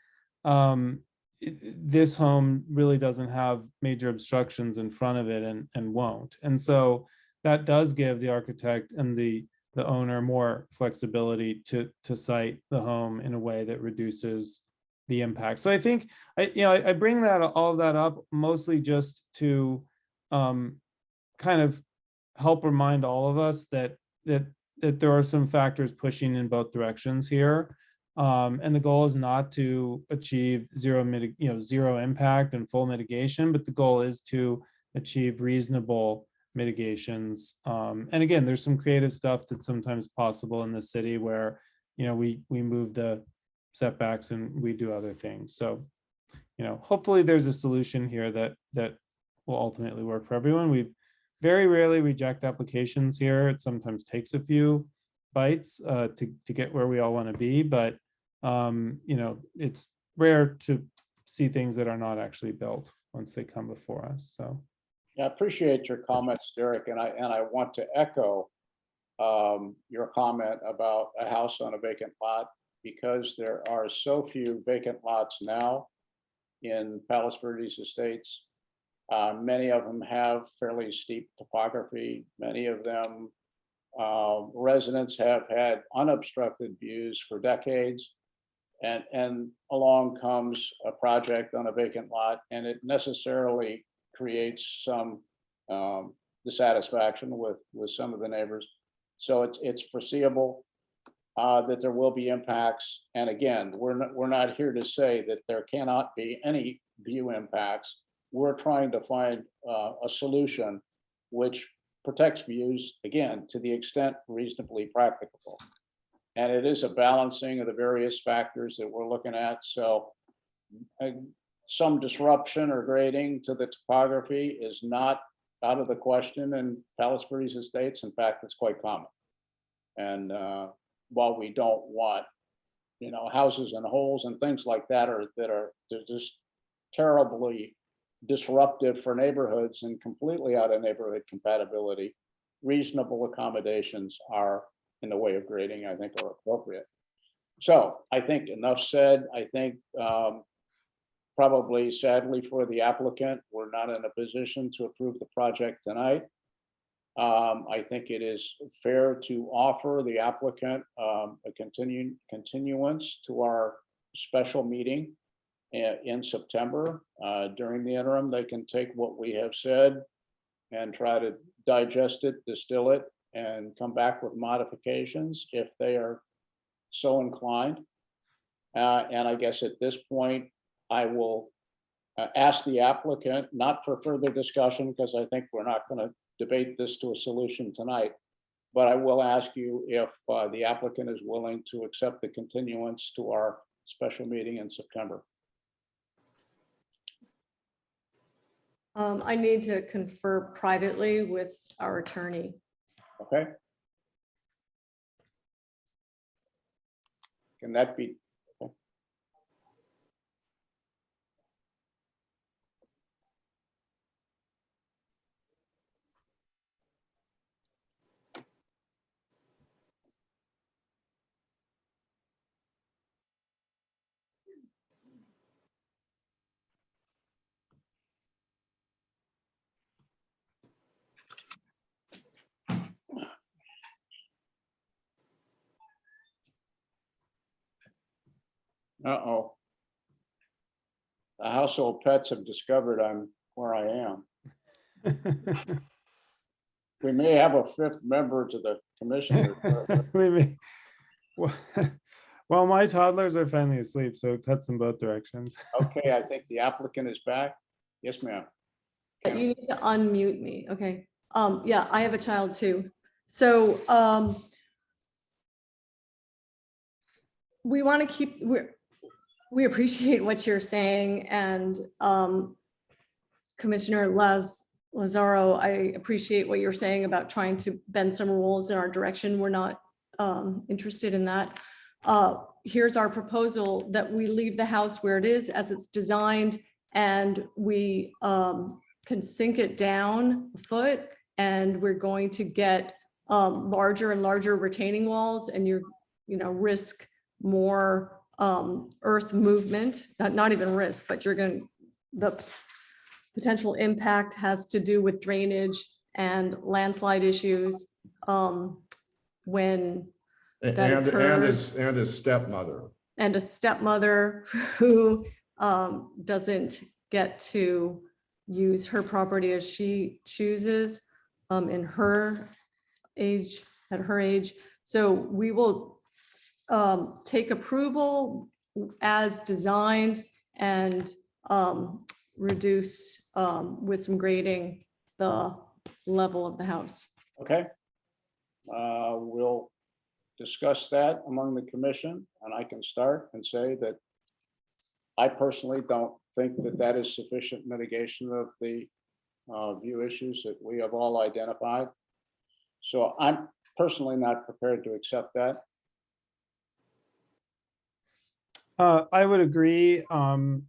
this home really doesn't have major obstructions in front of it and won't. And so that does give the architect and the owner more flexibility to site the home in a way that reduces the impact. So I think I bring all of that up mostly just to kind of help remind all of us that there are some factors pushing in both directions here. And the goal is not to achieve zero impact and full mitigation, but the goal is to achieve reasonable mitigations. And again, there's some creative stuff that's sometimes possible in the city where we move the setbacks and we do other things. So hopefully there's a solution here that will ultimately work for everyone. We very rarely reject applications here. It sometimes takes a few bites to get where we all want to be, but it's rare to see things that are not actually built once they come before us. So yeah, I appreciate your comments, Derek, and I want to echo your comment about a house on a vacant lot, because there are so few vacant lots now in Palos Verdes Estates. Many of them have fairly steep topography. Many of them residents have had unobstructed views for decades, and along comes a project on a vacant lot, and it necessarily creates some dissatisfaction with some of the neighbors. So it's foreseeable that there will be impacts. And again, we're not here to say that there cannot be any view impacts. We're trying to find a solution which protects views, again, to the extent reasonably practicable. And it is a balancing of the various factors that we're looking at. So some disruption or grading to the topography is not out of the question in Palos Verdes Estates. In fact, it's quite common. And while we don't want, houses and holes and things like that they're just terribly disruptive for neighborhoods and completely out of neighborhood compatibility, reasonable accommodations are in the way of grading, I think, are appropriate. So I think enough said. I think probably sadly for the applicant, we're not in a position to approve the project tonight. I think it is fair to offer the applicant a continuance to our special meeting in September. During the interim, they can take what we have said and try to digest it, distill it, and come back with modifications if they are so inclined. And I guess at this point, I will ask the applicant, not for further discussion, because I think we're not going to debate this to a solution tonight, but I will ask you if the applicant is willing to accept the continuance to our special meeting in September. I need to confer privately with our attorney. Okay. Can that be? Okay. Uh-oh. The household pets have discovered I'm where I am. We may have a fifth member to the commission. Maybe. Well, my toddlers are finally asleep, so it cuts in both directions. Okay, I think the applicant is back. Yes, ma'am. You need to unmute me. Okay. Yeah, I have a child too. So, we want to keep, we appreciate what you're saying, and Commissioner Lazaro, I appreciate what you're saying about trying to bend some rules in our direction. We're not interested in that. Here's our proposal that we leave the house where it is as it's designed, and we can sink it down a foot, and we're going to get larger and larger retaining walls, and risk more earth movement, not even risk, but the potential impact has to do with drainage and landslide issues when that occurs. And his stepmother. And a stepmother who doesn't get to use her property as she chooses in her age, at her age. So we will take approval as designed and reduce with some grading the level of the house. Okay. We'll discuss that among the commission, and I can start and say that I personally don't think that that is sufficient mitigation of the view issues that we have all identified. So I'm personally not prepared to accept that. I would agree. I've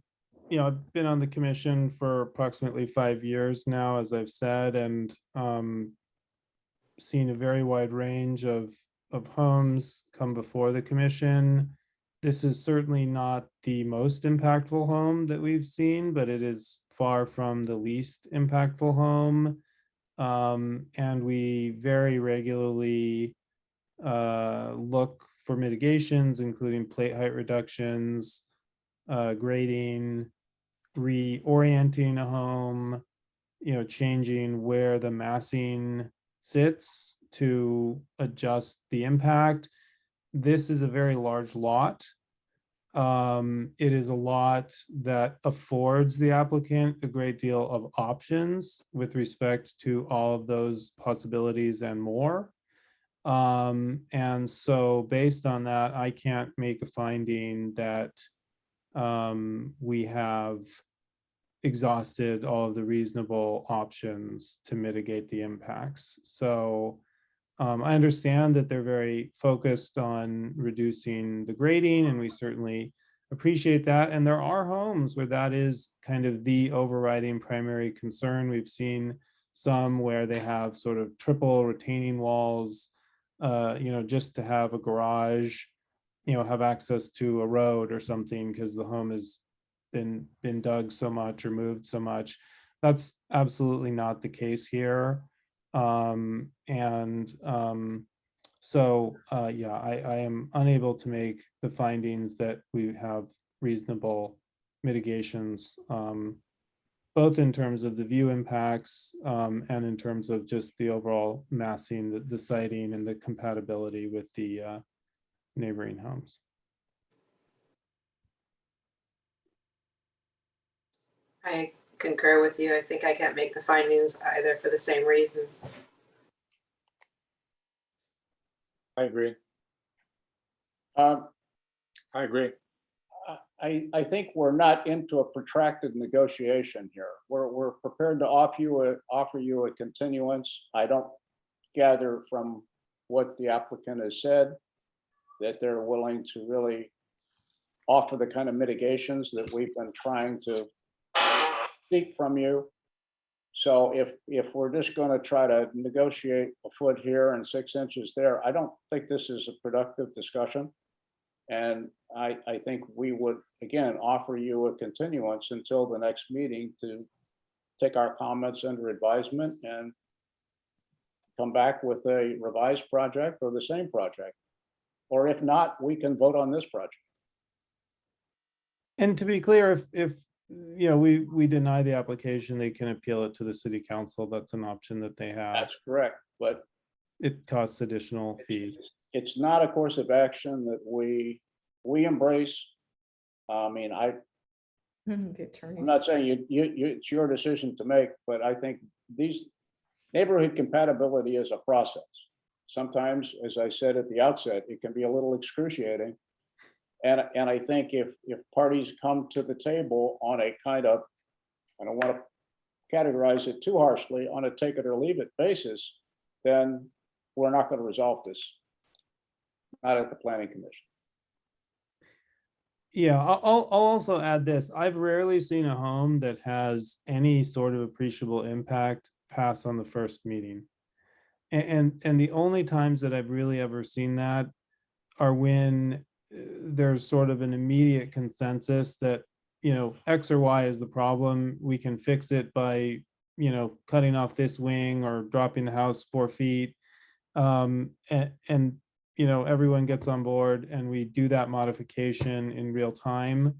been on the commission for approximately 5 years now, as I've said, and seen a very wide range of homes come before the commission. This is certainly not the most impactful home that we've seen, but it is far from the least impactful home. And we very regularly look for mitigations, including plate height reductions, grading, reorienting a home, changing where the massing sits to adjust the impact. This is a very large lot. It is a lot that affords the applicant a great deal of options with respect to all of those possibilities and more. And so based on that, I can't make a finding that we have exhausted all of the reasonable options to mitigate the impacts. So I understand that they're very focused on reducing the grading, and we certainly appreciate that. And there are homes where that is kind of the overriding primary concern. We've seen some where they have sort of triple retaining walls, just to have a garage, have access to a road or something because the home has been dug so much or moved so much. That's absolutely not the case here. I am unable to make the findings that we have reasonable mitigations, both in terms of the view impacts and in terms of just the overall massing, the siting and the compatibility with the neighboring homes. I concur with you. I think I can't make the findings either for the same reasons. I agree. I agree. I think we're not into a protracted negotiation here. We're prepared to offer you a continuance. I don't gather from what the applicant has said that they're willing to really offer the kind of mitigations that we've been trying to seek from you. So if we're just going to try to negotiate a foot here and 6 inches there, I don't think this is a productive discussion. And I think we would, again, offer you a continuance until the next meeting to take our comments under advisement and come back with a revised project or the same project. Or if not, we can vote on this project. And to be clear, if yeah, we deny the application, they can appeal it to the city council. That's an option that they have. That's correct, but It costs additional fees. it's not a course of action that we embrace. I mean, The I'm attorneys. not saying it's your decision to make, but I think these neighborhood compatibility is a process. Sometimes, as I said at the outset, it can be a little excruciating. And I think if parties come to the table on a kind of, I don't want to categorize it too harshly, on a take it or leave it basis, then we're not going to resolve this. Not at the planning commission. Yeah, I'll also add this. I've rarely seen a home that has any sort of appreciable impact pass on the first meeting. And the only times that I've really ever seen that are when there's sort of an immediate consensus that, you know, X or Y is the problem. We can fix it by, you know, cutting off this wing or dropping the house 4 feet. And you know, everyone gets on board and we do that modification in real time.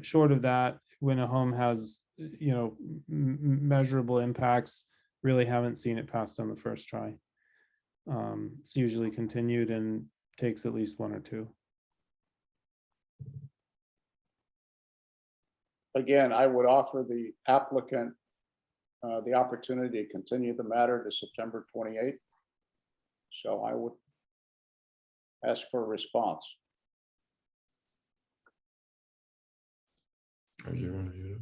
Short of that, when a home has, you know, measurable impacts, really haven't seen it passed on the first try. It's usually continued and takes at least 1 or 2. Again, I would offer the applicant the opportunity to continue the matter to September 28th. So I would ask for a response. Are you unmuted?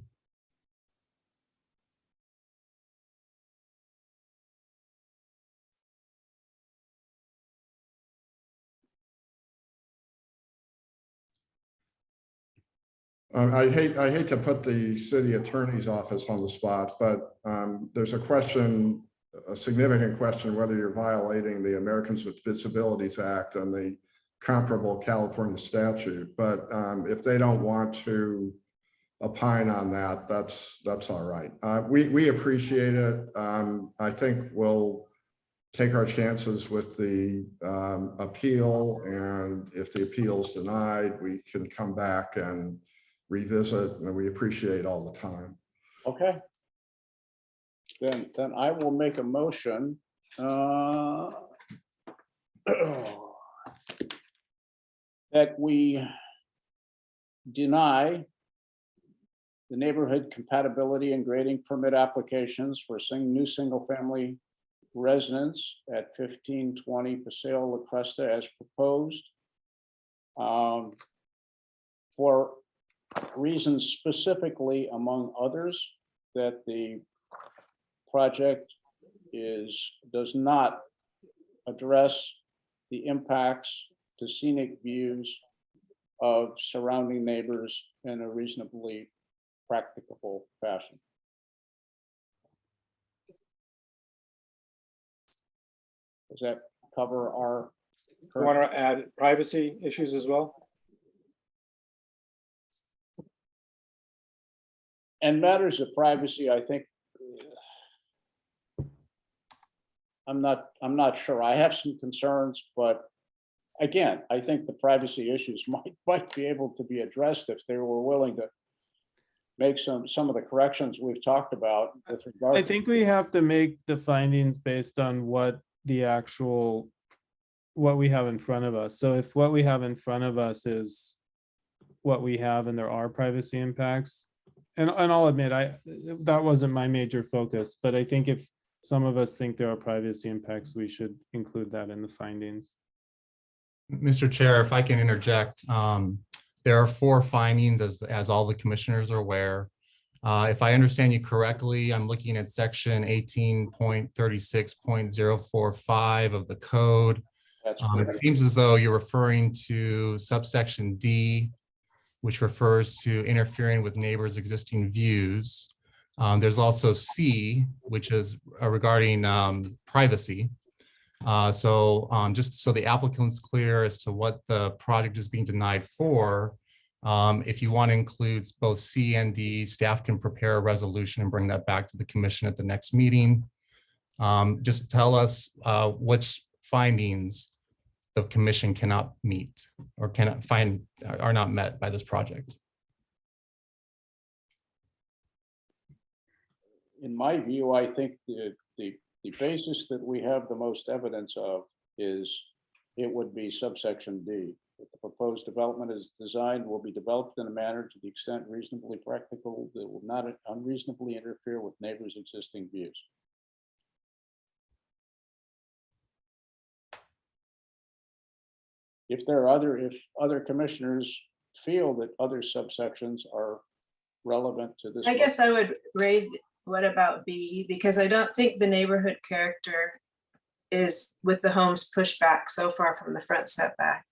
I hate to put the city attorney's office on the spot, but there's a question, a significant question, whether you're violating the Americans with Disabilities Act and the comparable California statute. But if they don't want to opine on that, that's all right. We appreciate it. I think we'll take our chances with the appeal, and if the appeal is denied, we can come back and revisit, and we appreciate all the time. Okay. Then I will make a motion that we deny the neighborhood compatibility and grading permit applications for new single-family residents at 1520 Paseo La Cresta as proposed, for reasons specifically, among others, that the project does not address the impacts to scenic views of surrounding neighbors in a reasonably practicable fashion. Does that cover our? I want to add privacy issues as well. And matters of privacy, I think, I'm not sure. I have some concerns, but again, I think the privacy issues might be able to be addressed if they were willing to make some of the corrections we've talked about with regard. I think we have to make the findings based on what we have in front of us. So if what we have in front of us is what we have and there are privacy impacts, and I'll admit, that wasn't my major focus, but I think if some of us think there are privacy impacts, we should include that in the findings. Mr. Chair, if I can interject, there are 4 findings as all the commissioners are aware. If I understand you correctly, I'm looking at section 18.36.045 of the code. It seems as though you're referring to subsection D, which refers to interfering with neighbors' existing views. There's also C, which is regarding privacy. So just so the applicant's clear as to what the project is being denied for, if you want to include both C and D, staff can prepare a resolution and bring that back to the commission at the next meeting. Just tell us which findings the commission cannot meet or are not met by this project. in my view, I think the basis that we have the most evidence of is it would be subsection D. That the proposed development is designed will be developed in a manner to the extent reasonably practical that will not unreasonably interfere with neighbors' existing views. If other commissioners feel that other subsections are relevant to this. I guess I would raise, what about B? Because I don't think the neighborhood character is with the homes pushed back so far from the front setback,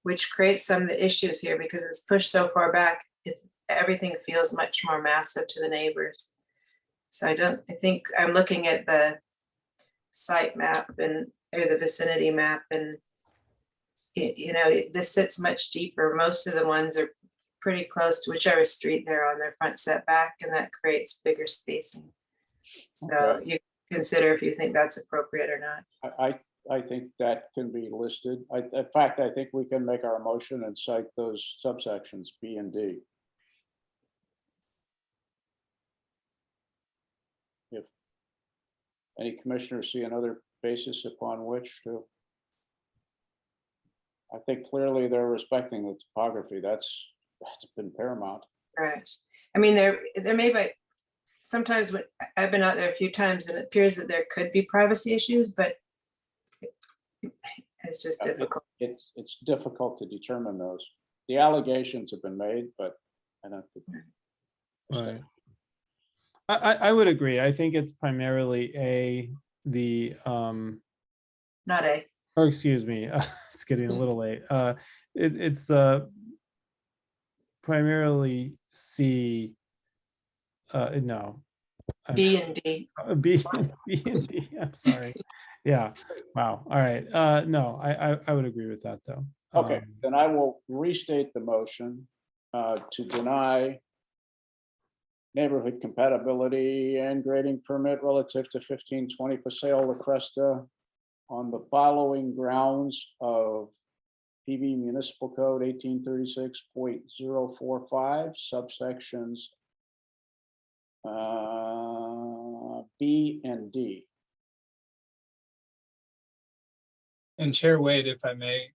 which creates some of the issues here because it's pushed so far back, everything feels much more massive to the neighbors. So I think I'm looking at the site map or the vicinity map, and this sits much deeper. Most of the ones are pretty close to whichever street they're on their front setback, and that creates bigger spacing. So you consider if you think that's appropriate or not. I think that can be listed. In fact, I think we can make our motion and cite those subsections B and D. If any commissioners see another basis upon which to, I think clearly they're respecting the topography. That's been paramount. Right. I mean, there may be, sometimes when I've been out there a few times and it appears that there could be privacy issues, but it's just difficult. It's difficult to determine those. The allegations have been made, but I don't think. Right. I would agree. I think it's primarily Not A. or excuse me, it's getting a little late. It's primarily C. No. B and D. B and D. I'm sorry. Yeah. Wow. All right. No, I would agree with that though. Okay, then I will restate the motion to deny neighborhood compatibility and grading permit relative to 1520 Paseo La Cresta on the following grounds of PV Municipal Code 1836.045 subsections B and D. And Chair Wade, if I may,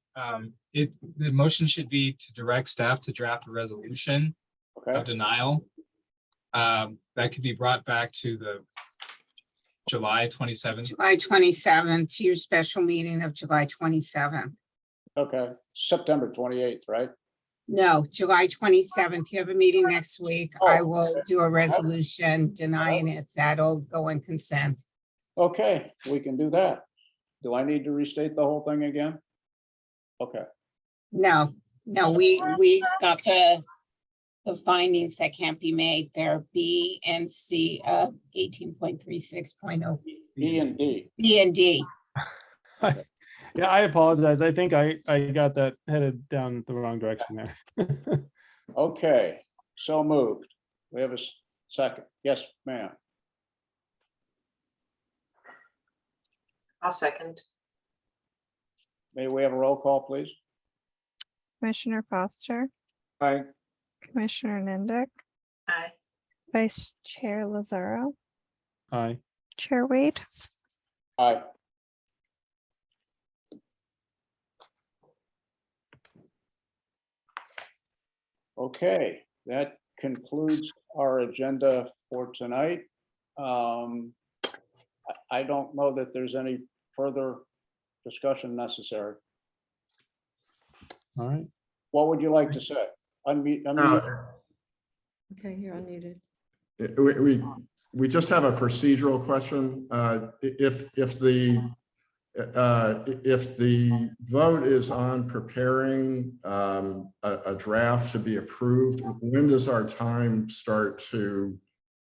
the motion should be to direct staff to draft a resolution of denial. That could be brought back to the July 27th. July 27th, to your special meeting of July 27th. Okay, September 28th, right? No, July 27th. You have a meeting next week. I will do a resolution denying it. That'll go in consent. Okay, we can do that. Do I need to restate the whole thing again? Okay. No, we got the findings that can't be made. They're B and C of 18.36.0. B and D. B and D. Yeah, I apologize. I think I got that headed down the wrong direction there. Okay, so moved. We have a second. Yes, ma'am. I'll second. May we have a roll call, please? Commissioner Foster, Aye. Commissioner Niндик, Aye. Vice Chair Lazaro, Aye. Chair Wade. Aye. Okay, that concludes our agenda for tonight. I don't know that there's any further discussion necessary. All right. What would you like to say? Unmute. Okay, you're unmuted. We just have a procedural question. If the vote is on preparing a draft to be approved, when does our time start to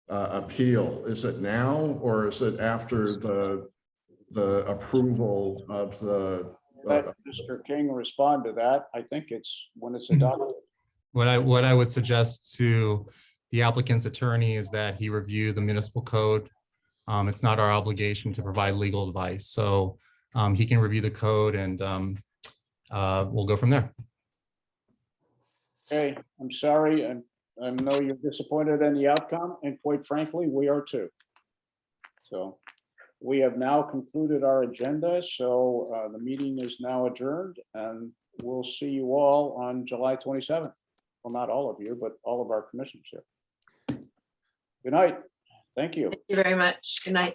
appeal? Is it now or is it after the approval of the? Let Mr. King respond to that. I think it's when it's adopted. What I would suggest to the applicant's attorney is that he review the municipal code. It's not our obligation to provide legal advice. So he can review the code and we'll go from there. Okay, I'm sorry, and I know you're disappointed in the outcome, and quite frankly, we are too. So we have now concluded our agenda, so the meeting is now adjourned, and we'll see you all on July 27th. Well, not all of you, but all of our commissioners here. Good night. Thank you. Thank you very much. Good night.